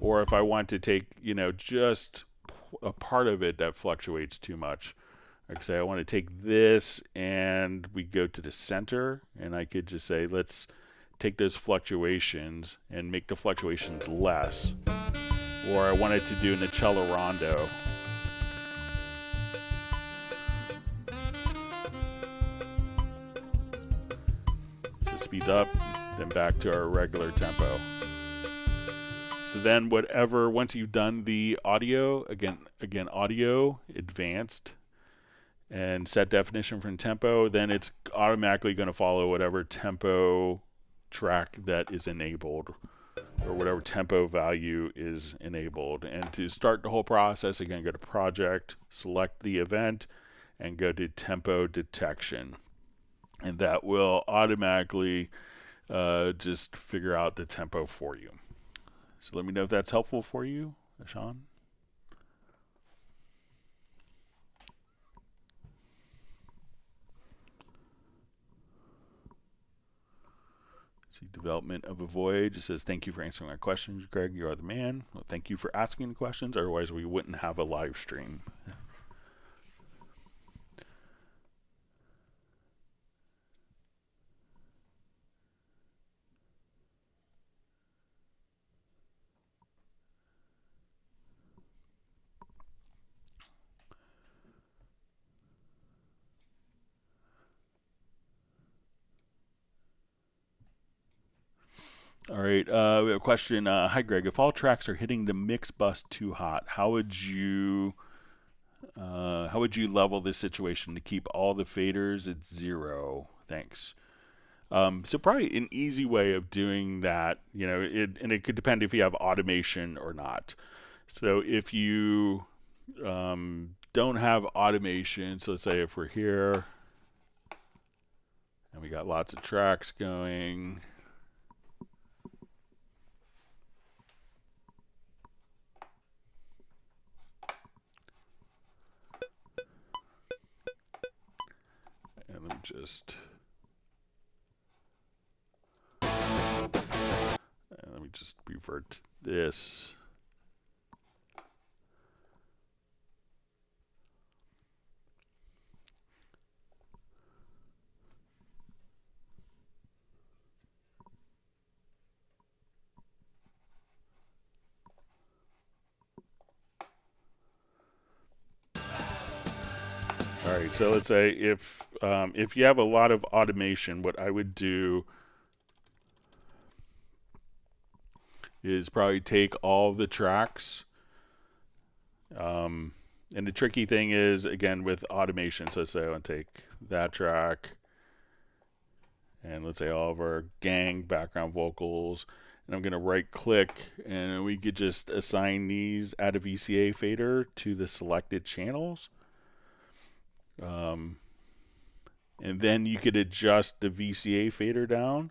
or if I want to take, just a part of it that fluctuates too much, like say I want to take this and we go to the center, and I could just say let's take those fluctuations and make the fluctuations less. Or I wanted to do an cello rondo. So it speeds up, then back to our regular tempo. So then once you've done the audio, again audio, advanced, and set definition from tempo, then it's automatically going to follow whatever tempo track that is enabled, or whatever tempo value is enabled. And to start the whole process, again, go to project, select the event, and go to tempo detection. And that will automatically just figure out the tempo for you. So let me know if that's helpful for you, Ashan. See, development of a voyage. It says, thank you for answering my questions, Greg. You are the man. Well, thank you for asking the questions. Otherwise, we wouldn't have a live stream. All right, we have a question. Hi, Greg. If all tracks are hitting the mix bus too hot, how would you How would you level this situation to keep all the faders at 0? Thanks. So probably an easy way of doing that, and it could depend if you have automation or not. So if you don't have automation, so let's say if we're here and we got lots of tracks going, and let me just revert to this. All right, so let's say if you have a lot of automation, what I would do is probably take all the tracks. And the tricky thing is, again, with automation, so let's say I want to take that track, and let's say all of our gang background vocals, and I'm going to right click, and we could just assign these, add a VCA fader to the selected channels. And then you could adjust the VCA fader down.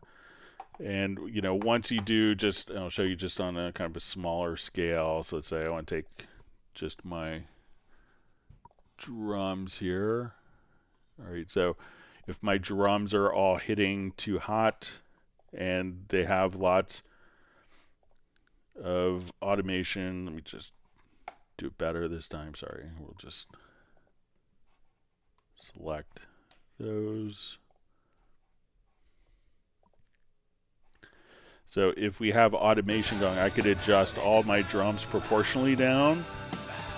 And, once you do, I'll show you just on a kind of a smaller scale. So let's say I want to take just my drums here. All right, so if my drums are all hitting too hot and they have lots of automation, let me just do it better this time. Sorry, we'll just select those. So if we have automation going, I could adjust all my drums proportionally down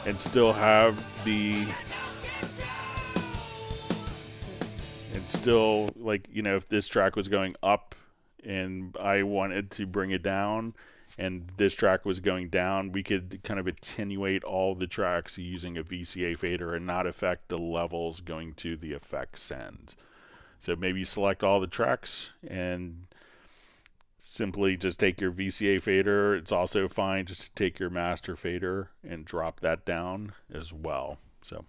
and still have if this track was going up and I wanted to bring it down and this track was going down, we could kind of attenuate all the tracks using a VCA fader and not affect the levels going to the effect send. So maybe select all the tracks and simply just take your VCA fader. It's also fine just to take your master fader and drop that down as well. So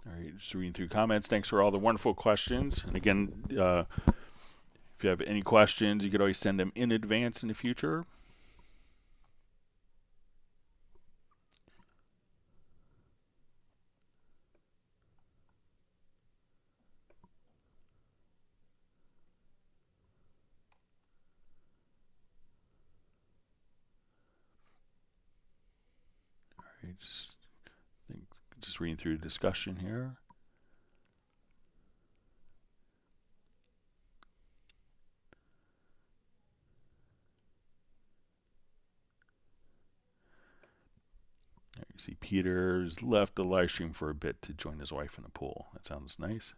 all right, just reading through comments. Thanks for all the wonderful questions. And again, if you have any questions, you could always send them in advance in the future. All right, just reading through the discussion here. You see Peter's left the live stream for a bit to join his wife in the pool. That sounds nice.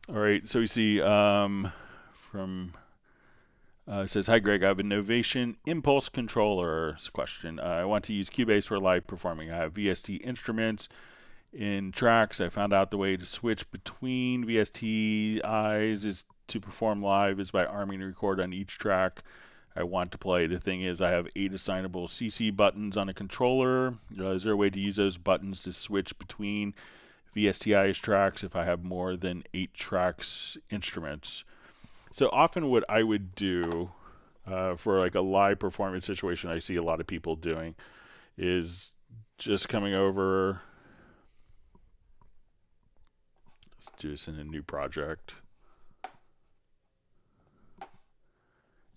All right, so we see from it says, hi Greg, I have a Novation Impulse Controller question. I want to use Cubase for live performing. I have VST instruments in tracks. I found out the way to switch between VSTIs is to perform live is by arming a record on each track I want to play. The thing is, I have 8 assignable CC buttons on a controller. Is there a way to use those buttons to switch between VSTI's tracks if I have more than 8 tracks instruments? So often what I would do for like a live performance situation I see a lot of people doing is just coming over. Let's do this in a new project.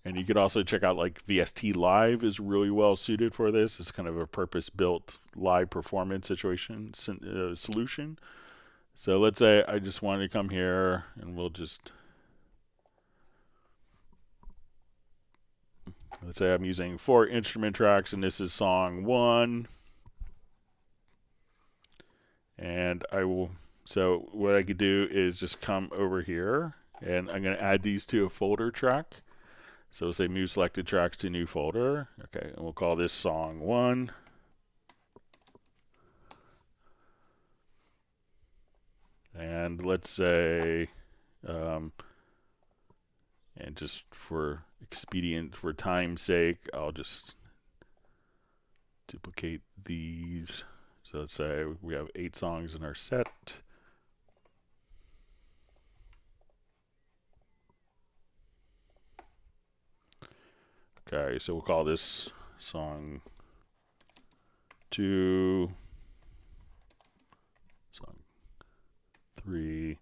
And you could also check out like VST Live is really well suited for this. It's kind of a purpose-built live performance situation solution. So let's say I just wanted to come here and we'll just, let's say I'm using 4 instrument tracks and this is song 1. And I will, so what I could do is just come over here and I'm going to add these to a folder track. So we'll say move selected tracks to new folder. Okay, and we'll call this song 1. And let's say, and just for time's sake, I'll just duplicate these. So let's say we have 8 songs in our set. Okay, so we'll call this song 2, song 3,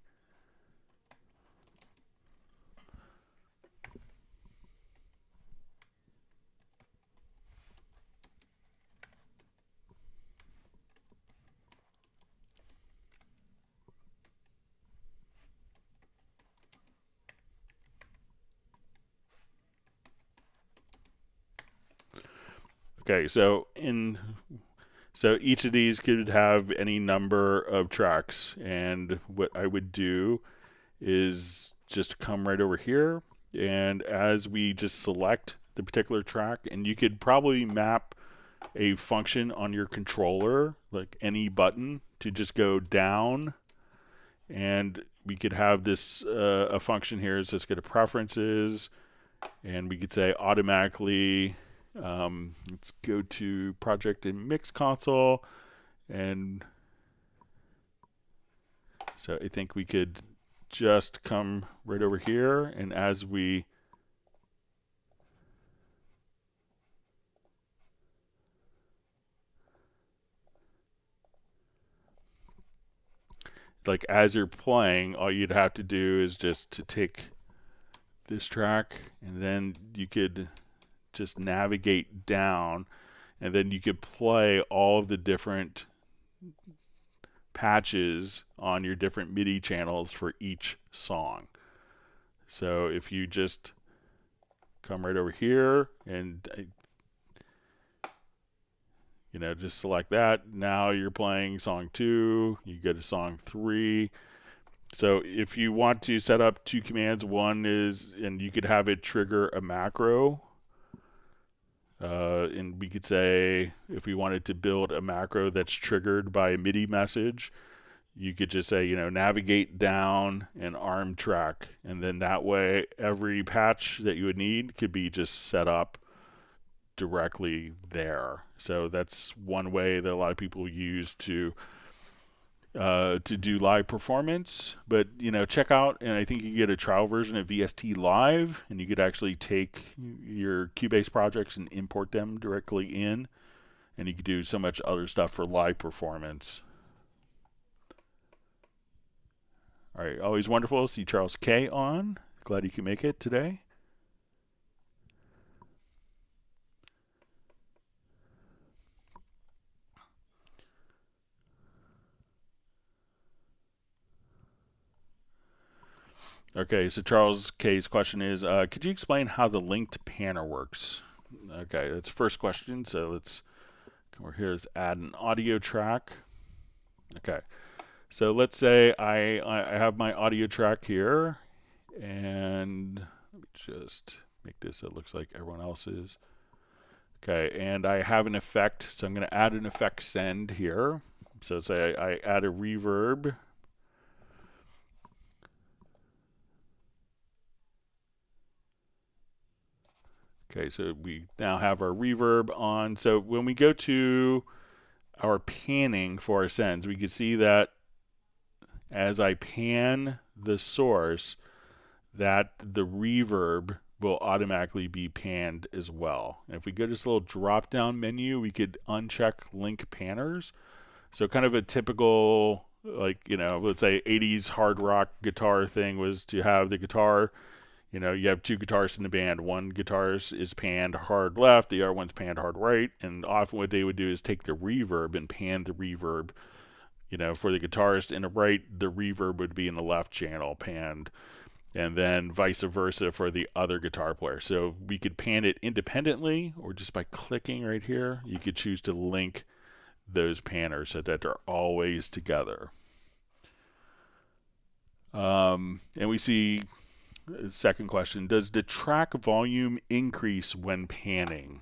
okay, so each of these could have any number of tracks, and what I would do is just come right over here, and as we just select the particular track, and you could probably map a function on your controller, like any button, to just go down, and we could have this a function here. So let's go to preferences, and we could say automatically. Let's go to project and mix console, and so I think we could just come right over here, and as we like as you're playing, all you'd have to do is just to take this track, and then you could just navigate down, and then you could play all of the different patches on your different MIDI channels for each song. So if you just come right over here and just select that, now you're playing song 2, you go to song 3. So if you want to set up 2 commands, one is, and you could have it trigger a macro. And we could say if we wanted to build a macro that's triggered by a MIDI message, you could just say, navigate down and arm track. And then that way, every patch that you would need could be just set up directly there. So that's one way that a lot of people use to do live performance. But check out, and I think you can get a trial version of VST Live, and you could actually take your Cubase projects and import them directly in, and you could do so much other stuff for live performance. All right, always wonderful to see Charles K on. Glad you can make it today. Okay, so Charles K's question is, could you explain how the linked panner works? Okay, that's the first question. So let's come over here. Let's add an audio track. Okay, so let's say I have my audio track here, and let me just make this so it looks like everyone else's. Okay, and I have an effect, so I'm going to add an effect send here. So say I add a reverb. Okay, so we now have our reverb on. So when we go to our panning for our sends, we can see that as I pan the source, that the reverb will automatically be panned as well. And if we go to this little drop down menu, we could uncheck link panners. So kind of a typical, like, let's say 80s hard rock guitar thing was to have the guitar, you have two guitarists in the band. One guitarist is panned hard left, the other one's panned hard right. And often what they would do is take the reverb and pan the reverb. For the guitarist in the right, the reverb would be in the left channel panned. And then vice versa for the other guitar player. So we could pan it independently, or just by clicking right here, you could choose to link those panners so that they're always together. And we see second question, does the track volume increase when panning?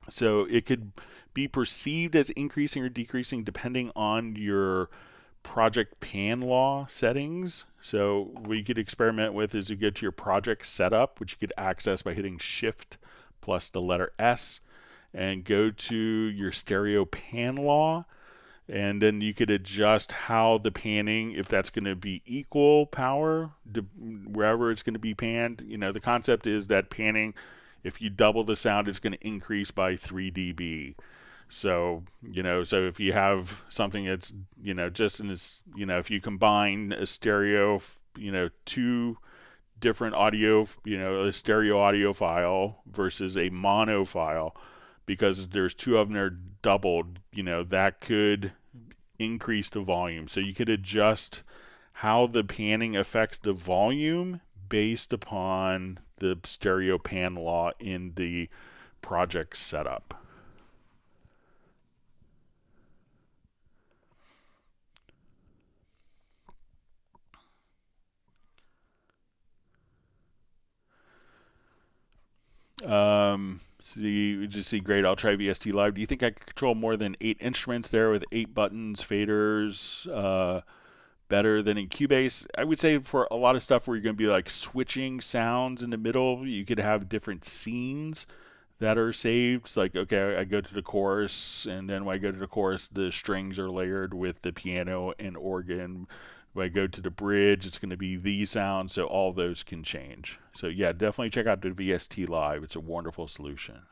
So it could be perceived as increasing or decreasing depending on your project pan law settings. So what you could experiment with is you get to your project setup, which you could access by hitting Shift plus the letter S, and go to your stereo pan law. And then you could adjust how the panning, if that's going to be equal power wherever it's going to be panned. The concept is that panning, if you double the sound, it's going to increase by 3 dB. So, so if you have something that's, just in this, if you combine a stereo, two different audio, a stereo audio file versus a mono file, because there's two of them that are doubled, that could increase the volume. So you could adjust how the panning affects the volume based upon the stereo pan law in the project setup. See, great. I'll try VST Live. Do you think I could control more than 8 instruments there with 8 buttons, faders, better than in Cubase? I would say for a lot of stuff where you're going to be like switching sounds in the middle, you could have different scenes that are saved. It's like, okay, I go to the chorus, and then when I go to the chorus, the strings are layered with the piano and organ. When I go to the bridge, it's going to be these sounds, so all those can change. So yeah, definitely check out the VST Live. It's a wonderful solution.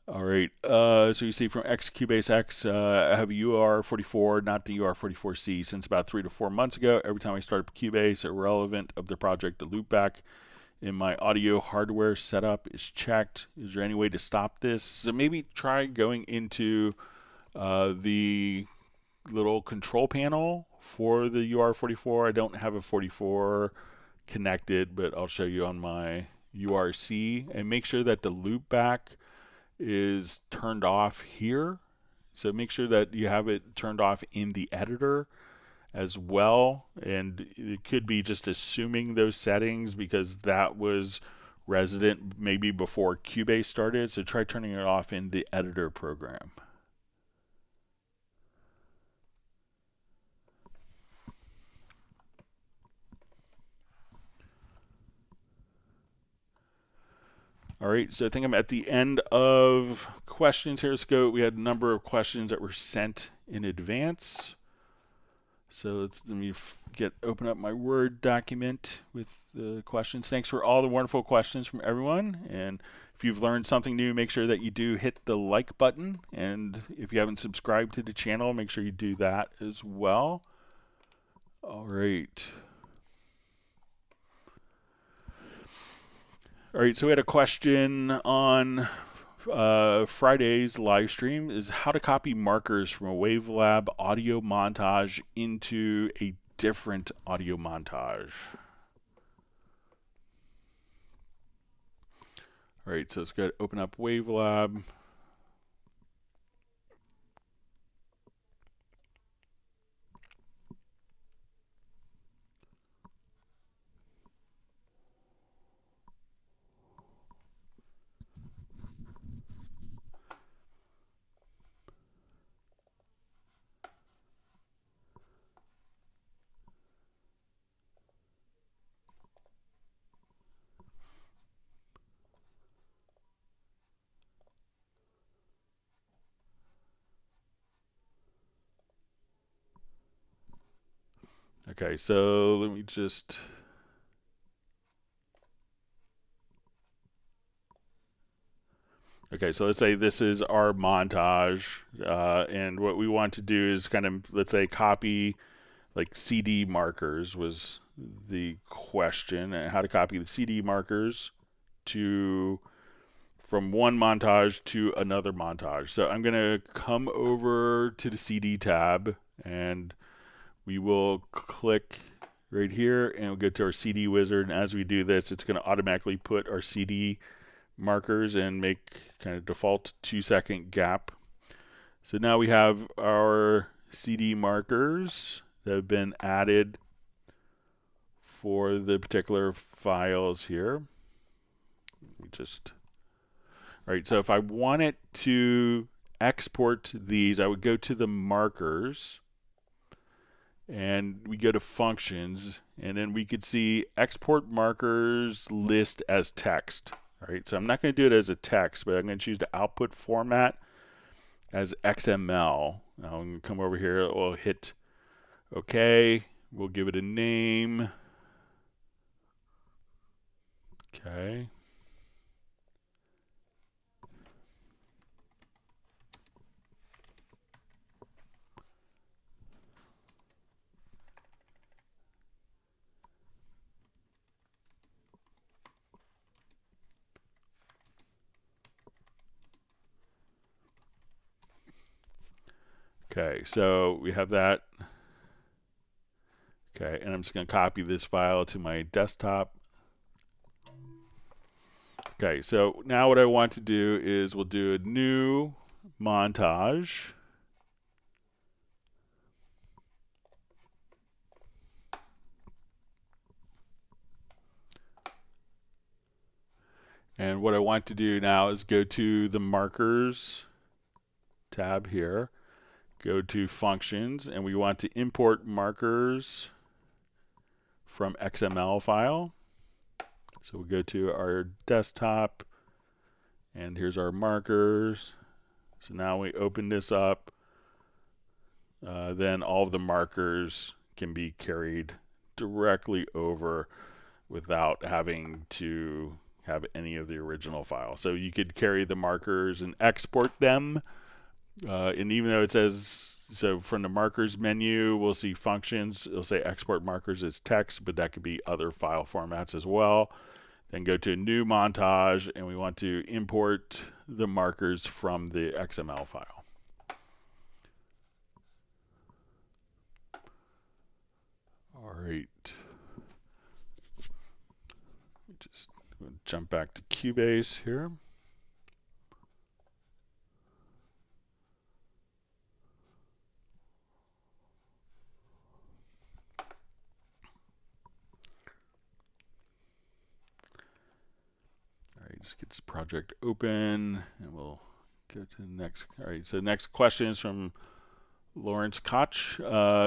All right, so you see from Cubase X, I have a UR44, not the UR44C, since about 3 to 4 months ago. Every time I start up Cubase, irrelevant of the project, the loopback in my audio hardware setup is checked. Is there any way to stop this? So maybe try going into the little control panel for the UR44. I don't have a 44 connected, but I'll show you on my URC, and make sure that the loopback is turned off here. So make sure that you have it turned off in the editor as well. And it could be just assuming those settings because that was resident maybe before Cubase started. So try turning it off in the editor program. All right, so I think I'm at the end of questions here. Let's go. We had a number of questions that were sent in advance. So let me open up my Word document with the questions. Thanks for all the wonderful questions from everyone. And if you've learned something new, make sure that you do hit the like button. And if you haven't subscribed to the channel, make sure you do that as well. All right. All right, so we had a question on Friday's live stream, is how to copy markers from a Wavelab audio montage into a different audio montage. All right, so let's go open up Wavelab. Okay, so let me just... Okay, so let's say this is our montage, and what we want to do is kind of, let's say, copy like CD markers was the question, and how to copy the CD markers from one montage to another montage. So I'm going to come over to the CD tab, and we will click right here, and we'll go to our CD wizard. And as we do this, it's going to automatically put our CD markers and make kind of default 2-second gap. So now we have our CD markers that have been added for the particular files here. All right, so if I wanted to export these, I would go to the markers, and we go to functions, and then we could see export markers list as text. All right, so I'm not going to do it as a text, but I'm going to choose the output format as XML. Now I'm going to come over here, we'll hit OK, we'll give it a name. Okay. Okay, so we have that. Okay, and I'm just going to copy this file to my desktop. Okay, so now what I want to do is we'll do a new montage. And what I want to do now is go to the markers tab here, go to functions, and we want to import markers from XML file. So we'll go to our desktop, and here's our markers. So now we open this up, then all of the markers can be carried directly over without having to have any of the original file. So you could carry the markers and export them. And even though it says, so from the markers menu, we'll see functions. It'll say export markers as text, but that could be other file formats as well. Then go to new montage, and we want to import the markers from the XML file. All right. Just jump back to Cubase here. Just get this project open, and we'll go to the next. All right, so next question is from Lawrence Koch.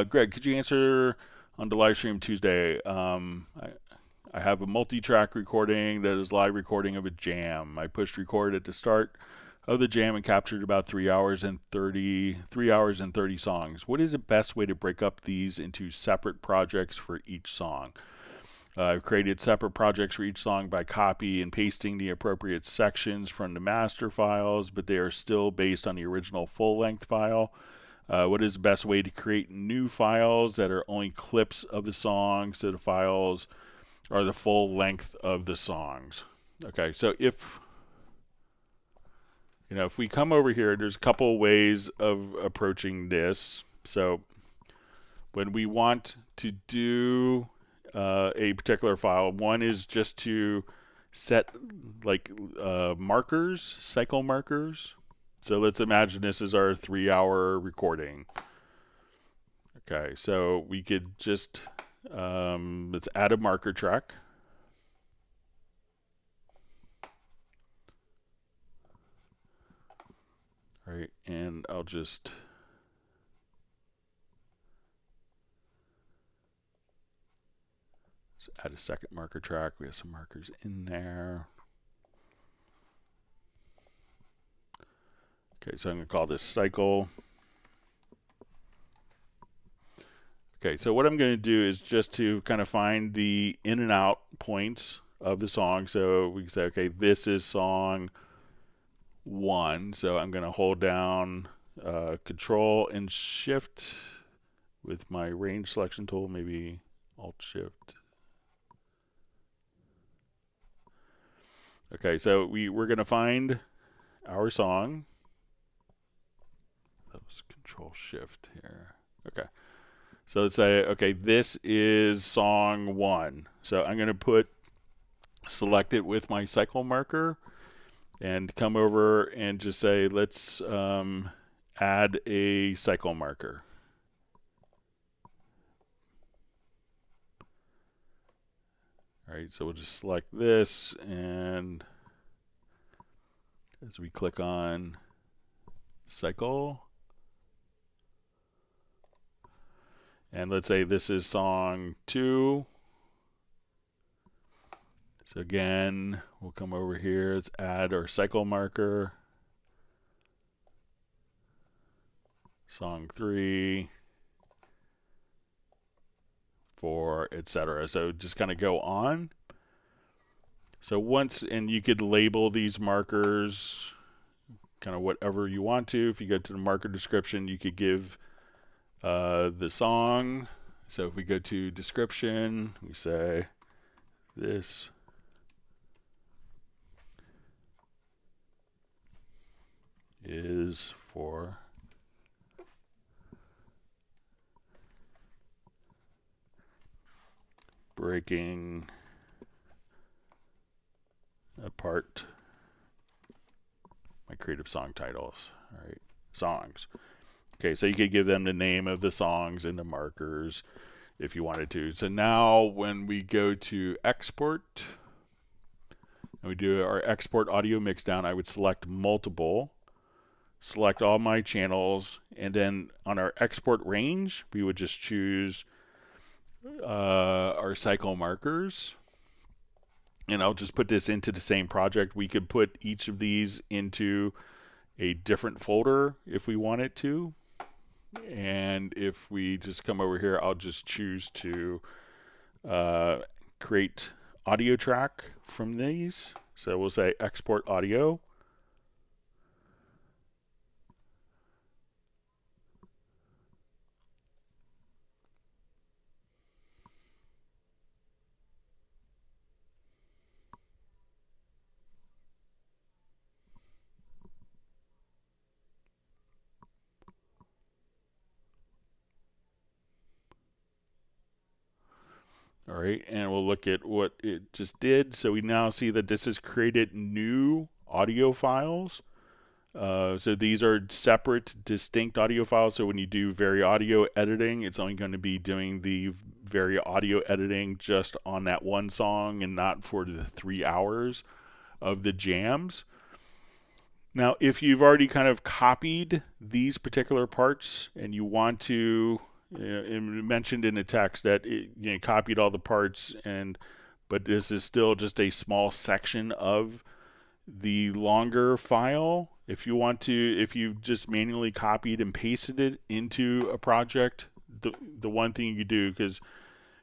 Greg, could you answer on the live stream Tuesday? I have a multi-track recording that is live recording of a jam. I pushed record at the start of the jam and captured about 3 hours and 30 songs. What is the best way to break up these into separate projects for each song? I've created separate projects for each song by copy and pasting the appropriate sections from the master files, but they are still based on the original full-length file. What is the best way to create new files that are only clips of the song, so the files are the full length of the songs? Okay, so if we come over here, there's a couple ways of approaching this. So when we want to do a particular file, one is just to set like markers, cycle markers. So let's imagine this is our 3-hour recording. Okay, so we could just let's add a marker track. All right, and I'll just add a second marker track. We have some markers in there. Okay, so I'm going to call this cycle. Okay, so what I'm going to do is just to kind of find the in and out points of the song. So we can say, okay, this is song 1. So I'm going to hold down Control and Shift with my range selection tool, maybe Alt Shift. Okay, so we're going to find our song. That was Control Shift here. Okay. So let's say, okay, this is song 1. So I'm going to select it with my cycle marker and come over and just say, let's add a cycle marker. All right, so we'll just select this, and as we click on cycle, and let's say this is song 2. So again, we'll come over here, let's add our cycle marker. Song 3, 4, etc. So just kind of go on. So and you could label these markers kind of whatever you want to. If you go to the marker description, you could give the song. So if we go to description, we say this is for breaking apart my creative song titles. All right, songs. Okay, so you could give them the name of the songs and the markers if you wanted to. So now when we go to export and we do our export audio mix down, I would select multiple, select all my channels, and then on our export range, we would just choose our cycle markers. And I'll just put this into the same project. We could put each of these into a different folder if we wanted to. And if we just come over here, I'll just choose to create audio track from these. So we'll say export audio. All right, and we'll look at what it just did. So we now see that this has created new audio files. So these are separate, distinct audio files. So when you do Vari Audio editing, it's only going to be doing the Vari Audio editing just on that one song and not for the 3 hours of the jams. Now, if you've already kind of copied these particular parts and you want to, it mentioned in the text that it copied all the parts, but this is still just a small section of the longer file. If you just manually copied and pasted it into a project, the one thing you do, because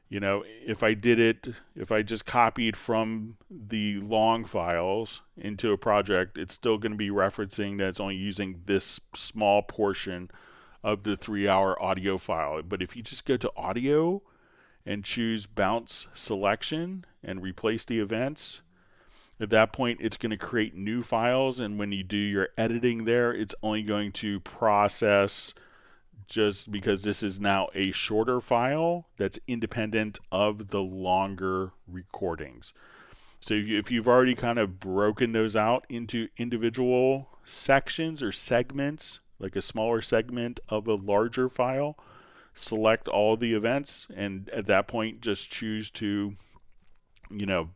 if I just copied from the long files into a project, it's still going to be referencing that it's only using this small portion of the 3-hour audio file. But if you just go to audio and choose bounce selection and replace the events, at that point it's going to create new files, and when you do your editing there, it's only going to process, just because this is now a shorter file that's independent of the longer recordings. So if you've already kind of broken those out into individual sections or segments, like a smaller segment of a larger file, select all the events, and at that point just choose to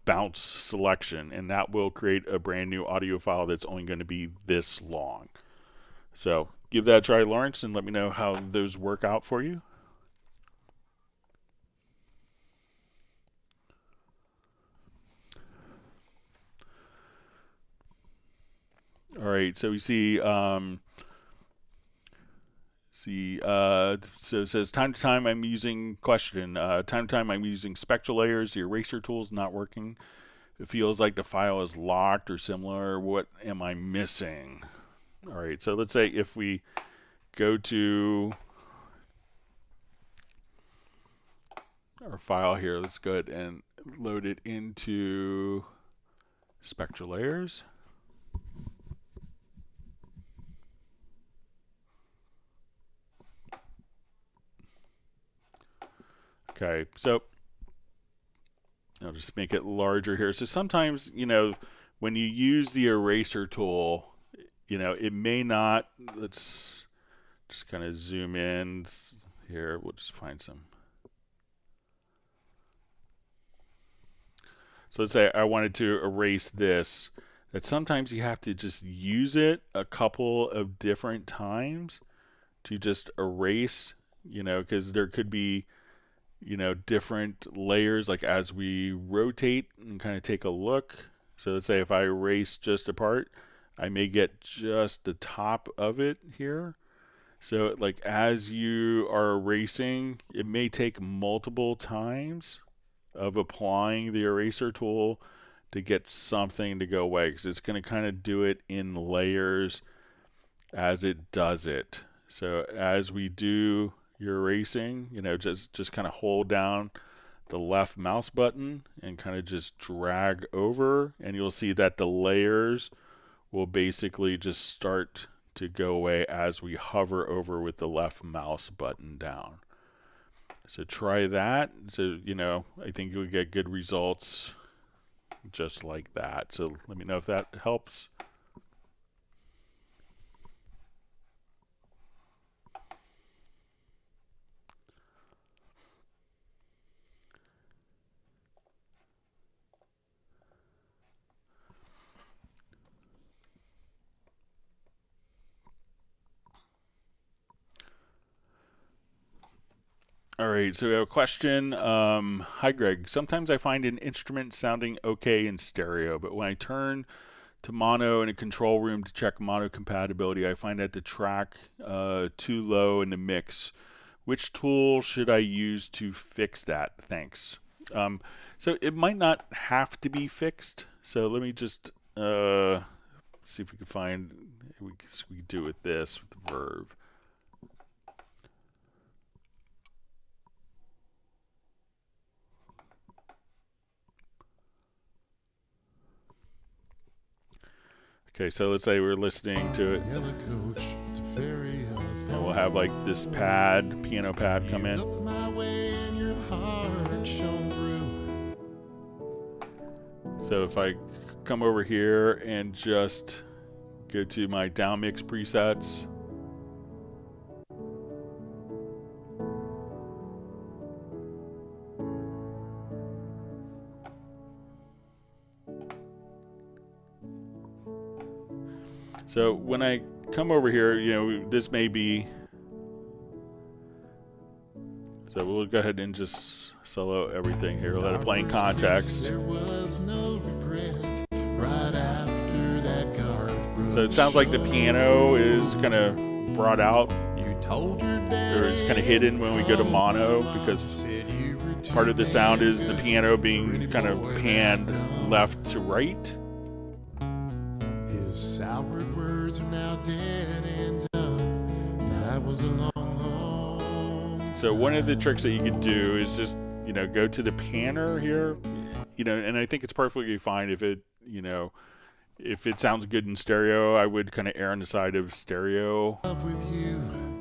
bounce selection, and that will create a brand new audio file that's only going to be this long. So give that a try, Lawrence, and let me know how those work out for you. All right, so we see see. So it says time to time I'm using time to time I'm using spectral layers. The eraser tool is not working. It feels like the file is locked or similar. What am I missing? All right. So let's say if we go to our file here, let's go ahead and load it into spectral layers. Okay, so I'll just make it larger here. So sometimes, you know, when you use the eraser tool, you know, it may not, let's just kind of zoom in here. We'll just find some. So let's say I wanted to erase this, that sometimes you have to just use it a couple of different times to just erase, you know, because there could be, you know, different layers, like as we rotate and kind of take a look. So let's say if I erase just a part, I may get just the top of it here. So like as you are erasing, it may take multiple times of applying the eraser tool to get something to go away, because it's going to kind of do it in layers as it does it. So as we do your erasing, you know, just kind of hold down the left mouse button and kind of just drag over, and you'll see that the layers will basically just start to go away as we hover over with the left mouse button down. So try that. So, you know, I think you'll get good results just like that. So let me know if that helps. All right, so we have a question. Hi, Greg. Sometimes I find an instrument sounding okay in stereo, but when I turn to mono in a control room to check mono compatibility, I find that the track too low in the mix. Which tool should I use to fix that? Thanks. So it might not have to be fixed. So let me just see if we can find, we can do with this, with the Verve. Okay, so let's say we're listening to it, and we'll have like this pad, piano pad come in. So if I come over here and just go to my down mix presets, so when I come over here, you know, this may be, so we'll go ahead and just solo everything here, let it play in context. So it sounds like the piano is kind of brought out, or it's kind of hidden when we go to mono, because part of the sound is the piano being kind of panned left to right. Soured words are now dead and dumb. That was a long, long time. So one of the tricks that you could do is just, you know, go to the panner here, you know, and I think it's perfectly fine if it, you know, if it sounds good in stereo, I would kind of err on the side of stereo.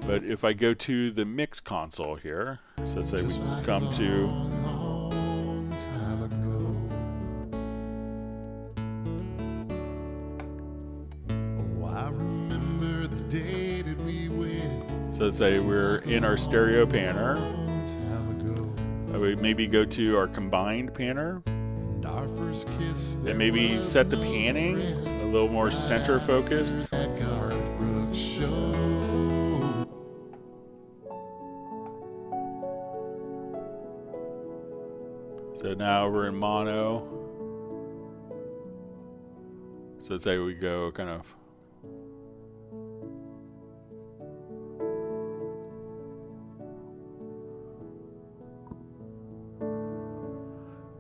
But if I go to the mix console here, so let's say we come to, so let's say we're in our stereo panner. I would maybe go to our combined panner and maybe set the panning a little more center focused. So now we're in mono. So let's say we go kind of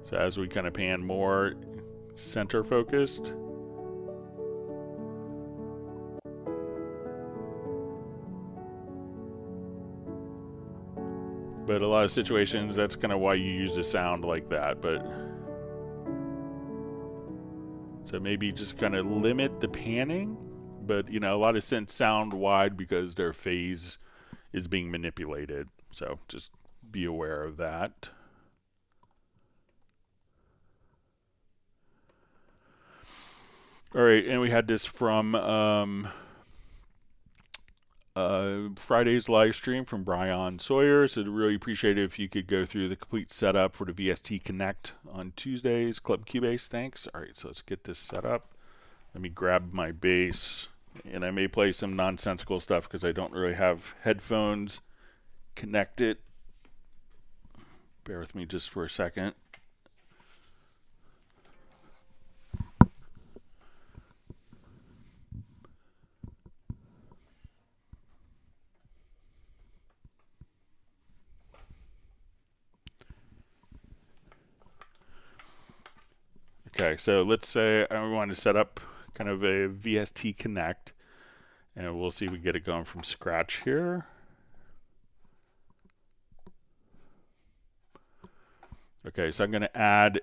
So as we kind of pan more center focused. But a lot of situations, that's kind of why you use a sound like that. But so maybe just kind of limit the panning. But you know, a lot of synths sound wide because their phase is being manipulated. So just be aware of that. All right, and we had this from Friday's live stream from Brian Sawyer. So I'd really appreciate it if you could go through the complete setup for the VST Connect on Tuesdays, Club Cubase. Thanks. All right, so let's get this set up. Let me grab my bass, and I may play some nonsensical stuff because I don't really have headphones connected. Bear with me just for a second. Okay, so let's say I want to set up kind of a VST Connect, and we'll see if we get it going from scratch here. Okay, so I'm going to add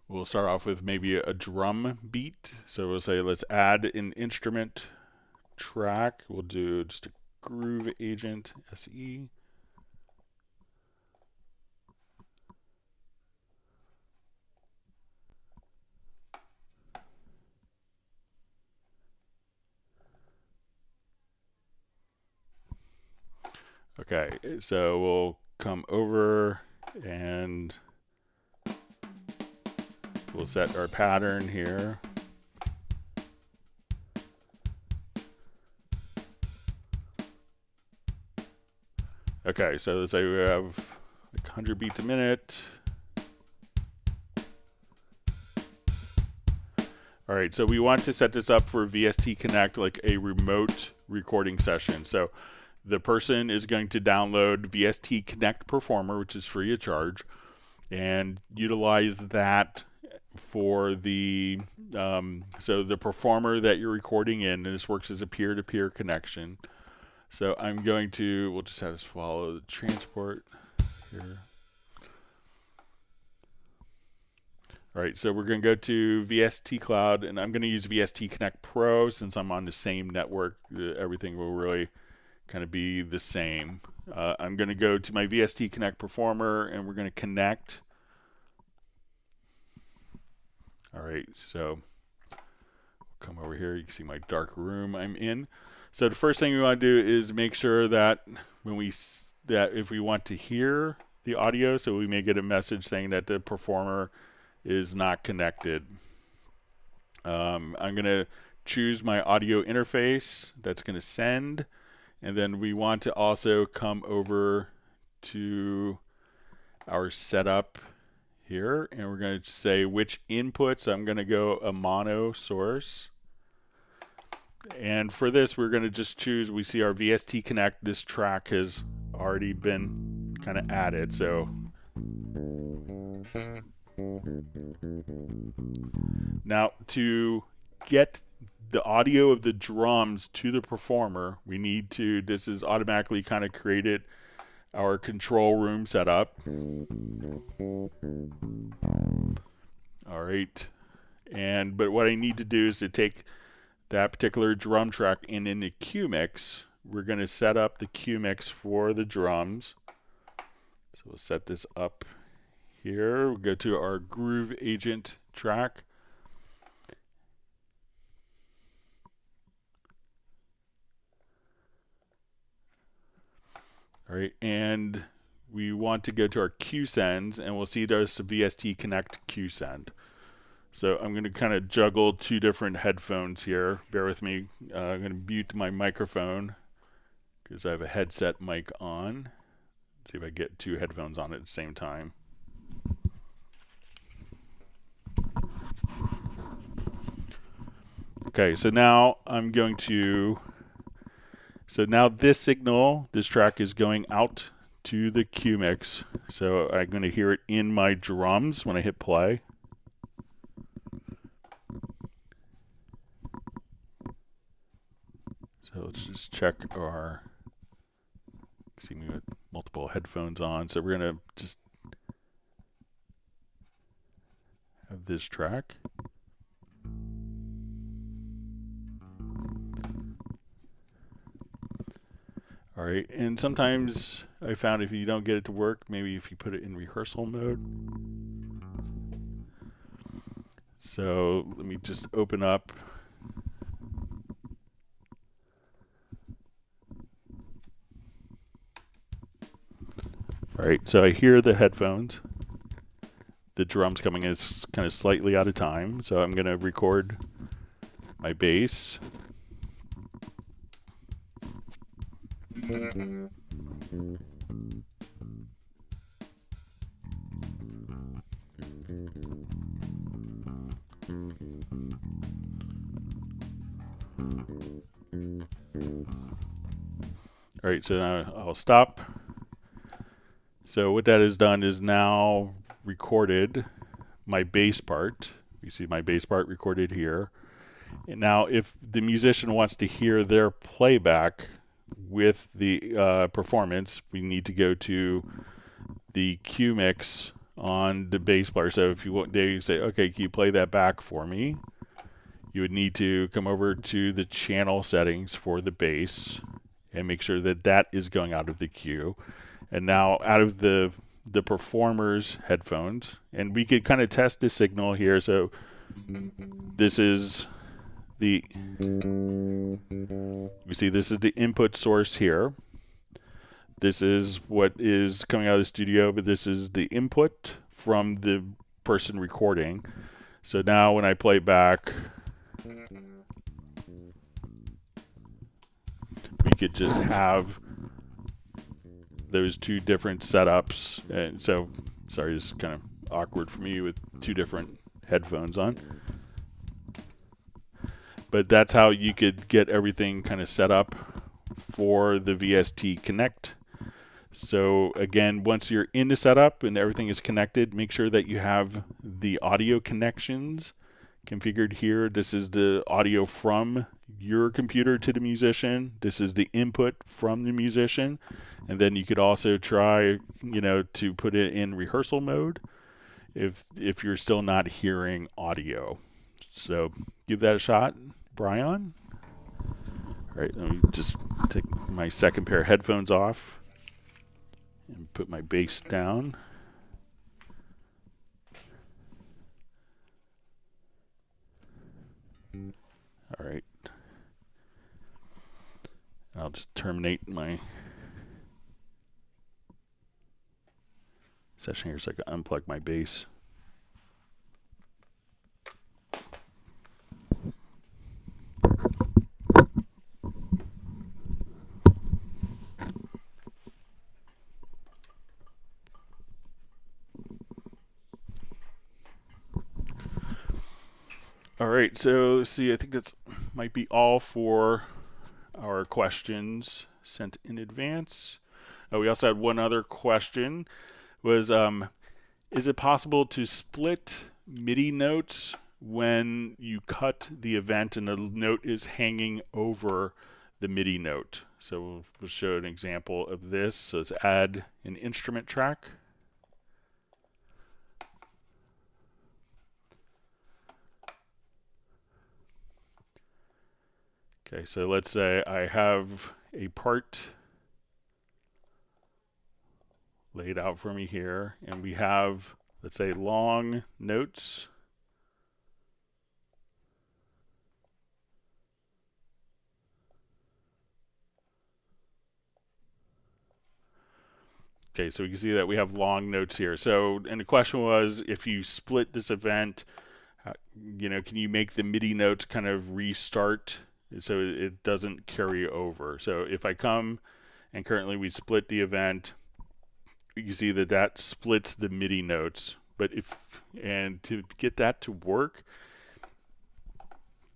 we'll start off with maybe a drum beat. So we'll say let's add an instrument track. We'll do just a groove agent SE. Okay, so we'll come over and we'll set our pattern here. Okay, so let's say we have like 100 beats a minute. All right, so we want to set this up for VST Connect, like a remote recording session. So the person is going to download VST Connect Performer, which is free of charge, and utilize that for the so the performer that you're recording in, and this works as a peer-to-peer connection. So I'm going to, we'll just have us follow the transport here. All right, so we're going to go to VST Cloud, and I'm going to use VST Connect Pro since I'm on the same network. Everything will really kind of be the same. I'm going to go to my VST Connect Performer, and we're going to connect. All right, so we'll come over here. You can see my dark room I'm in. So the first thing we want to do is make sure that if we want to hear the audio, so we may get a message saying that the performer is not connected. I'm going to choose my audio interface that's going to send. And then we want to also come over to our setup here, and we're going to say which inputs. I'm going to go a mono source. And for this, we're going to just choose, we see our VST Connect, this track has already been kind of added. So now to get the audio of the drums to the performer, we need to, this is automatically kind of created our control room setup. All right. But what I need to do is to take that particular drum track and in the Q mix, we're going to set up the Q mix for the drums. So we'll set this up here. We'll go to our groove agent track. All right, and we want to go to our Q sends, and we'll see there's the VST Connect Q send. So I'm going to kind of juggle two different headphones here. Bear with me. I'm going to mute my microphone because I have a headset mic on. Let's see if I get two headphones on at the same time. Okay, so now I'm going to, so now this signal, this track is going out to the Q mix. So I'm going to hear it in my drums when I hit play. So let's just check our, see me with multiple headphones on. So we're going to just have this track. All right, and sometimes I found if you don't get it to work, maybe if you put it in rehearsal mode. So let me just open up. All right, so I hear the headphones. The drums coming in is kind of slightly out of time, so I'm going to record my bass. All right, so now I'll stop. So what that has done is now recorded my bass part. You see my bass part recorded here. And now if the musician wants to hear their playback with the performance, we need to go to the Q mix on the bass player. So if you want, they say, okay, can you play that back for me? You would need to come over to the channel settings for the bass and make sure that that is going out of the Q. And now out of the performer's headphones, and we could kind of test the signal here. So this is the, you see this is the input source here. This is what is coming out of the studio, but this is the input from the person recording. So now when I play back, we could just have those two different setups. And so, sorry, this is kind of awkward for me with two different headphones on. But that's how you could get everything kind of set up for the VST Connect. So again, once you're in the setup and everything is connected, make sure that you have the audio connections configured here. This is the audio from your computer to the musician. This is the input from the musician. And then you could also try, to put it in rehearsal mode if you're still not hearing audio. So give that a shot, Brian. All right, let me just take my second pair of headphones off and put my bass down. All right. I'll just terminate my session here so I can unplug my bass. All right, so let's see, I think that's might be all for our questions sent in advance. We also had one other question, was is it possible to split MIDI notes when you cut the event and the note is hanging over the MIDI note? So we'll show an example of this. So let's add an instrument track. Okay, so let's say I have a part laid out for me here, and we have, let's say, long notes. Okay, so we can see that we have long notes here. So, and the question was, if you split this event, can you make the MIDI notes kind of restart so it doesn't carry over? So if I come and currently we split the event, you can see that splits the MIDI notes. But to get that to work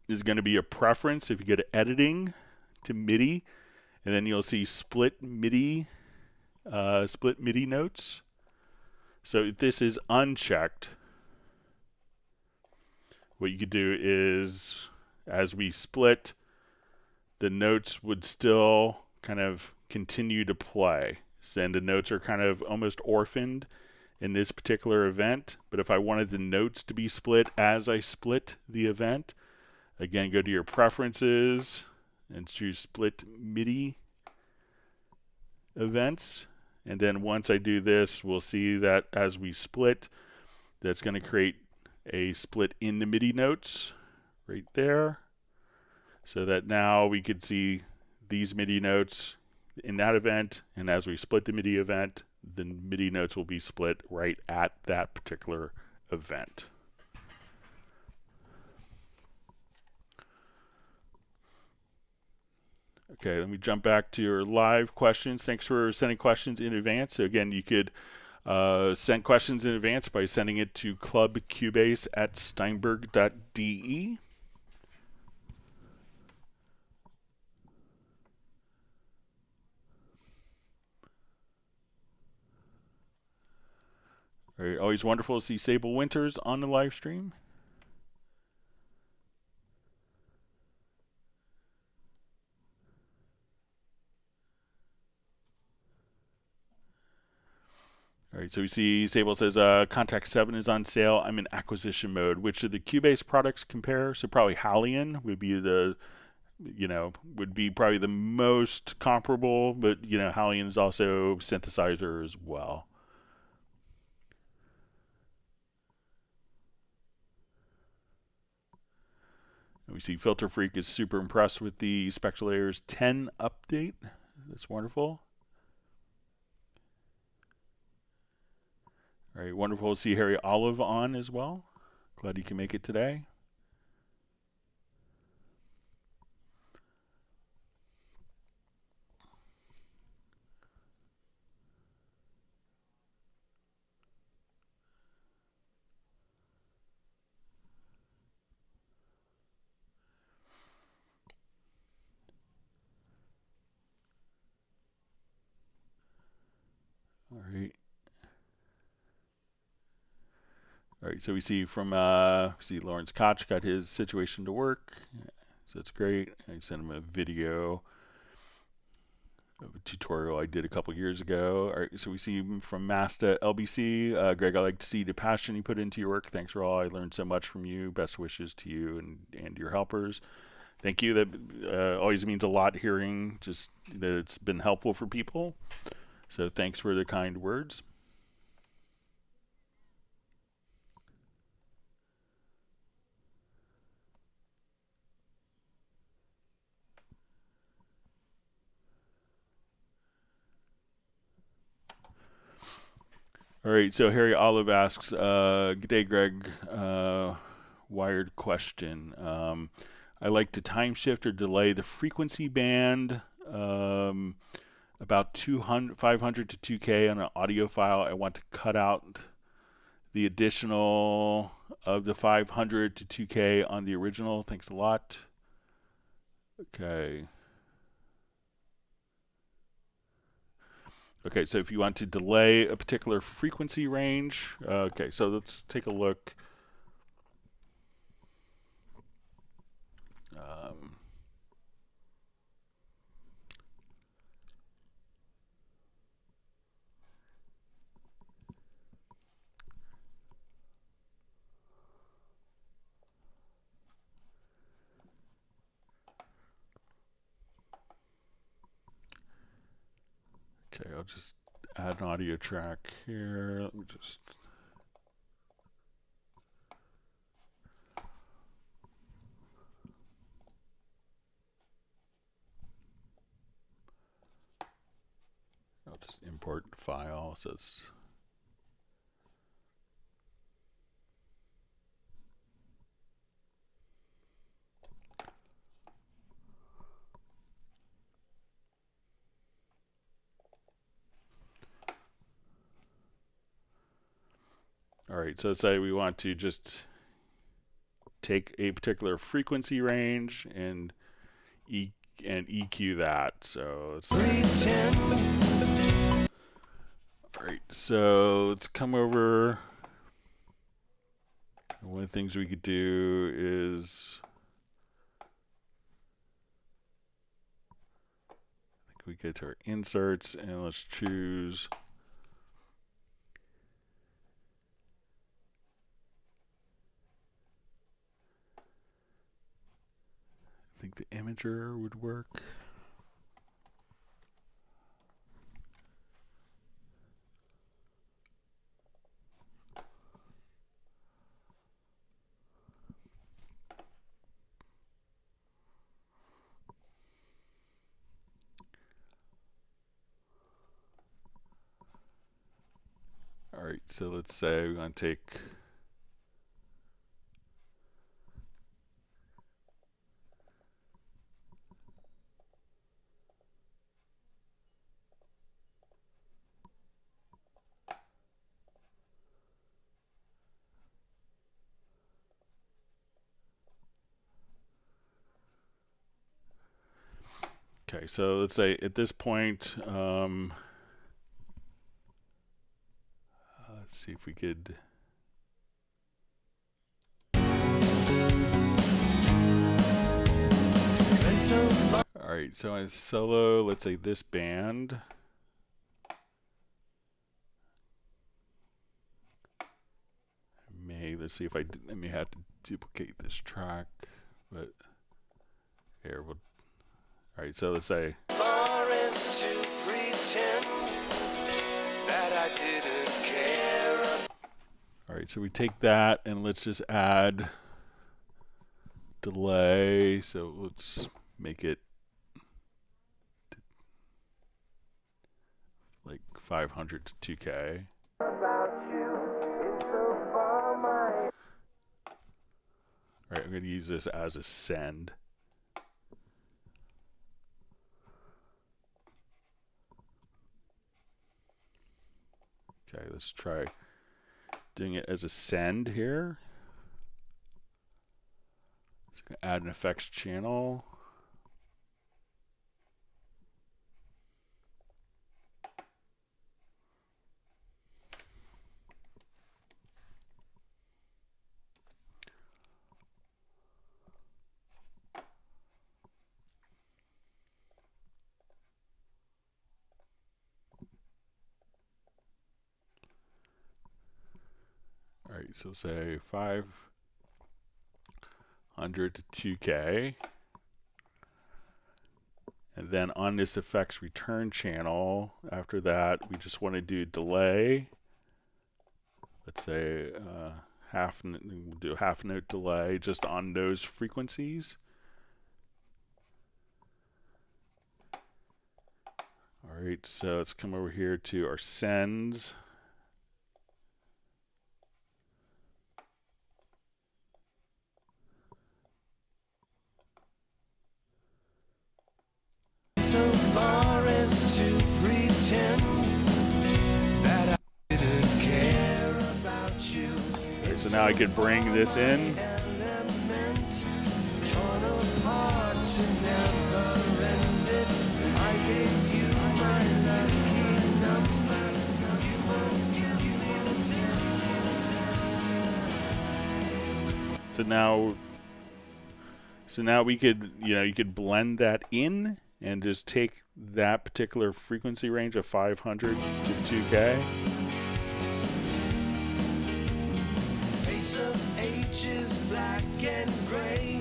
is going to be a preference. If you go to editing to MIDI, and then you'll see split MIDI split MIDI notes. So if this is unchecked, what you could do is, as we split, the notes would still kind of continue to play. And the notes are kind of almost orphaned in this particular event. But if I wanted the notes to be split as I split the event, again, go to your preferences and choose split MIDI events. And then once I do this, we'll see that as we split, that's going to create a split in the MIDI notes right there. So that now we could see these MIDI notes in that event, and as we split the MIDI event, the MIDI notes will be split right at that particular event. Okay, let me jump back to your live questions. Thanks for sending questions in advance. So again, you could send questions in advance by sending it to clubcubase@steinberg.de. All right, always wonderful to see Sable Winters on the live stream. All right, so we see Sable says Contact 7 is on sale. I'm in acquisition mode. Which of the Cubase products compare? So probably Hallian would be probably the most comparable, but Hallian is also synthesizer as well. And we see Filter Freak is super impressed with the Spectral Layers 10 update. That's wonderful. All right, wonderful to see Harry Olive on as well. Glad you can make it today. All right. All right, so we see from Lawrence Koch got his situation to work, so that's great. I sent him a video of a tutorial I did a couple years ago. All right, so we see from Masta LBC, Greg, I like to see the passion you put into your work. Thanks for all. I learned so much from you. Best wishes to you and your helpers. Thank you. That always means a lot hearing just that it's been helpful for people. So thanks for the kind words. All right, so Harry Olive asks, good day, Greg. Wired question. I like to time shift or delay the frequency band about 500 to 2K on an audio file. I want to cut out the additional of the 500 to 2K on the original. Thanks a lot. Okay. Okay, so if you want to delay a particular frequency range, okay, so let's take a look. Okay, I'll just add an audio track here. Let me just... I'll just import file. So it's... All right, so let's say we want to just take a particular frequency range and EQ that. So let's so let's come over. One of the things we could do is, I think we get to our inserts and let's choose I think the imager would work. All right, so let's say we're going to take okay, so let's say at this point, let's see if we could. All right, so I solo, let's say this band. Let's see if I may have to duplicate this track, but here we'll. All right, so let's say. Far as to pretend that I didn't care. All right, so we take that and let's just add delay. So let's make it like 500 to 2K. All right, I'm going to use this as a send. Okay, let's try doing it as a send here. So I'm going to add an effects channel. All right, so say 500 to 2K. And then on this effects return channel, after that, we just want to do delay. Let's say we'll do a half note delay just on those frequencies. All right, so let's come over here to our sends. So far as to pretend that I didn't care about you. Right, so now I could bring this in. So now we could, you could blend that in and just take that particular frequency range of 500 to 2K. Face of H is black and gray,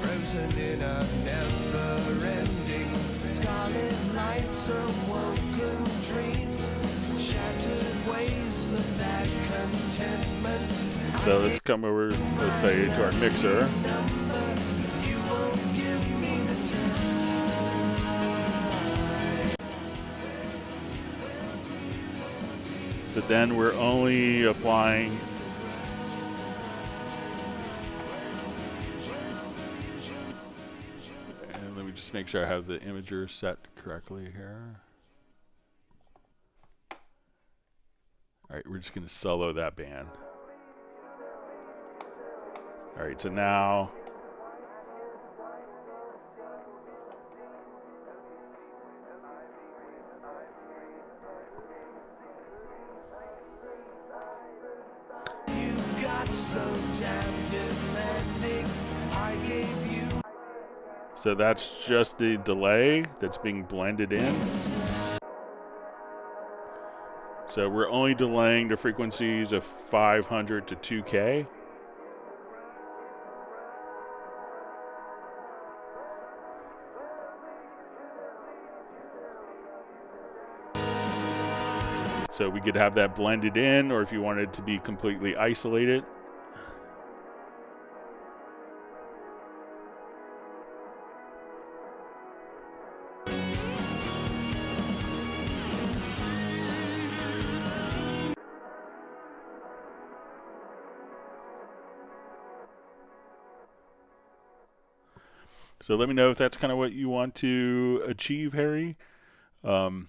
frozen in a never-ending solid lights of woken dreams, shattered ways of that contentment. So let's come over, let's say, to our mixer. So then we're only applying and let me just make sure I have the imager set correctly here. All right, we're just going to solo that band. All right, so now So that's just the delay that's being blended in. So we're only delaying the frequencies of 500 to 2K. So we could have that blended in, or if you wanted to be completely isolated. So let me know if that's kind of what you want to achieve, Harry. So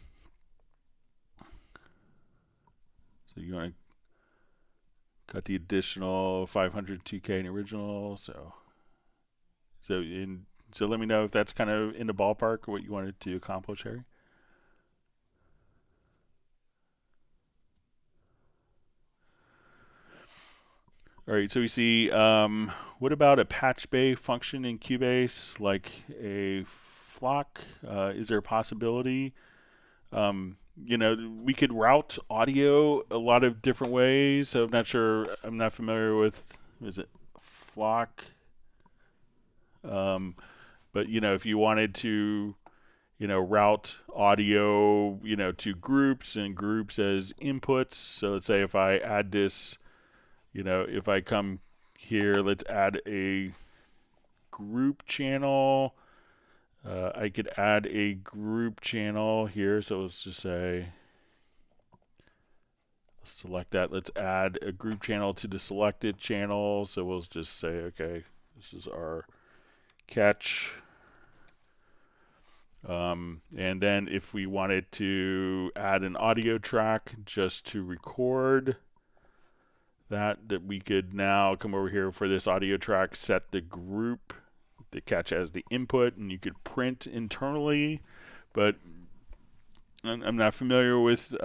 you want to cut the additional 500 2K in the original. So let me know if that's kind of in the ballpark or what you wanted to accomplish, Harry. All right, so we see, what about a patch bay function in Cubase, like a flock? Is there a possibility? We could route audio a lot of different ways. So I'm not familiar with, is it flock? But, if you wanted to, route audio, to groups and groups as inputs. So let's say if I add this, if I come here, let's add a group channel. I could add a group channel here. So let's just say, let's select that. Let's add a group channel to the selected channel. So we'll just say, okay, this is our catch. And then if we wanted to add an audio track just to record, that we could now come over here for this audio track, set the group, the catch as the input, and you could print internally, but I'm not familiar with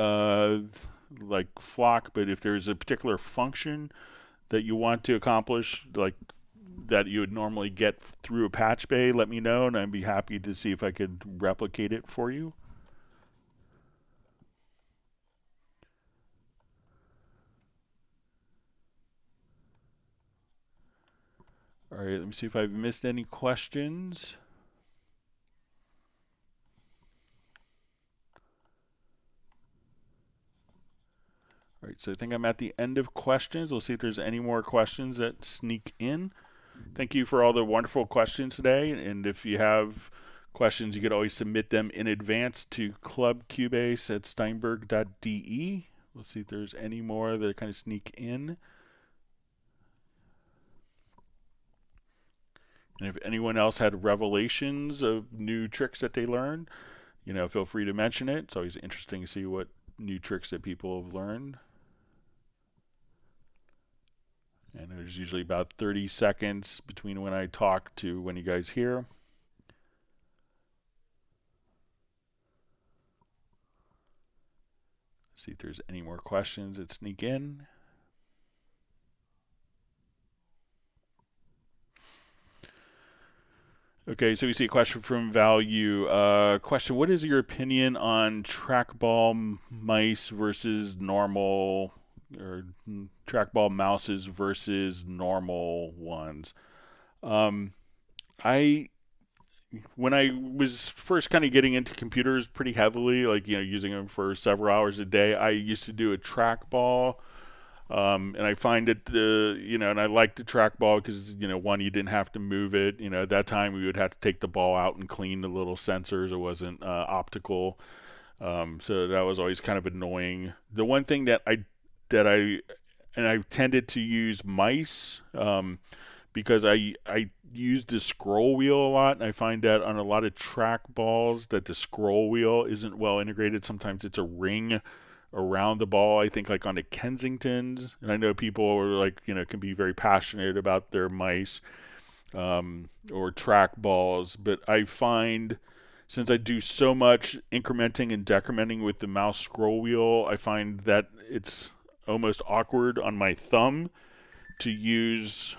like flock, but if there's a particular function that you want to accomplish, like that you would normally get through a patch bay, let me know, and I'd be happy to see if I could replicate it for you. All right, let me see if I've missed any questions. All right, so I think I'm at the end of questions. We'll see if there's any more questions that sneak in. Thank you for all the wonderful questions today. And if you have questions, you could always submit them in advance to clubcubase@steinberg.de. We'll see if there's any more that kind of sneak in. And if anyone else had revelations of new tricks that they learned, feel free to mention it. It's always interesting to see what new tricks that people have learned. And there's usually about 30 seconds between when I talk to when you guys hear. See if there's any more questions that sneak in. Okay, so we see a question from Value. Question, what is your opinion on trackball mice versus normal, or trackball mouses versus normal ones? When I was first kind of getting into computers pretty heavily, like, using them for several hours a day, I used to do a trackball. And I find it, and I like the trackball because, one, you didn't have to move it. At that time we would have to take the ball out and clean the little sensors. It wasn't optical. So that was always kind of annoying. The one thing that I tended to use mice, because I use the scroll wheel a lot, and I find that on a lot of trackballs that the scroll wheel isn't well integrated. Sometimes it's a ring around the ball, I think, like on the Kensingtons, and I know people are like, can be very passionate about their mice or track balls, but I find, since I do so much incrementing and decrementing with the mouse scroll wheel, I find that it's almost awkward on my thumb to use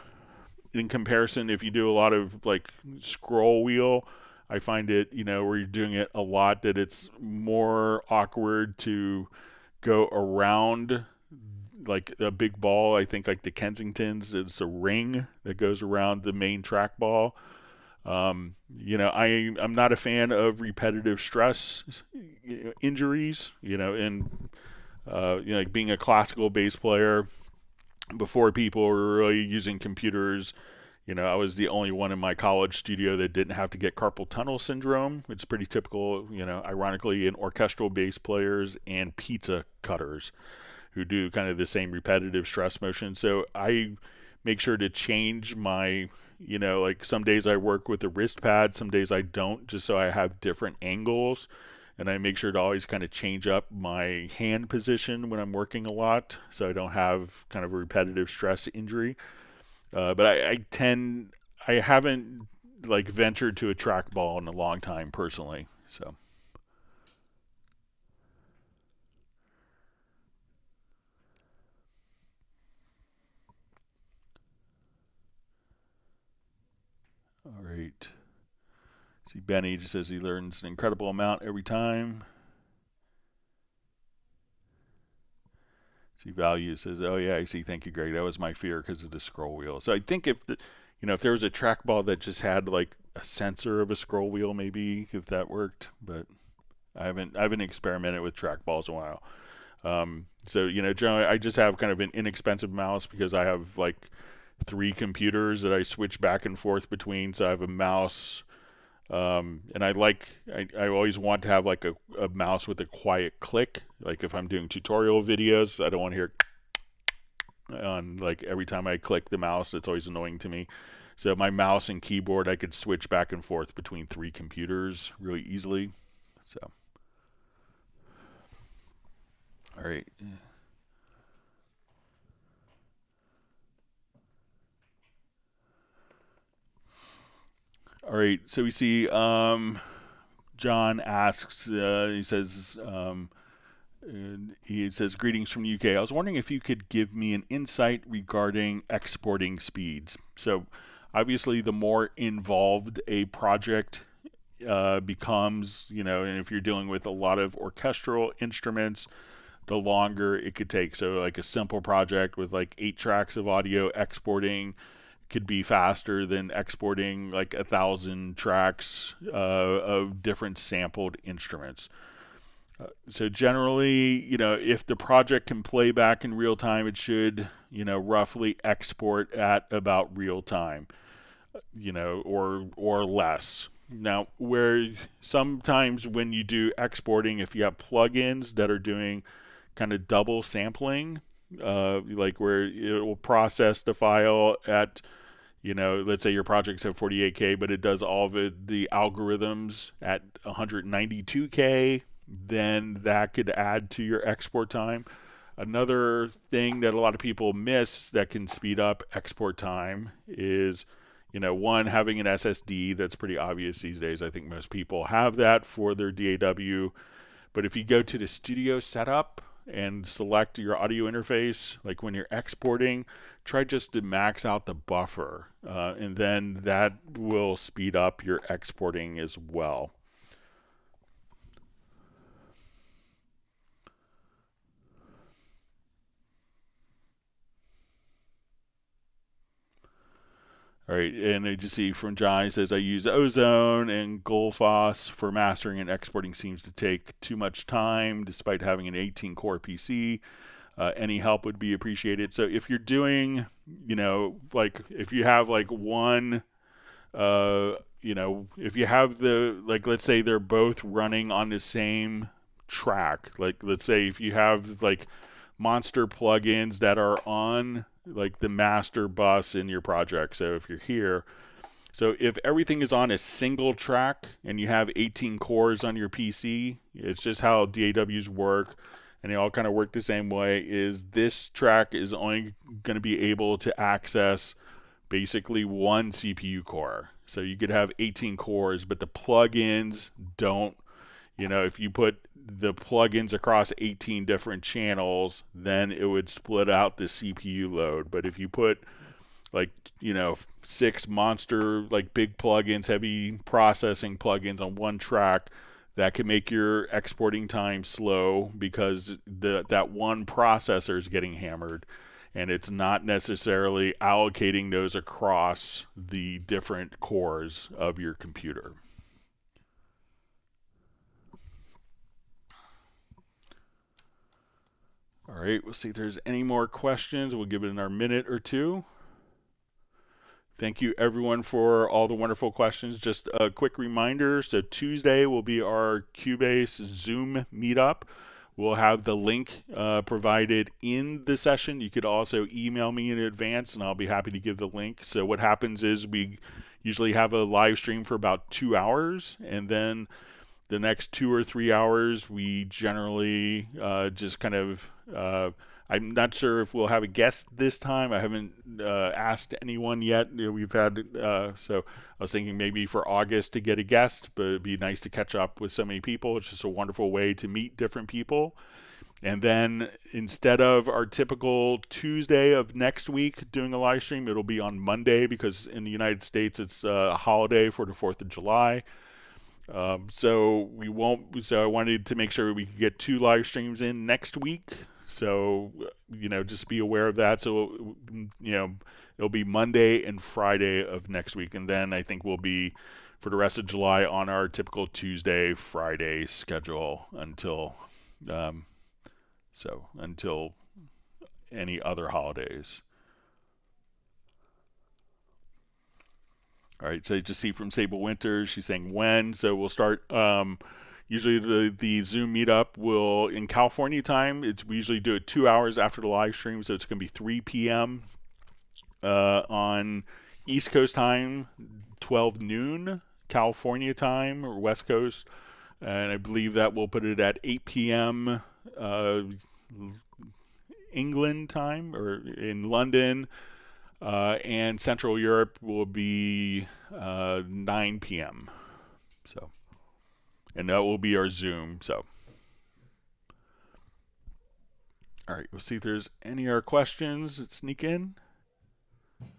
in comparison. If you do a lot of like scroll wheel, I find it, where you're doing it a lot, that it's more awkward to go around like a big ball. I think like the Kensingtons, it's a ring that goes around the main trackball. I'm not a fan of repetitive stress injuries, and like being a classical bass player, before people were really using computers, I was the only one in my college studio that didn't have to get carpal tunnel syndrome. It's pretty typical, ironically, in orchestral bass players and pizza cutters who do kind of the same repetitive stress motion. So I make sure to change my, like some days I work with a wrist pad, some days I don't, just so I have different angles. And I make sure to always kind of change up my hand position when I'm working a lot, so I don't have kind of a repetitive stress injury. But I haven't like ventured to a trackball in a long time personally. So. All right. See, Benny just says he learns an incredible amount every time. See, Value says, "Oh yeah, I see. Thank you, Greg. That was my fear because of the scroll wheel." So I think if there was a trackball that just had like a sensor of a scroll wheel, maybe if that worked. But I haven't experimented with trackballs in a while. So generally I just have kind of an inexpensive mouse because I have like 3 computers that I switch back and forth between. So I have a mouse. And I always want to have like a mouse with a quiet click. Like if I'm doing tutorial videos, I don't want to hear on like every time I click the mouse. It's always annoying to me. So my mouse and keyboard, I could switch back and forth between 3 computers really easily. So, all right. All right, so we see John asks, he says, greetings from the UK. I was wondering if you could give me an insight regarding exporting speeds. So obviously the more involved a project becomes, and if you're dealing with a lot of orchestral instruments, the longer it could take. So like a simple project with like 8 tracks of audio, exporting could be faster than exporting like 1,000 tracks of different sampled instruments. So generally, if the project can play back in real time, it should, roughly export at about real time, or less. Now, where sometimes when you do exporting, if you have plugins that are doing kind of double sampling, like where it will process the file at, let's say your project's at 48K, but it does all of the algorithms at 192K, then that could add to your export time. Another thing that a lot of people miss that can speed up export time is, one, having an SSD. That's pretty obvious these days. I think most people have that for their DAW. But if you go to the studio setup and select your audio interface, like when you're exporting, try just to max out the buffer, and then that will speed up your exporting as well. All right, and I just see from John, he says, I use Ozone and Gullfoss for mastering and exporting seems to take too much time despite having an 18-core PC. Any help would be appreciated. So if you're doing, like if you have like one, if you have let's say they're both running on the same track, like let's say if you have like monster plugins that are on like the master bus in your project. So if you're here, so if everything is on a single track and you have 18 cores on your PC, it's just how DAWs work, and they all kind of work the same way, is this track is only going to be able to access basically one CPU core. So you could have 18 cores, but the plugins don't, You know, if you put the plugins across 18 different channels, then it would split out the CPU load. But if you put like, you know, 6 monster, like big plugins, heavy processing plugins on one track, that can make your exporting time slow because that one processor is getting hammered, and it's not necessarily allocating those across the different cores of your computer. All right, we'll see if there's any more questions. We'll give it another minute or two. Thank you, everyone, for all the wonderful questions. Just a quick reminder, so Tuesday will be our Cubase Zoom meetup. We'll have the link provided in the session. You could also email me in advance, and I'll be happy to give the link. So what happens is we usually have a live stream for about 2 hours, and then the next 2 or 3 hours, we generally just kind of I'm not sure if we'll have a guest this time. I haven't asked anyone yet. You know, we've had, so I was thinking maybe for August to get a guest, but it'd be nice to catch up with so many people. It's just a wonderful way to meet different people. And then instead of our typical Tuesday of next week doing a live stream, it'll be on Monday, because in the United States it's a holiday for the 4th of July. So I wanted to make sure we could get 2 live streams in next week. So, you know, just be aware of that. So, you know, it'll be Monday and Friday of next week. And then I think we'll be, for the rest of July, on our typical Tuesday, Friday schedule until any other holidays. All right, so you just see from Sable Winters, she's saying when. So we'll start... usually the Zoom meetup will, in California time, we usually do it 2 hours after the live stream, so it's going to be 3 p.m. On East Coast time, 12 noon, California time, or West Coast, and I believe that we'll put it at 8 p.m. England time, or in London, and Central Europe will be 9 p.m. So. And that will be our Zoom. So, all right, we'll see if there's any other questions that sneak in.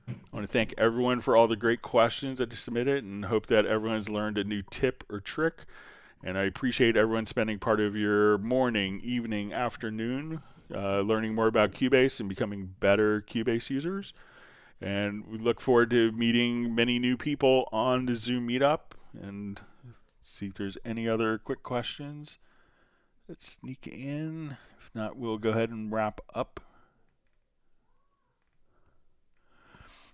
I want to thank everyone for all the great questions that you submitted, and hope that everyone's learned a new tip or trick. And I appreciate everyone spending part of your morning, evening, afternoon learning more about Cubase and becoming better Cubase users. And we look forward to meeting many new people on the Zoom meetup. And see if there's any other quick questions that sneak in. If not, we'll go ahead and wrap up.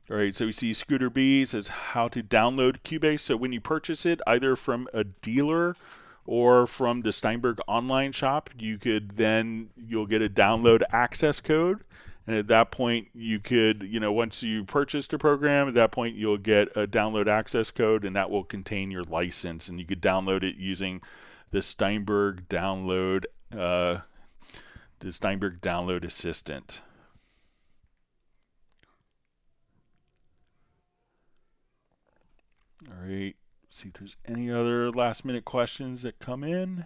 All right, so we see Scooter B says how to download Cubase. So when you purchase it, either from a dealer or from the Steinberg online shop, you'll get a download access code. And at that point, you could, once you purchase the program, at that point, you'll get a download access code, and that will contain your license. And you could download it using the Steinberg download assistant. All right, see if there's any other last minute questions that come in.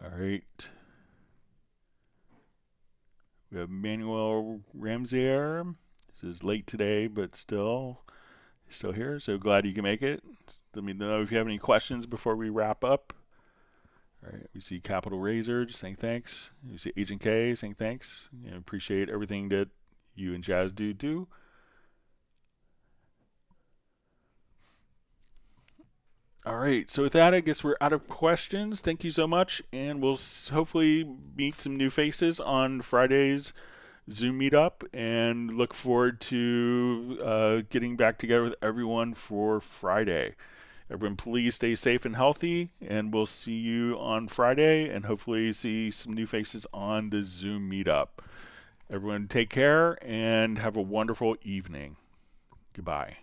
All right. We have Manuel Ramsier. This is late today, but still here. So glad you can make it. Let me know if you have any questions before we wrap up. All right. We see Capital Razor just saying thanks. We see Agent K saying thanks. Appreciate everything that you and Jazz do. All right, so with that, I guess we're out of questions. Thank you so much, and we'll hopefully meet some new faces on Friday's Zoom meetup, and look forward to getting back together with everyone for Friday. Everyone, please stay safe and healthy, and we'll see you on Friday, and hopefully see some new faces on the Zoom meetup. Everyone, take care, and have a wonderful evening. Goodbye.